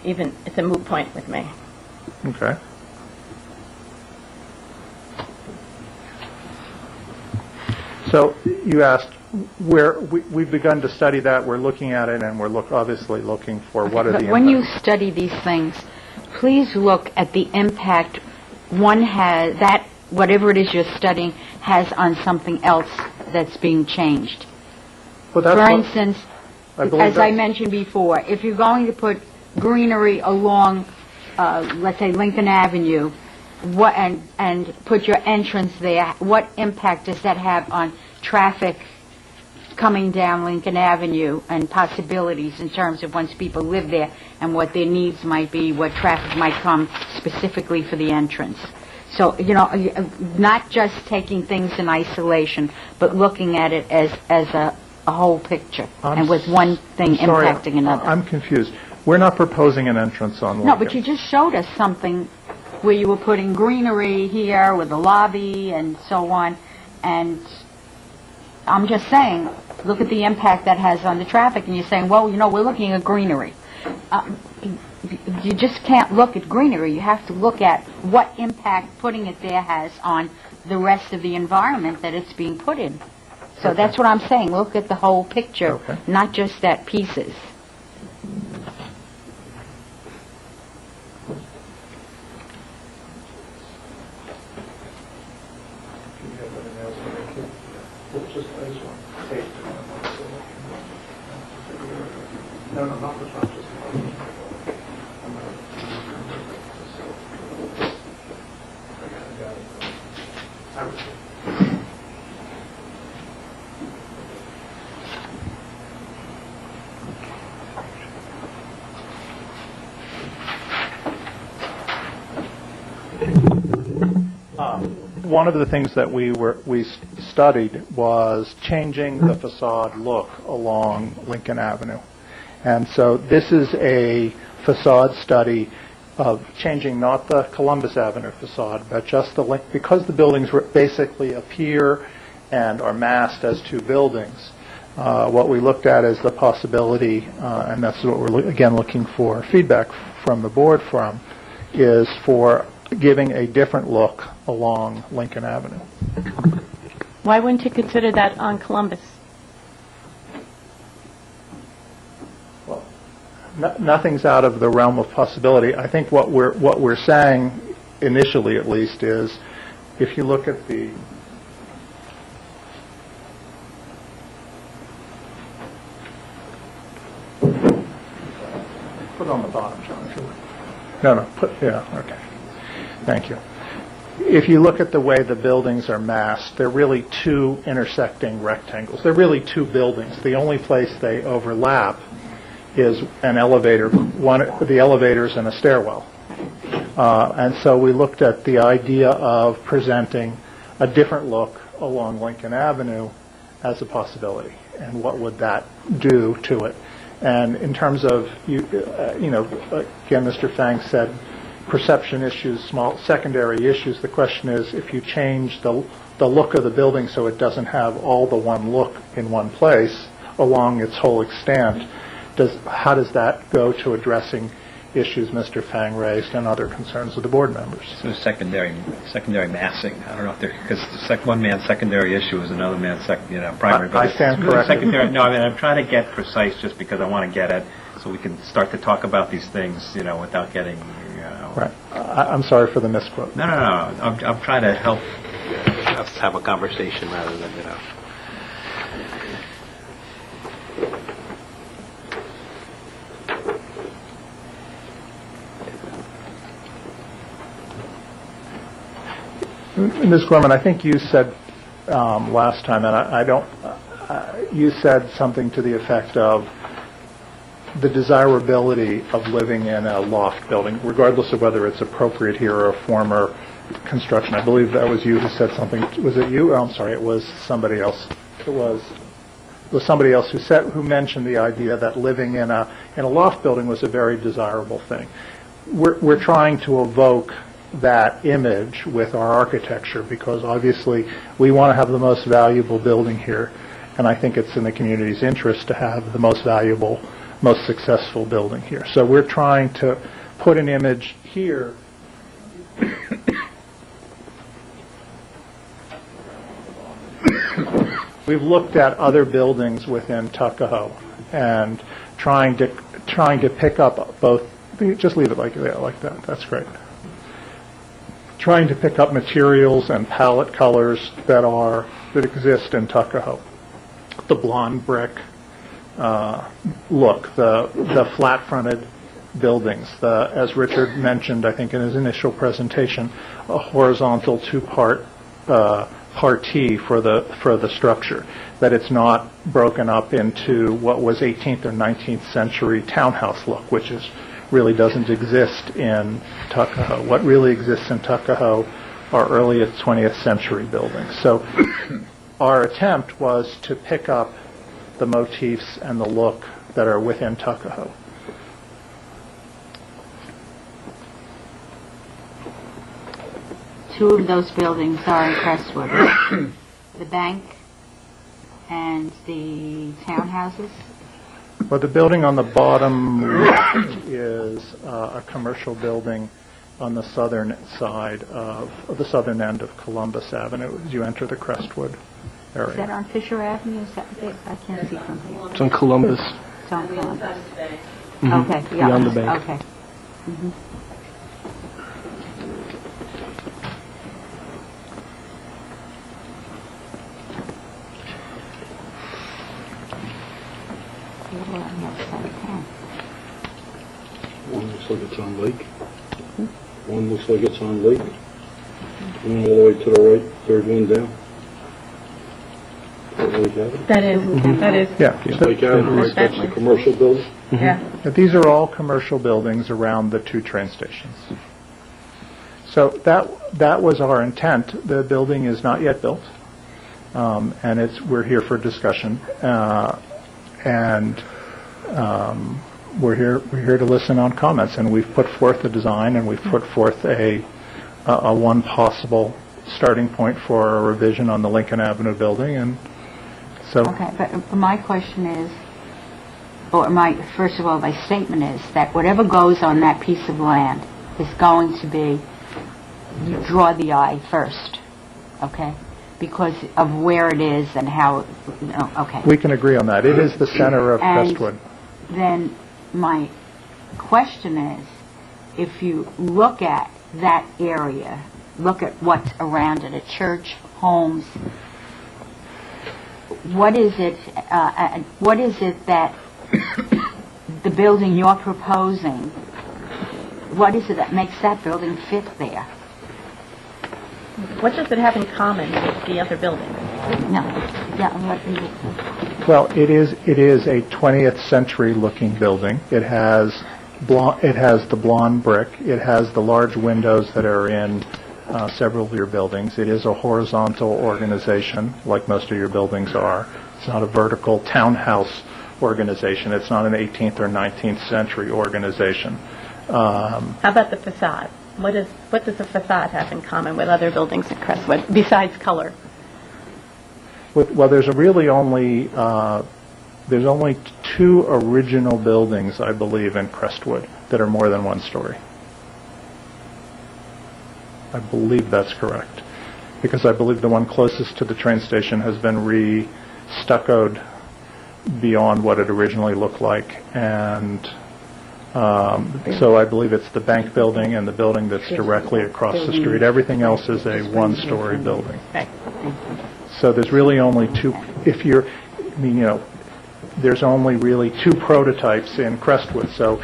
even, it's a moot point with me. Okay. So you asked we've begun to study that. We're looking at it, and we're obviously looking for what are the But when you impacts. study these things, please look at the impact one has, that whatever it is you're studying has on something else that's being changed. Well, that's For what- instance, I believe as I that's- mentioned before, if you're going to put greenery along, let's say Lincoln Avenue, and put your entrance there, what impact does that have on traffic coming down Lincoln Avenue and possibilities in terms of once people live there and what their needs might be, what traffic might come specifically for the entrance? So, not just taking things in isolation, but looking at it as a whole picture, and with one thing I'm sorry, impacting another. I'm confused. We're not proposing an entrance on Lincoln. No, but you just showed us something where you were putting greenery here with the lobby and so on, and I'm just saying, look at the impact that has on the traffic, and you're saying, well, we're looking at greenery. You just can't look at greenery. You have to look at what impact putting it there has on the rest of the environment that it's being put in. So that's what I'm saying. Look at the whole picture, not just at pieces. No, not the front, just one of the things that we studied was changing the facade look along Lincoln Avenue. And so this is a facade study of changing not the Columbus Avenue facade, but just the link, because the buildings basically appear and are massed as two buildings. What we looked at is the possibility, and that's what we're again looking for feedback from the board from, is for giving a different look along Lincoln Avenue. Why wouldn't you consider that on Columbus? Nothing's out of the realm of possibility. I think what we're saying, initially at least, is if you look at the put it on the bottom, John. If you would. No, okay. Thank you. If you look at the way the buildings are massed, they're really two intersecting rectangles. They're really two buildings. The only place they overlap is an elevator, the elevators and a stairwell. And so we looked at the idea of presenting a different look along Lincoln Avenue as a possibility, and what would that do to it. And in terms of, again, Mr. Fang said perception issues, small secondary issues. The question is, if you change the look of the building so it doesn't have all the one look in one place along its whole extent, how does that go to addressing issues Mr. Fang raised and other concerns of the board members? So secondary massing. I don't know if there, because one man's secondary issue is another man's primary. I stand corrected. Secondary. No, I mean I'm trying to get precise just because I want to get it, so we can start to talk about these things, without getting. Right. I'm sorry for the misquote. No. I'm trying to help us have a conversation rather than Ms. Gorman, I think you said last time, and I don't, you said something to the effect of the desirability of living in a loft building, regardless of whether it's appropriate here or a former construction. I believe that was you who said something. Was it you? Oh, I'm sorry, it was somebody else. It was somebody else who mentioned the idea that living in a loft building was a very desirable thing. We're trying to evoke that image with our architecture, because obviously we want to have the most valuable building here, and I think it's in the community's interest to have the most valuable, most successful building here. So we're trying to put an image here we've looked at other buildings within Tuckahoe and trying to pick up both. Just leave it like that. That's great. Trying to pick up materials and palette colors that exist in Tuckahoe. The blonde brick look, the flat-fronted buildings, as Richard mentioned, I think in his initial presentation, a horizontal two-part partie for the structure, that it's not broken up into what was 18th or 19th century townhouse look, which really doesn't exist in Tuckahoe. What really exists in Tuckahoe are early 20th century buildings. So our attempt was to pick up the motifs and the look that are within Tuckahoe. Two of those buildings are in Crestwood, right? The bank and the townhouses? Well, the building on the bottom left is a commercial building on the southern side of the southern end of Columbus Avenue as you enter the Crestwood area. Is that on Fisher Avenue? Is that, I can't see from here. It's on Columbus. It's on Columbus. Mhm. Okay. Yeah. Beyond the bank. Okay. Mhm. One looks like it's on Lake. One looks like it's on Lake. One all the way to the right, third one down. That is. Yeah. Lake Avenue, right, that's the commercial building. Yeah. These are all commercial buildings around the two train stations. So that was our intent. The building is not yet built, and we're here for discussion, and we're here to listen on comments. And we've put forth a design, and we've put forth a one possible starting point for a revision on the Lincoln Avenue building, and so. Okay, but my question is, or first of all, my statement is that whatever goes on that piece of land is going to be, you draw the eye first, okay? Because of where it is and how, okay. We can agree on that. It is the center of Crestwood. Then my question is, if you look at that area, look at what's around it, a church, homes, what is it that the building you're proposing, what is it that makes that building fit there? What does it have in common with the other buildings? No. Yeah. Well, it is a 20th century looking building. It has the blonde brick. It has the large windows that are in several of your buildings. It is a horizontal organization, like most of your buildings are. It's not a vertical townhouse organization. It's not an 18th or 19th century organization. How about the facade? What does the facade have in common with other buildings in Crestwood, besides color? Well, there's only two original buildings, I believe, in Crestwood that are more than one story. I believe that's correct, because I believe the one closest to the train station has been re-stuccoed beyond what it originally looked like, and so I believe it's the bank building and the building that's directly across the street. Everything else is a one-story building. So there's really only two. There's only really two prototypes in Crestwood. So if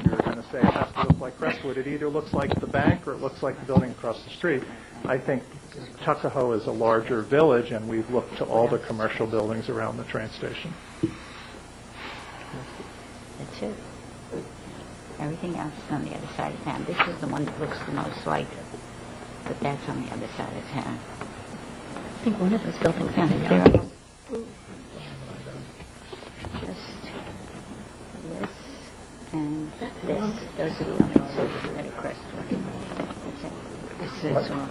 you're going to say it has to look like Crestwood, it either looks like the bank or it looks like the building across the street. I think Tuckahoe is a larger village, and we've looked to all the commercial buildings around the train station. That's it. Everything else is on the other side of town. This is the one that looks the most like it, but that's on the other side of town. I think one of those buildings Yeah, is there are just this and this. Those are the only two that are Crestwood. That's it. This is all.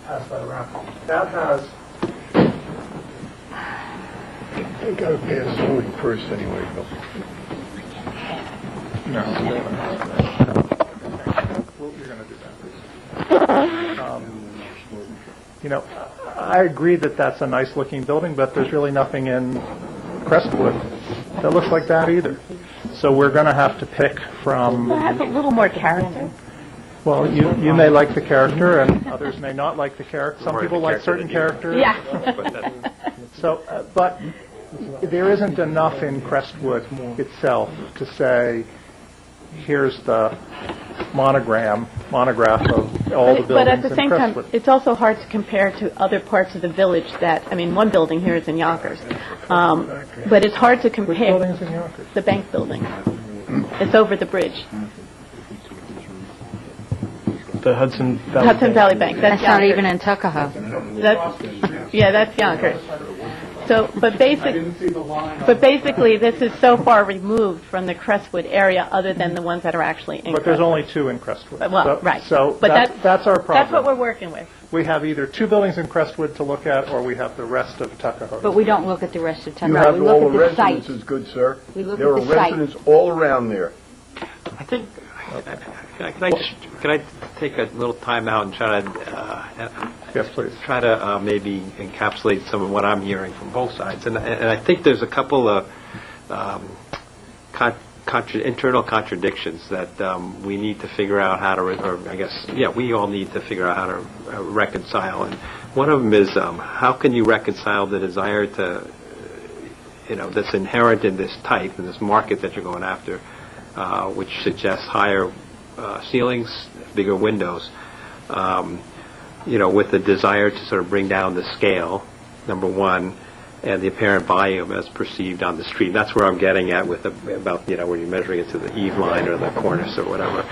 Pass that around. That has. You gotta pay us zoning first anyway, Bill. No. I agree that that's a nice-looking building, but there's really nothing in Crestwood that looks like that either. So we're going to have to pick from... It has a little more character. Well, you may like the character, and others may not like the character. Some people like certain characters. Yeah. So, but there isn't enough in Crestwood itself to say, here's the monograph of all the buildings in Crestwood. But at the same time, it's also hard to compare to other parts of the village that, one building here is in Yonkers. But it's hard to compare. Which building is in Yonkers? The bank building. It's over the bridge. The Hudson Valley Bank. That's not even in Tuckahoe. That's Yonkers. So, but basically, this is so far removed from the Crestwood area, other than the ones that are actually in. But there's only two in Crestwood. Right. So but that's our problem. That's what we're working with. We have either two buildings in Crestwood to look at, or we have the rest of Tuckahoe. But we don't look at the rest of You Tuckahoe. have We look all at the the site. residences, good sir. We look There at are the site. residents all around there. I think, can I take a little time out and try to, yes, please. Try to maybe encapsulate some of what I'm hearing from both sides. And I think there's a couple of internal contradictions that we need to figure out how to, we all need to figure out how to reconcile. And one of them is, how can you reconcile the desire to, that's inherent in this type, in this market that you're going after, which suggests higher ceilings, bigger windows, with the desire to sort of bring down the scale, number one, and the apparent volume as perceived on the street. And that's where I'm getting at with about where you're measuring it to the eave line or the cornice or whatever.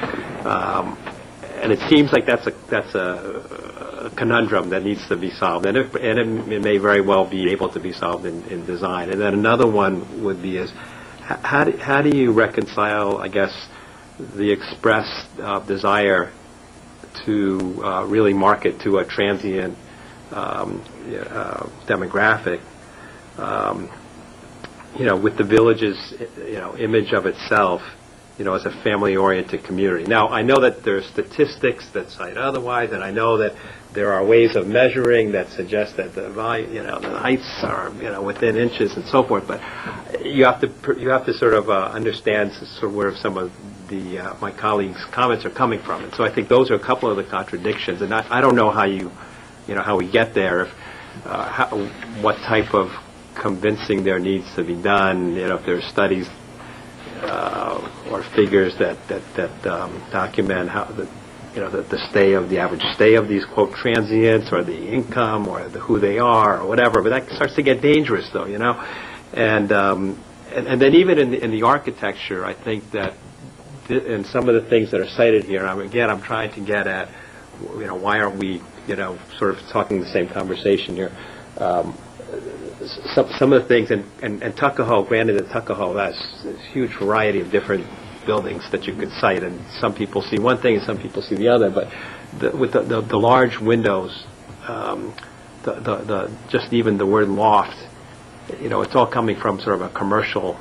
And it seems like that's a conundrum that needs to be solved, and it may very well be able to be solved in design. And then another one would be how do you reconcile, I guess, the expressed desire to really market to a transient demographic, with the village's image of itself, as a family-oriented community. Now, I know that there are statistics that cite otherwise, and I know that there are ways of measuring that suggest that the the heights are within inches and so forth. But you have to sort of understand sort of where some of the my colleagues' comments are coming from. And so I think those are a couple of the contradictions. And I don't know how how we get there. What type of convincing there needs to be done. If there are studies or figures that document how the average stay of these quote transients, or the income, or who they are, or whatever. But that starts to get dangerous, though, and then even in the architecture, I think that and some of the things that are cited here, I'm trying to get at, why aren't we, sort of talking the same conversation here. Some of the things, and Tuckahoe, granted that Tuckahoe has a huge variety of different buildings that you could cite, and some people see one thing and some people see the other, but with the large windows, just even the word loft, it's all coming from sort of a commercial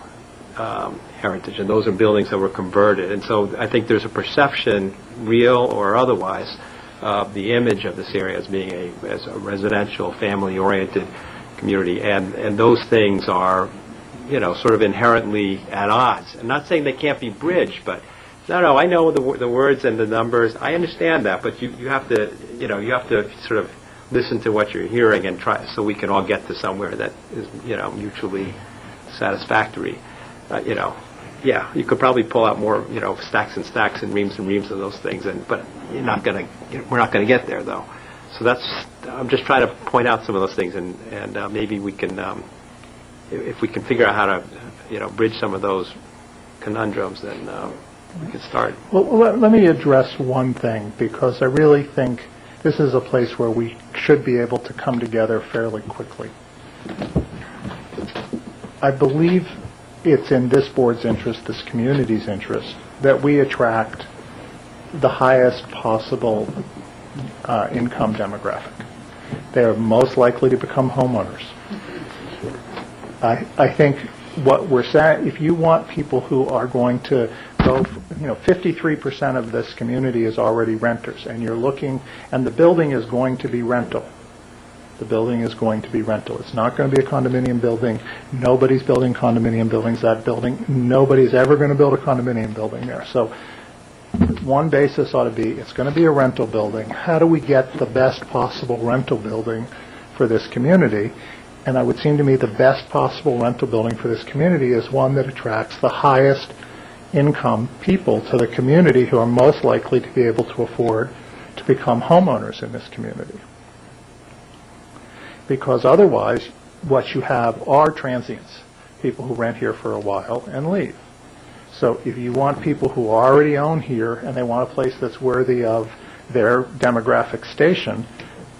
heritage, and those are buildings that were converted. And so I think there's a perception, real or otherwise, of the image of this area as being as a residential, family-oriented community, and those things are, sort of inherently at odds. I'm not saying they can't be bridged, but no, I know the words and the numbers. I understand that, but you have to, you have to sort of listen to what you're hearing and try, so we can all get to somewhere that is, mutually satisfactory. You could probably pull out more, stacks and stacks and reams of those things, but we're not going to get there, though. So I'm just trying to point out some of those things, and maybe we can, if we can figure out how to, bridge some of those conundrums, then we can start. Well, let me address one thing, because I really think this is a place where we should be able to come together fairly quickly. I believe it's in this board's interest, this community's interest, that we attract the highest possible income demographic. They are most likely to become homeowners. I think what we're saying, if you want people who are going to go, 53% of this community is already renters, and you're looking, and the building is going to be rental. The building is going to be rental. It's not going to be a condominium building. Nobody's building condominium buildings. That building, nobody's ever going to build a condominium building there. So one basis ought to be, it's going to be a rental building. How do we get the best possible rental building for this community? And it would seem to me the best possible rental building for this community is one that attracts the highest income people to the community who are most likely to be able to afford to become homeowners in this community. Because otherwise, what you have are transients, people who rent here for a while and leave. So if you want people who already own here and they want a place that's worthy of their demographic station,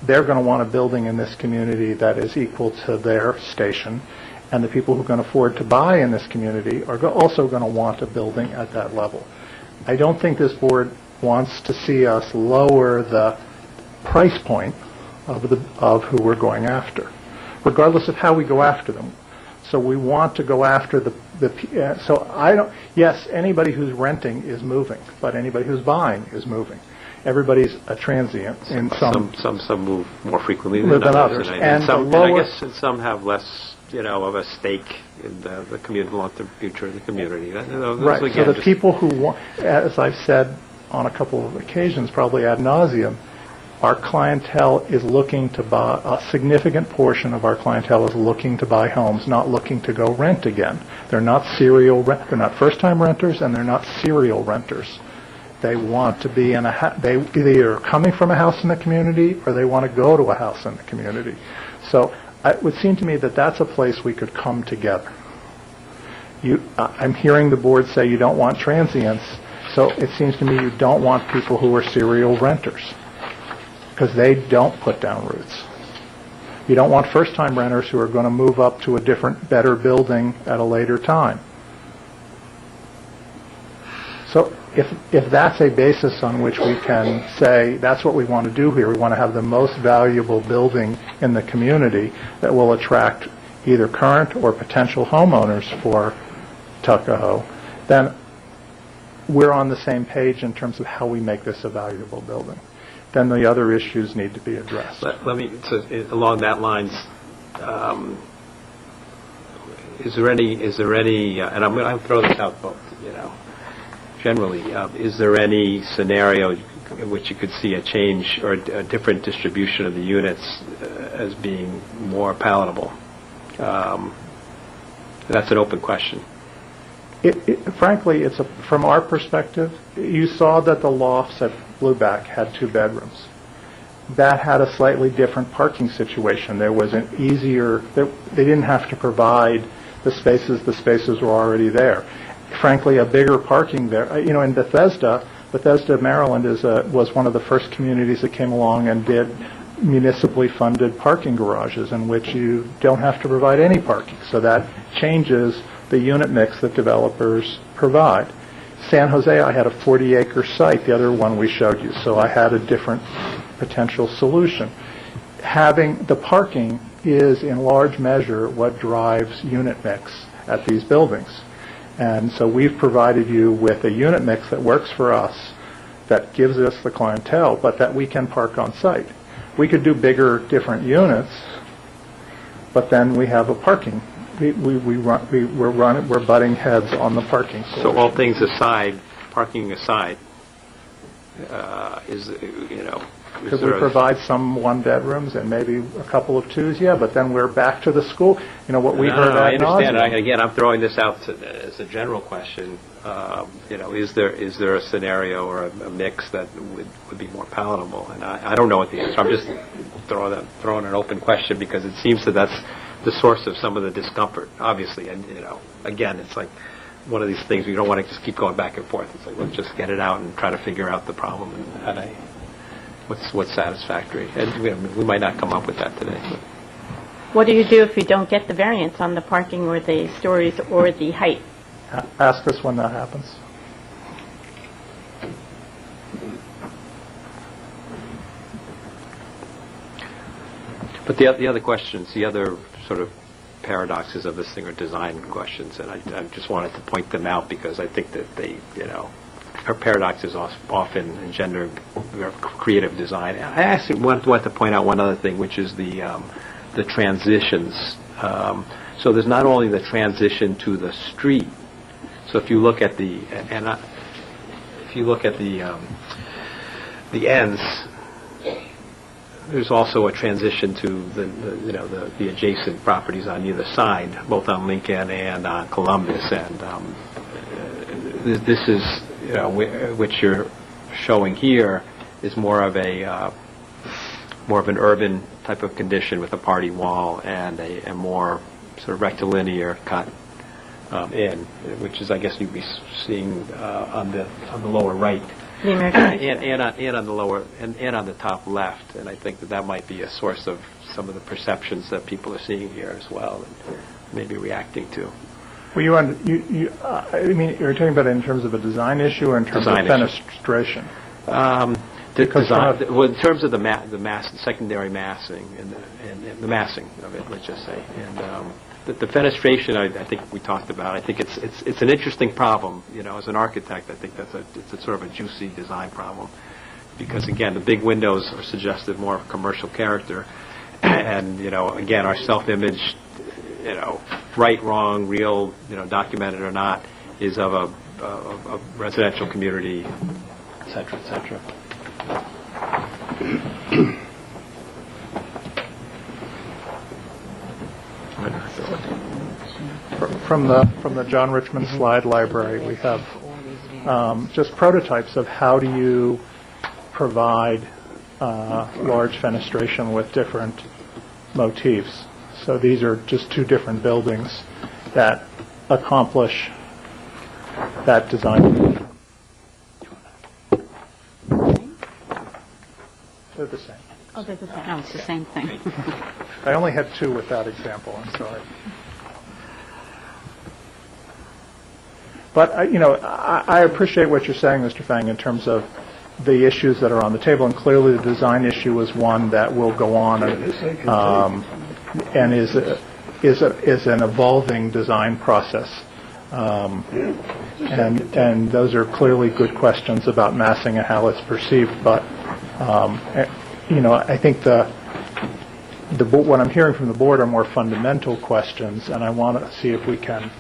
they're going to want a building in this community that is equal to their station. And the people who can afford to buy in this community are also going to want a building at that level. I don't think this board wants to see us lower the price point of who we're going after, regardless of how we go after them. So we want to go after yes, anybody who's renting is moving, but anybody who's buying is moving. Everybody's a transient in Some move more frequently than others. And I guess some have less, of a stake in the community, long-term future of the community. Right. So the people who want, as I've said on a couple of occasions, probably ad nauseum, our clientele is looking to buy, a significant portion of our clientele is looking to buy homes, not looking to go rent again. They're not they're not first-time renters, and they're not serial renters. They want to be in they either are coming from a house in the community or they want to go to a house in the community. So it would seem to me that that's a place we could come together. I'm hearing the board say you don't want transients, so it seems to me you don't want people who are serial renters, because they don't put down roots. You don't want first-time renters who are going to move up to a different, better building at a later time. So if that's a basis on which we can say that's what we want to do here, we want to have the most valuable building in the community that will attract either current or potential homeowners for Tuckahoe, then we're on the same page in terms of how we make this a valuable building. Then the other issues need to be addressed. Let me, so along that lines, is there any, and I'm going to throw this out both, generally, is there any scenario in which you could see a change or a different distribution of the units as being more palatable? That's an open question. Frankly, from our perspective, you saw that the lofts at Blueback had 2 bedrooms. That had a slightly different parking situation. There was an easier, they didn't have to provide the spaces were already there. Frankly, a bigger parking there, in Bethesda, Maryland was one of the first communities that came along and did municipally funded parking garages in which you don't have to provide any parking. So that changes the unit mix that developers provide. San Jose, I had a 40-acre site, the other one we showed you, so I had a different potential solution. Having the parking is in large measure what drives unit mix at these buildings. And so we've provided you with a unit mix that works for us, that gives us the clientele, but that we can park on site. We could do bigger, different units, but then we have a parking. We're butting heads on the parking solution. So all things aside, parking aside, Could we provide some 1-bedrooms and maybe a couple of 2s? Yeah, but then we're back to the school. What we heard. I understand. Again, I'm throwing this out as a general question. Is there a scenario or a mix that would be more palatable? And I don't know what the answer. I'm just throwing an open question because it seems that that's the source of some of the discomfort, obviously. And again, it's like one of these things we don't want to just keep going back and forth. It's like let's just get it out and try to figure out the problem and what's satisfactory. And we might not come up with that today. But. What do you do if you don't get the variance on the parking or the stories or the height? Ask us when that happens. But the other questions, the other sort of paradoxes of this thing are design questions, and I just wanted to point them out because I think that they, paradoxes often engender creative design. I actually want to point out one other thing, which is the transitions. So there's not only the transition to the street. So if you look at the ends, there's also a transition to the adjacent properties on either side, both on Lincoln and on Columbus. And this is, which you're showing here, is more of an urban type of condition with a party wall and a more sort of rectilinear cut in, which is, I guess, you'd be seeing on the lower right. And on the lower and on the top left, and I think that might be a source of some of the perceptions that people are seeing here as well, and maybe reacting to. Well, you're talking about it in terms of a design issue or in terms of fenestration? In terms of the secondary massing and the massing of it, let's just say, and the fenestration, I think we talked about. I think it's an interesting problem. As an architect, I think it's a sort of a juicy design problem, because again, the big windows are suggestive more of commercial character, and again, our self-image, right, wrong, real, documented or not, is of a residential community, et cetera, et cetera. From the John Richmond slide library, we have just prototypes of how do you provide large fenestration with different motifs. So these are just two different buildings that accomplish that design. They're the same. Oh, they're the same. No, it's the same thing. I only had two with that example, I'm sorry. But, I appreciate what you're saying, Mr. Fang, in terms of the issues that are on the table, and clearly the design issue is one that will go on and is an evolving design process. And those are clearly good questions about massing and how it's perceived, but I think what I'm hearing from the board are more fundamental questions, and I want to see if we can,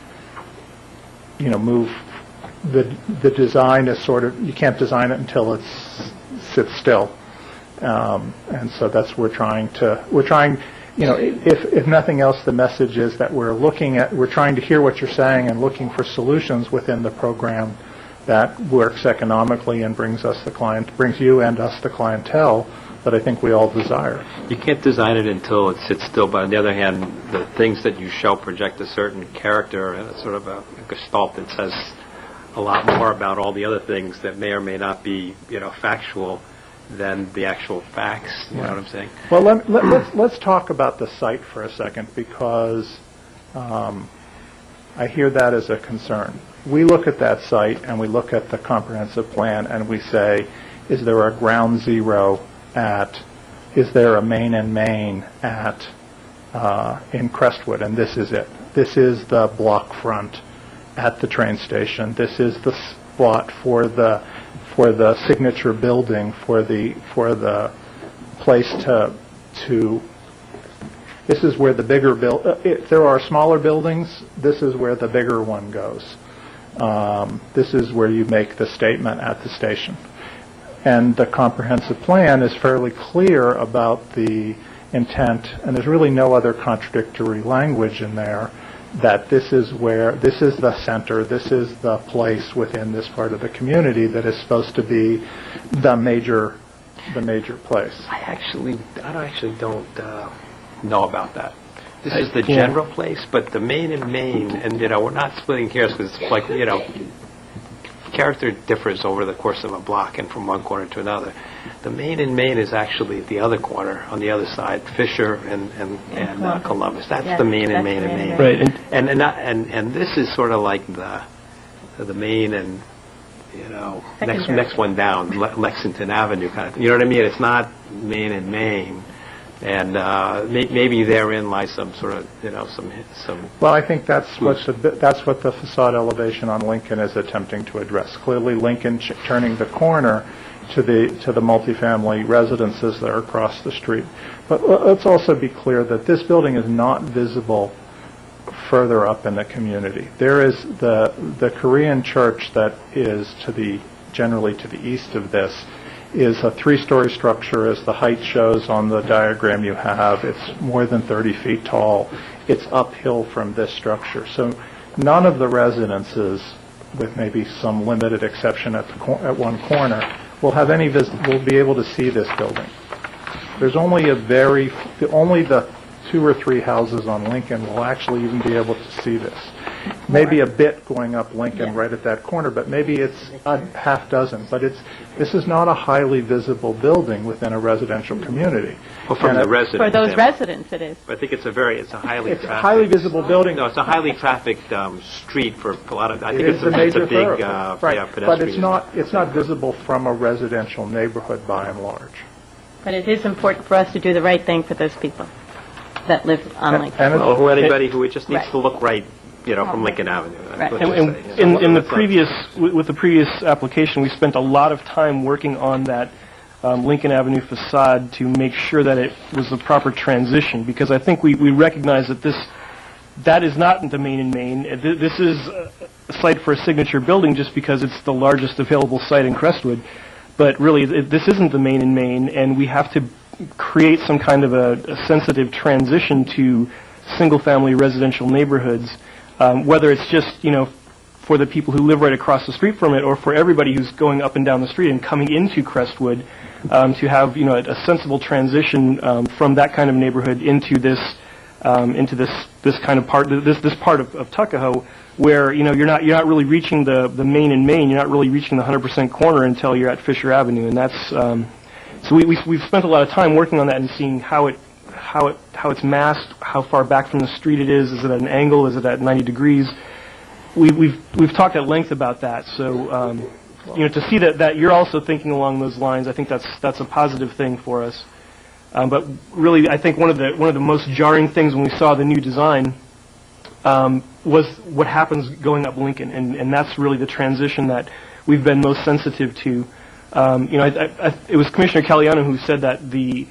move the design is sort of, you can't design it until it sits still, and so that's we're trying, if nothing else, the message is that we're trying to hear what you're saying and looking for solutions within the program that works economically and brings you and us the clientele that I think we all desire. You can't design it until it sits still, but on the other hand, the things that you show project a certain character and a sort of a gestalt that says a lot more about all the other things that may or may not be, factual than the actual facts. You know what I'm saying? Well, let's talk about the site for a second, because I hear that as a concern. We look at that site and we look at the comprehensive plan and we say, is there a ground zero is there a main and main in Crestwood? And this is it. This is the block front at the train station. This is the spot for the signature building, for the place to this is where the bigger if there are smaller buildings, this is where the bigger one goes. This is where you make the statement at the station. And the comprehensive plan is fairly clear about the intent, and there's really no other contradictory language in there, that this is the center, this is the place within this part of the community that is supposed to be the major place. I actually don't know about that. This is the general place, but the main and main, and we're not splitting hairs because it's like, character differs over the course of a block and from one corner to another. The main and main is actually at the other corner, on the other side, Fisher and Columbus. That's the main and main and main. Right. And this is sort of like the main and next one down, Lexington Avenue kind of thing. You know what I mean? It's not main and main. And maybe therein lies some sort of, some... Well, I think that's what the facade elevation on Lincoln is attempting to address. Clearly, Lincoln turning the corner to the multifamily residences that are across the street. But let's also be clear that this building is not visible further up in the community. There is the Korean church that is generally to the east of this is a 3-story structure, as the height shows on the diagram you have. It's more than 30 feet tall. It's uphill from this structure. So none of the residences, with maybe some limited exception at one corner, will be able to see this building. There's only only the 2 or 3 houses on Lincoln will actually even be able to see this. Maybe a bit going up Lincoln right at that corner, but maybe it's a half dozen. But this is not a highly visible building within a residential community. Well, from the residents. For those residents, it is. I think it's a highly It's a highly visible building. No, it's a highly trafficked street for a lot of. I think It's a major big right. pedestrian. But it's not visible from a residential neighborhood by and large. But it is important for us to do the right thing for those people that live on Lincoln. Well, anybody who just needs to look right, from Lincoln Avenue. Right. In the previous, with the previous application, we spent a lot of time working on that Lincoln Avenue facade to make sure that it was the proper transition, because I think we recognize that that is not the main and main. This is a site for a signature building just because it's the largest available site in Crestwood. But really, this isn't the main and main, and we have to create some kind of a sensitive transition to single-family residential neighborhoods, whether it's just, for the people who live right across the street from it, or for everybody who's going up and down the street and coming into Crestwood, to have, a sensible transition from that kind of neighborhood into this kind of part, this part of Tuckahoe, where you're not really reaching the main and main. You're not really reaching the 100% corner until you're at Fisher Avenue, and that's so we've spent a lot of time working on that and seeing how it's masked, how far back from the street it is. Is it at an angle? Is it at 90 degrees? We've talked at length about that. So to see that you're also thinking along those lines, I think that's a positive thing for us. But really, I think one of the most jarring things when we saw the new design was what happens going up Lincoln, and that's really the transition that we've been most sensitive to. It was Commissioner Caliano who said that the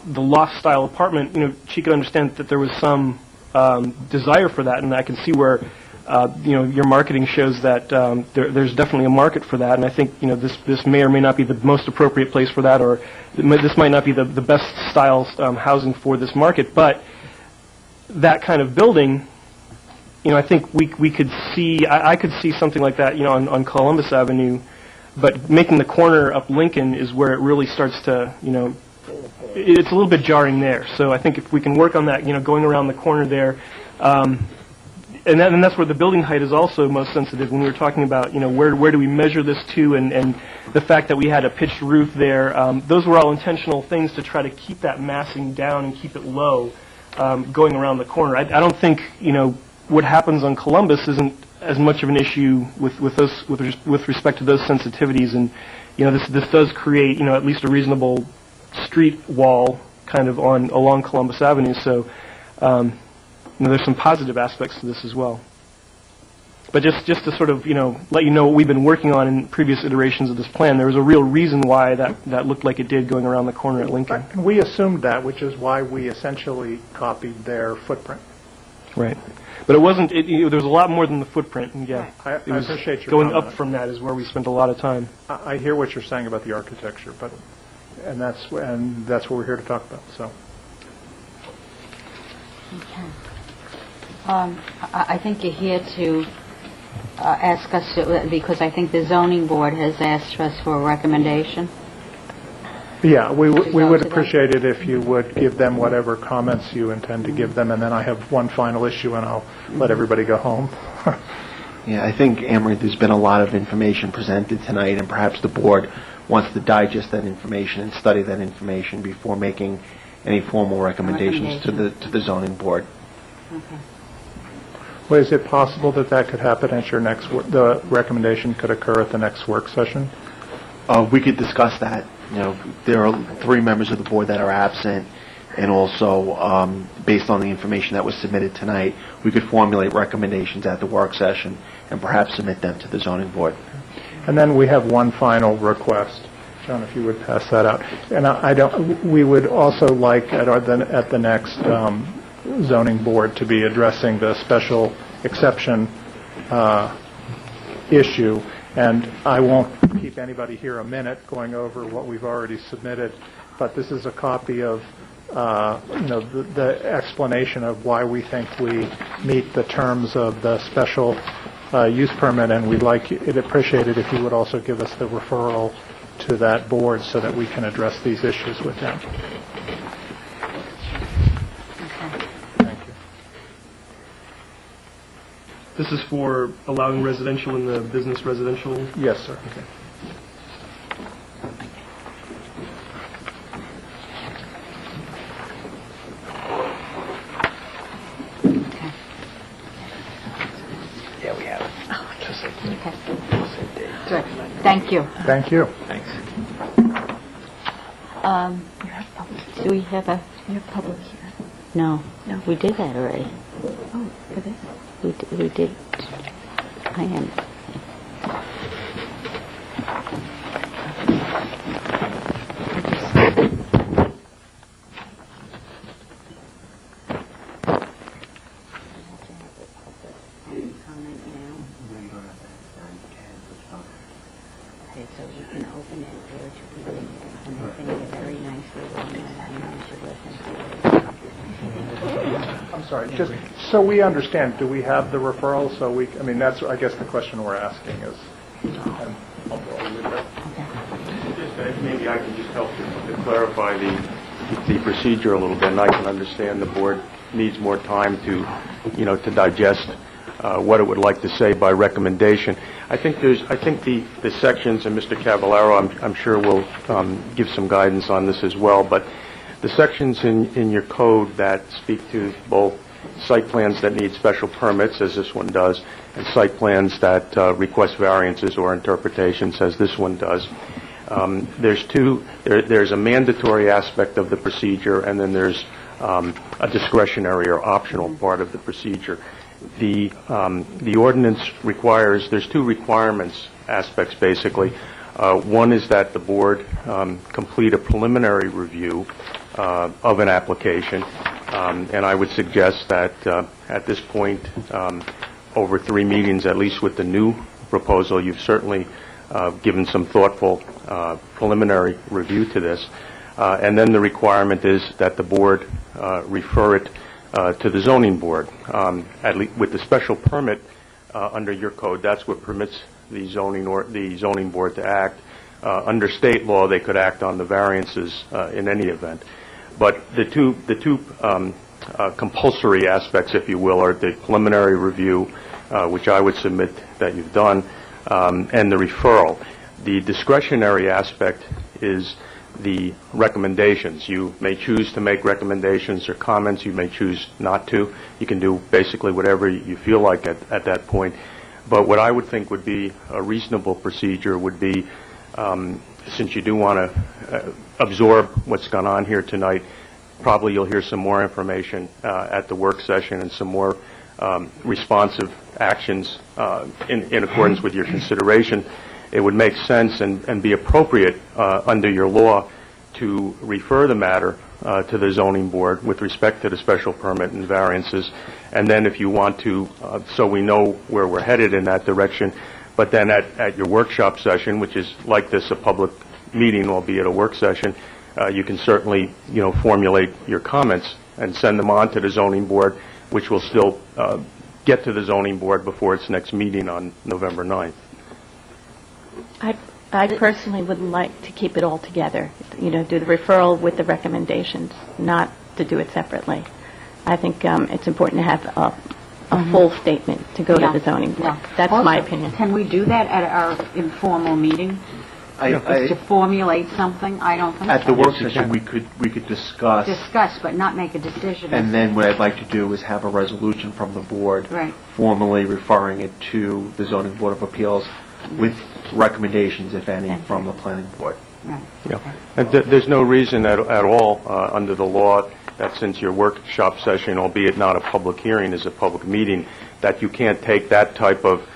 loft-style apartment, she could understand that there was some desire for that, and I can see where your marketing shows that there's definitely a market for that, and I think this may or may not be the most appropriate place for that, or this might not be the best style housing for this market, but that kind of building, I think we could see, I could see something like that, on Columbus Avenue, but making the corner up Lincoln is where it really starts to, it's a little bit jarring there. So I think if we can work on that, going around the corner there, and that's where the building height is also most sensitive when we were talking about, where do we measure this to, and the fact that we had a pitched roof there. Those were all intentional things to try to keep that massing down and keep it low going around the corner. I don't think, what happens on Columbus isn't as much of an issue with respect to those sensitivities, and this does create at least a reasonable street wall kind of along Columbus Avenue. So there's some positive aspects to this as well. But just to sort of let you know what we've been working on in previous iterations of this plan, there was a real reason why that looked like it did going around the corner at Lincoln. And we assumed that, which is why we essentially copied their footprint. Right. But it wasn't. There was a lot more than the footprint. And yeah, I appreciate your going comment. up from that is where we spent a lot of time. I hear what you're saying about the architecture, and that's what we're here to talk about. So. Okay. I think you're here to ask us to, because I think the zoning board has asked us for a recommendation. Yeah, we would appreciate it if you would give them whatever comments you intend to give them, and then I have one final issue, and I'll let everybody go home. Yeah, I think, Amory, there's been a lot of information presented tonight, and perhaps the board wants to digest that information and study that information before making any formal recommendations to the zoning board. Okay. Well, is it possible that could happen at your the recommendation could occur at the next work session? We could discuss that. You know, there are 3 members of the board that are absent, and also, based on the information that was submitted tonight, we could formulate recommendations at the work session and perhaps submit them to the zoning board. And then we have one final request. John, if you would pass that out. And we would also like at the next zoning board to be addressing the special exception issue. And I won't keep anybody here a minute going over what we've already submitted, but this is a copy of the explanation of why we think we meet the terms of the special use permit, and we'd appreciate it if you would also give us the referral to that board so that we can address these issues with them. Thank you. This is for allowing residential in the business residential? Yes, sir. Okay. Yeah, we have it. Good. Thank you. Thank you. Thanks. Do we have a public hearing? No. No. We did that already. Oh, for this? We did. I am. Okay, so you can open it or to read it, and I think it very nicely on that, and you should listen. I'm sorry, just so we understand, do we have the referral? That's, I guess, the question we're asking is, and I'll leave it. Maybe I can just help to clarify the procedure a little bit, and I can understand the board needs more time to digest what it would like to say by recommendation. I think the sections, and Mr. Cavallaro, I'm sure will give some guidance on this as well, but the sections in your code that speak to both site plans that need special permits, as this one does, and site plans that request variances or interpretations, as this one does. There's a mandatory aspect of the procedure, and then there's a discretionary or optional part of the procedure. The ordinance requires, there's 2 requirements aspects basically. One is that the board complete a preliminary review of an application, and I would suggest that at this point, over 3 meetings, at least with the new proposal, you've certainly given some thoughtful preliminary review to this. And then the requirement is that the board refer it to the zoning board. With the special permit under your code, that's what permits the zoning board to act. Under state law, they could act on the variances in any event. But the two compulsory aspects, if you will, are the preliminary review, which I would submit that you've done, and the referral. The discretionary aspect is the recommendations. You may choose to make recommendations or comments. You may choose not to. You can do basically whatever you feel like at that point. But what I would think would be a reasonable procedure would be, since you do want to absorb what's gone on here tonight, probably you'll hear some more information at the work session and some more responsive actions in accordance with your consideration. It would make sense and be appropriate under your law to refer the matter to the zoning board with respect to the special permit and variances. And then if you want to, so we know where we're headed in that direction, but then at your workshop session, which is like this, a public meeting, albeit a work session, you can certainly, formulate your comments and send them on to the zoning board, which will still get to the zoning board before its next meeting on November 9th. I personally would like to keep it all together, do the referral with the recommendations, not to do it separately. I think it's important to have a full statement to go to the zoning board. Yeah. That's Also, my opinion. Can we do that at our informal meeting? To formulate something? I don't think At so. the work session, we could discuss. Discuss, but not make a decision. And then what I'd like to do is have a resolution from the board Right. formally referring it to the Zoning Board of Appeals with recommendations, if any, from the planning board. Yeah. And there's no reason at all under the law that since your workshop session, albeit not a public hearing, is a public meeting, that you can't take that type of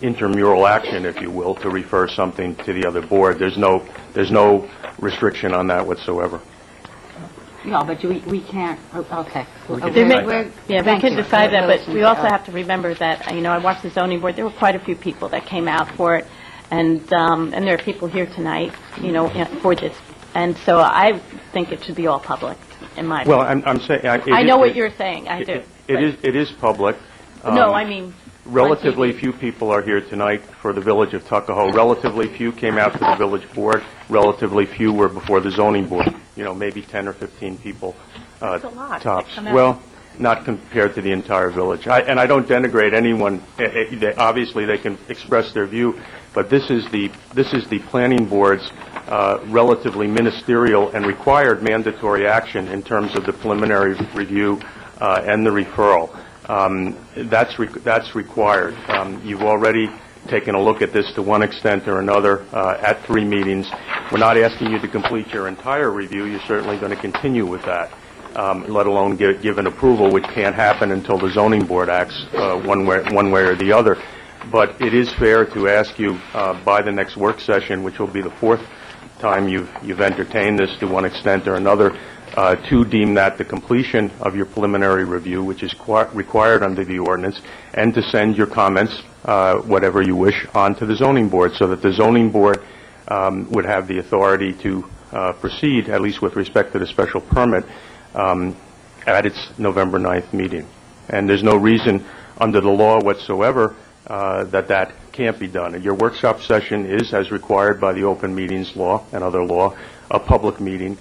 intramural action, if you will, to refer something to the other board. There's no restriction on that whatsoever. No, but we can't, okay. We can decide that, but we also have to remember that, I watched the zoning board, there were quite a few people that came out for it, and there are people here tonight, for this. And so I think it should be all public, in my opinion. Well, I'm saying... I know what you're saying, I do. It is public. No, I mean... Relatively few people are here tonight for the Village of Tuckahoe. Relatively few came out to the village board. Relatively few were before the zoning board. Maybe 10 or 15 people That's a lot. tops. Well, not compared to the entire village. And I don't denigrate anyone. Obviously, they can express their view, but this is the planning board's relatively ministerial and required mandatory action in terms of the preliminary review and the referral. That's required. You've already taken a look at this to one extent or another at 3 meetings. We're not asking you to complete your entire review. You're certainly going to continue with that, let alone give an approval, which can't happen until the zoning board acts one way or the other. But it is fair to ask you by the next work session, which will be the 4th time you've entertained this to one extent or another, to deem that the completion of your preliminary review, which is required under the ordinance, and to send your comments, whatever you wish, on to the zoning board, so that the zoning board would have the authority to proceed, at least with respect to the special permit, at its November 9th meeting. And there's no reason under the law whatsoever that can't be done. Your workshop session is, as required by the open meetings law and other law, a public meeting.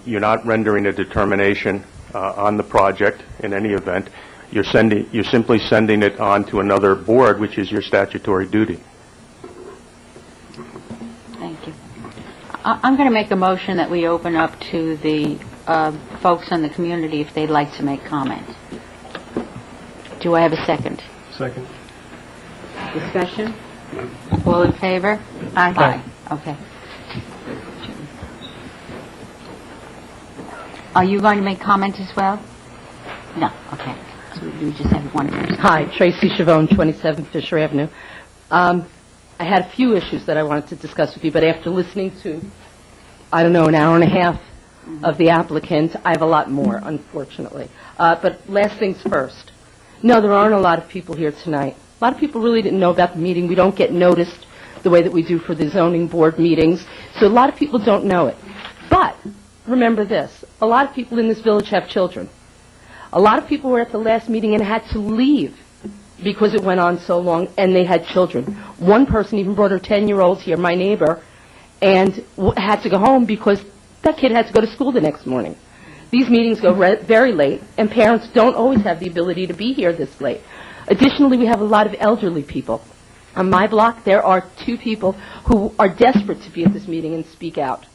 You're not rendering a determination on the project in any event. You're simply sending it on to another board, which is your statutory duty. Thank you. I'm going to make a motion that we open up to the folks in the community if they'd like to make comment. Do I have a second? Second. Discussion? All in favor? Aye. Okay. Are you going to make comment as well? No. Okay. So we just have one person. Hi, Tracy Chavone, 27 Fisher Avenue. I had a few issues that I wanted to discuss with you, but after listening to, an hour and a half of the applicant, I have a lot more, unfortunately. But last things first. No, there aren't a lot of people here tonight. A lot of people really didn't know about the meeting. We don't get noticed the way that we do for the zoning board meetings, so a lot of people don't know it. But remember this, a lot of people in this village have children. A lot of people were at the last meeting and had to leave because it went on so long and they had children. One person even brought her 10-year-old here, my neighbor, and had to go home because that kid had to go to school the next morning. These meetings go very late, and parents don't always have the ability to be here this late. Additionally, we have a lot of elderly people. On my block, there are 2 people who are desperate to be at this meeting and speak out,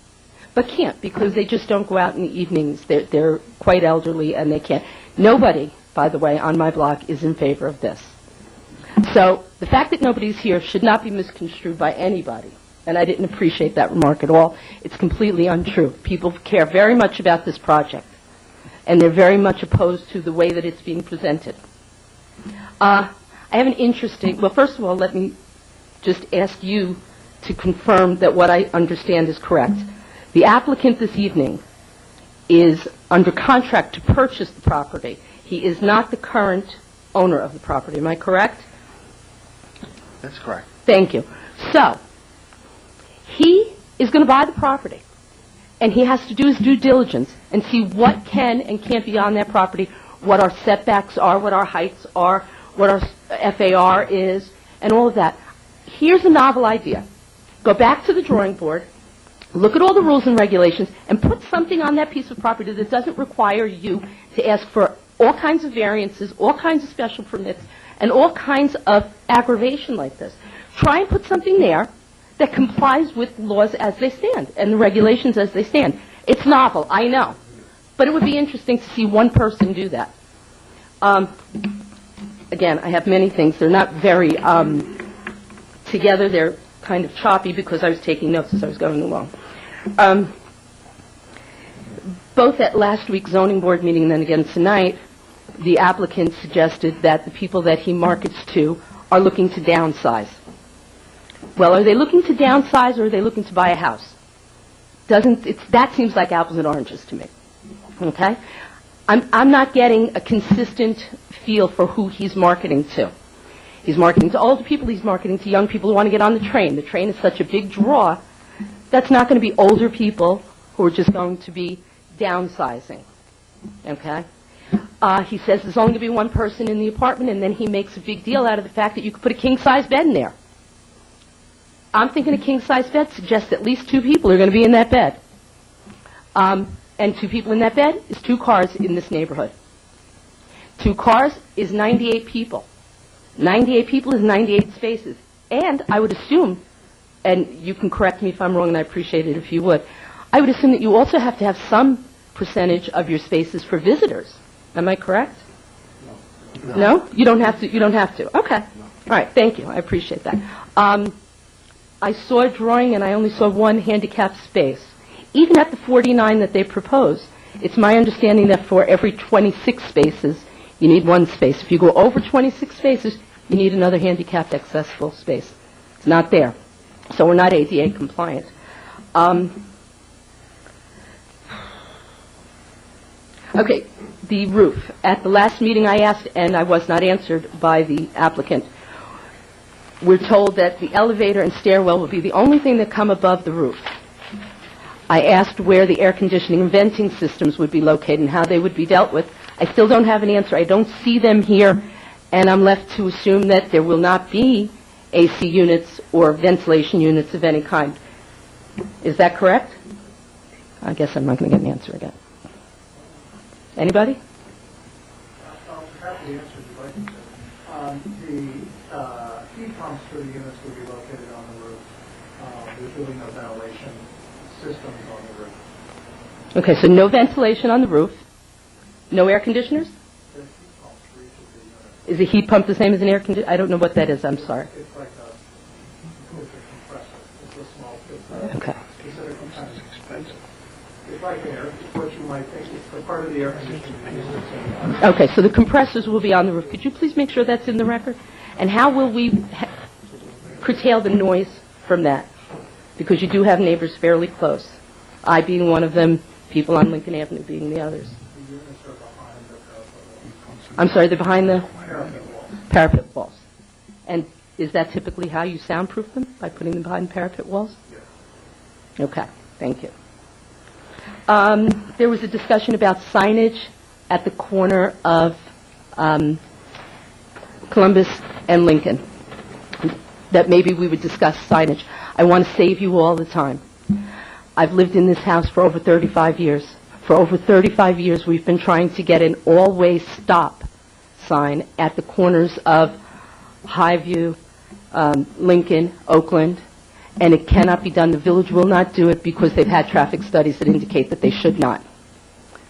but can't because they just don't go out in the evenings. They're quite elderly and they can't. Nobody, by the way, on my block is in favor of this. So the fact that nobody's here should not be misconstrued by anybody, and I didn't appreciate that remark at all. It's completely untrue. People care very much about this project, and they're very much opposed to the way that it's being presented. I have an interesting, well, first of all, let me just ask you to confirm that what I understand is correct. The applicant this evening is under contract to purchase the property. He is not the current owner of the property. Am I correct? That's correct. Thank you. So, he is going to buy the property, and he has to do his due diligence and see what can and can't be on that property, what our setbacks are, what our heights are, what our FAR is, and all of that. Here's a novel idea. Go back to the drawing board, look at all the rules and regulations, and put something on that piece of property that doesn't require you to ask for all kinds of variances, all kinds of special permits, and all kinds of aggravation like this. Try and put something there that complies with laws as they stand and the regulations as they stand. It's novel, I know, but it would be interesting to see one person do that. Again, I have many things. They're not very together. They're kind of choppy because I was taking notes as I was going along. Both at last week's zoning board meeting and then again tonight, the applicant suggested that the people that he markets to are looking to downsize. Well, are they looking to downsize or are they looking to buy a house? That seems like apples and oranges to me. Okay? I'm not getting a consistent feel for who he's marketing to. He's marketing to older people, he's marketing to young people who want to get on the train. The train is such a big draw, that's not going to be older people who are just going to be downsizing. Okay? He says there's only going to be one person in the apartment, and then he makes a big deal out of the fact that you could put a king-size bed in there. I'm thinking a king-size bed suggests at least 2 people are going to be in that bed. And 2 people in that bed is 2 cars in this neighborhood. 2 cars is 98 people. 98 people is 98 spaces. And I would assume, and you can correct me if I'm wrong, and I appreciate it if you would, I would assume that you also have to have some percentage of your spaces for visitors. Am I correct? No? You don't have to? You don't have to. Okay. All right. Thank you. I appreciate that. I saw a drawing, and I only saw 1 handicapped space. Even at the 49 that they propose, it's my understanding that for every 26 spaces, you need 1 space. If you go over 26 spaces, you need another handicapped accessible space. It's not there. So we're not ADA compliant. Okay, the roof. At the last meeting I asked, and I was not answered by the applicant, we're told that the elevator and stairwell will be the only thing that come above the roof. I asked where the air conditioning and venting systems would be located and how they would be dealt with. I still don't have an answer. I don't see them here, and I'm left to assume that there will not be AC units or ventilation units of any kind. Is that correct? I guess I'm not going to get an answer again. Anybody? I'll have the answer if you'd like me to. The heat pumps for the units will be located on the roof. There's really no ventilation systems on the roof. Okay, so no ventilation on the roof. No air conditioners? The heat pumps for each of the units. Is a heat pump the same as an air conditioner? I don't know what that is. I'm sorry. It's like a compressor. It's a small Okay. specific component. It's expensive. It's like air. It's what you might think. It's the part of the air conditioning unit. Okay, so the compressors will be on the roof. Could you please make sure that's in the record? And how will we curtail the noise from that? Because you do have neighbors fairly close. I being one of them, people on Lincoln Avenue being the others. The units are behind the parapet. I'm sorry, they're behind the parapet walls. And is that typically how you soundproof them, by putting them behind parapet walls? Yes. Okay, thank you. There was a discussion about signage at the corner of Columbus and Lincoln, that maybe we would discuss signage. I want to save you all the time. I've lived in this house for over 35 years. For over 35 years, we've been trying to get an all-way stop sign at the corners of Highview, Lincoln, Oakland, and it cannot be done. The village will not do it because they've had traffic studies that indicate that they should not.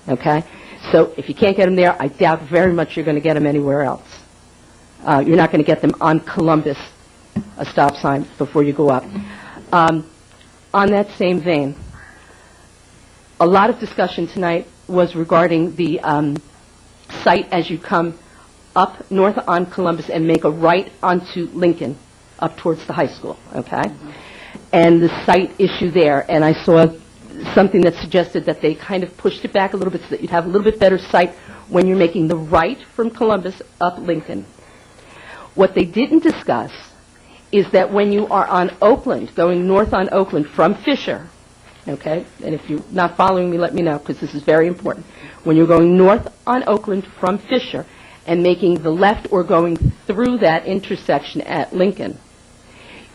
Okay? So if you can't get them there, I doubt very much you're going to get them anywhere else. You're not going to get them on Columbus, a stop sign, before you go up. On that same vein, a lot of discussion tonight was regarding the site as you come up north on Columbus and make a right onto Lincoln, up towards the high school, okay? And the site issue there, and I saw something that suggested that they kind of pushed it back a little bit so that you'd have a little bit better sight when you're making the right from Columbus up Lincoln. What they didn't discuss is that when you are on Oakland, going north on Oakland from Fisher, okay, and if you're not following me, let me know, because this is very important. When you're going north on Oakland from Fisher and making the left or going through that intersection at Lincoln,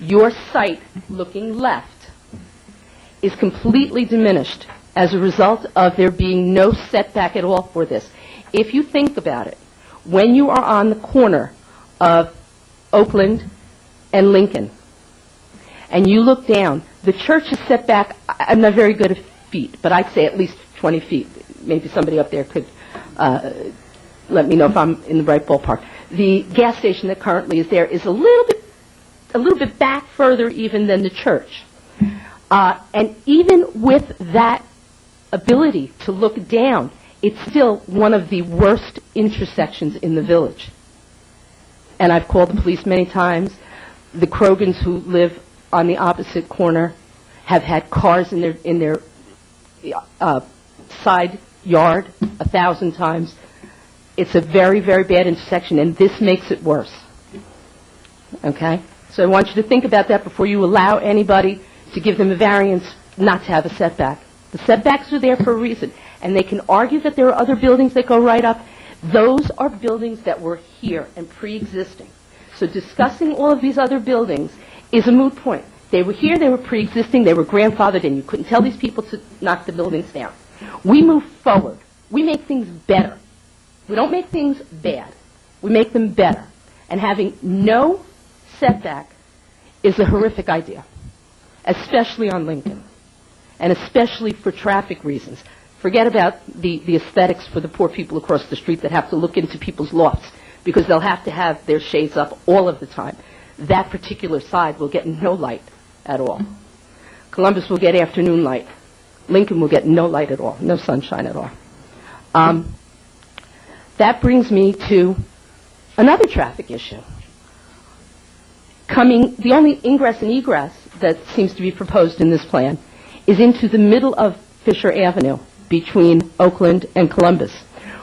your sight looking left is completely diminished as a result of there being no setback at all for this. If you think about it, when you are on the corner of Oakland and Lincoln, and you look down, the church is set back, I'm not very good at feet, but I'd say at least 20 feet. Maybe somebody up there could let me know if I'm in the right ballpark. The gas station that currently is there is a little bit a little bit back further even than the church. And even with that ability to look down, it's still one of the worst intersections in the village. And I've called the police many times. The Krogans who live on the opposite corner have had cars in their side yard 1,000 times. It's a very, very bad intersection, and this makes it worse. Okay? So I want you to think about that before you allow anybody to give them a variance not to have a setback. The setbacks are there for a reason, and they can argue that there are other buildings that go right up. Those are buildings that were here and pre-existing. So discussing all of these other buildings is a moot point. They were here, they were pre-existing, they were grandfathered in. You couldn't tell these people to knock the buildings down. We move forward. We make things better. We don't make things bad. We make them better. And having no setback is a horrific idea, especially on Lincoln, and especially for traffic reasons. Forget about the aesthetics for the poor people across the street that have to look into people's lofts because they'll have to have their shades up all of the time. That particular side will get no light at all. Columbus will get afternoon light. Lincoln will get no light at all, no sunshine at all. That brings me to another traffic issue. The only ingress and egress that seems to be proposed in this plan is into the middle of Fisher Avenue between Oakland and Columbus,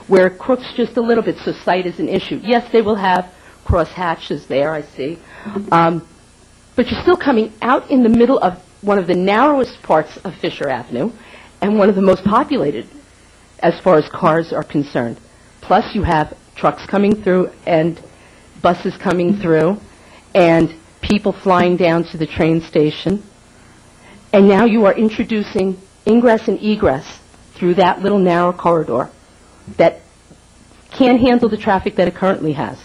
where it crooks just a little bit, so sight is an issue. Yes, they will have cross hatches there, I see. But you're still coming out in the middle of one of the narrowest parts of Fisher Avenue and one of the most populated as far as cars are concerned. Plus you have trucks coming through and buses coming through and people flying down to the train station. And now you are introducing ingress and egress through that little narrow corridor that can't handle the traffic that it currently has.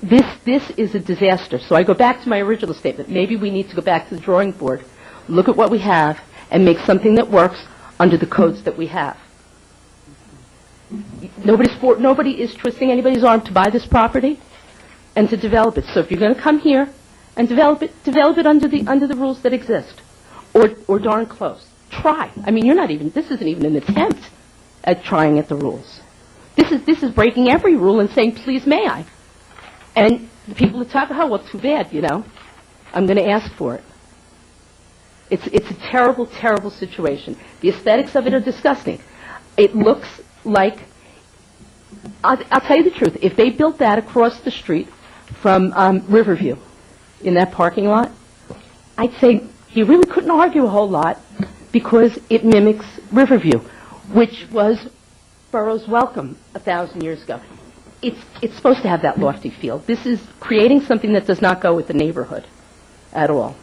This is a disaster. So I go back to my original statement. Maybe we need to go back to the drawing board, look at what we have, and make something that works under the codes that we have. Nobody is twisting anybody's arm to buy this property and to develop it. So if you're going to come here and develop it under the rules that exist, or darn close. Try. I mean, this isn't even an attempt at trying at the rules. This is breaking every rule and saying, please may I? And the people of Tuckahoe, well, too bad, I'm going to ask for it. It's a terrible, terrible situation. The aesthetics of it are disgusting. It looks like, I'll tell you the truth, if they built that across the street from Riverview in that parking lot, I'd say you really couldn't argue a whole lot because it mimics Riverview, which was Borough's Welcome 1,000 years ago. It's supposed to have that lofty feel. This is creating something that does not go with the neighborhood at all.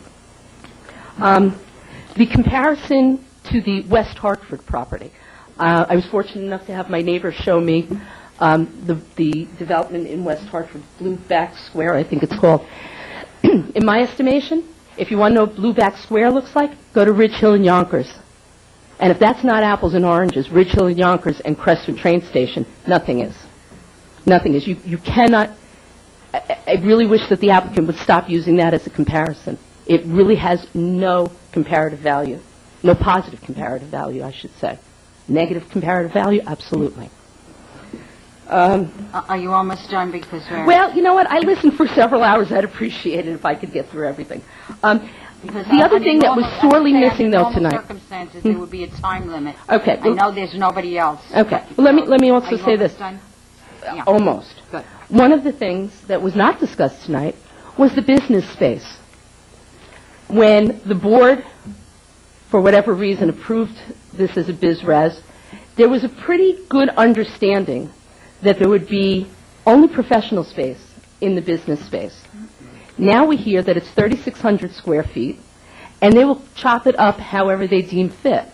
The comparison to the West Hartford property. I was fortunate enough to have my neighbor show me the development in West Hartford, Blueback Square, I think it's called. In my estimation, if you want to know what Blueback Square looks like, go to Ridge Hill and Yonkers. And if that's not apples and oranges, Ridge Hill and Yonkers and Crestwood train station, nothing is. Nothing is. You cannot, I really wish that the applicant would stop using that as a comparison. It really has no comparative value. No positive comparative value, I should say. Negative comparative value? Absolutely. Are you almost done? Because well, you know what? I listened for several hours. I'd appreciate it if I could get through everything. The other thing that was sorely missing, though, tonight. Under circumstances, there would be a time limit. Okay. I know there's nobody else. Okay. Well, let me also say this. Done? Yeah. Almost. Good. One of the things that was not discussed tonight was the business space. When the board, for whatever reason, approved this as a biz-res, there was a pretty good understanding that there would be only professional space in the business space. Now we hear that it's 3,600 square feet, and they will chop it up however they deem fit.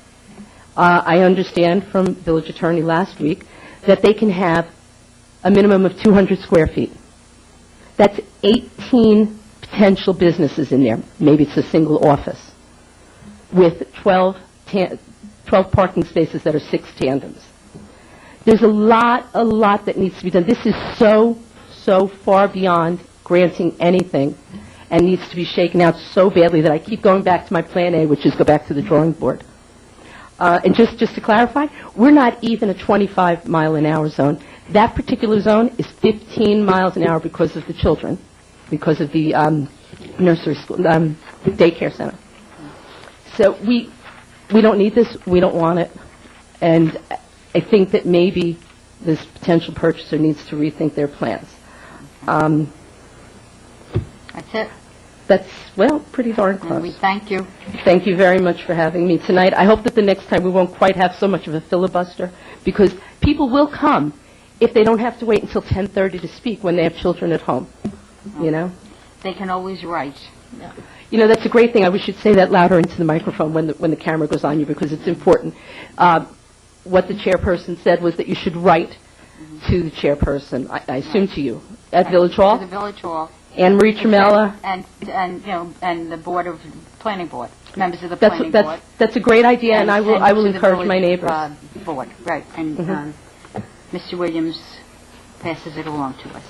I understand from village attorney last week that they can have a minimum of 200 square feet. That's 18 potential businesses in there. Maybe it's a single office with 12 parking spaces that are 6 tandems. There's a lot that needs to be done. This is so far beyond granting anything and needs to be shaken out so badly that I keep going back to my Plan A, which is go back to the drawing board. And just to clarify, we're not even a 25-mile-an-hour zone. That particular zone is 15 miles an hour because of the children, because of the nursery school, daycare center. So we don't need this. We don't want it. And I think that maybe this potential purchaser needs to rethink their plans. That's it. That's, well, pretty darn close. And we thank you. Thank you very much for having me tonight. I hope that the next time we won't quite have so much of a filibuster, because people will come if they don't have to wait until 10:30 to speak when they have children at home, you know? They can always write. You know, that's a great thing. I wish you'd say that louder into the microphone when the camera goes on you, because it's important. What the chairperson said was that you should write to the chairperson, I assume to you, at Village Hall? To the Village Hall. Anne Marie Tramella. And, you know, and the Board of, Planning Board, members of the Planning Board. That's a great idea, and I will to the encourage my Village, neighbors. Board, right. And Mr. Williams passes it along to us.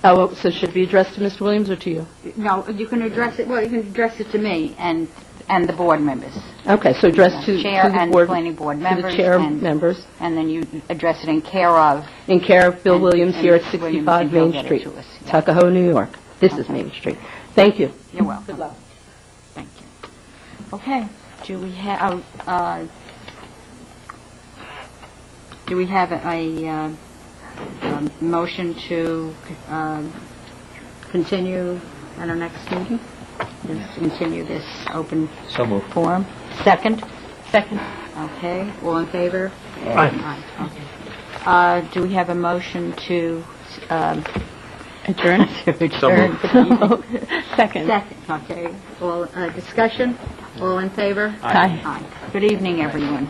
Oh, so should it be addressed to Mr. Williams or to you? No, you can address it, well, you can address it to me and the board members. Okay, so address to Chair the and board, Planning Board to members. the chair and members. And then you address it in care of. In care of Bill Williams and here at Mr. Williams, 65 and he'll Main get it Street, to us. Yeah. Tuckahoe, New York. This is Main Street. Thank you. You're welcome. Good luck. Thank you. Okay, do we have a motion to continue at our next meeting? Just continue this open forum? Second? Second. Okay, all in favor? Aye. Okay. Do we have a motion to Adjourn? to adjourn? Second. Second, okay. All, discussion? All in favor? Aye. Aye. Good evening, everyone.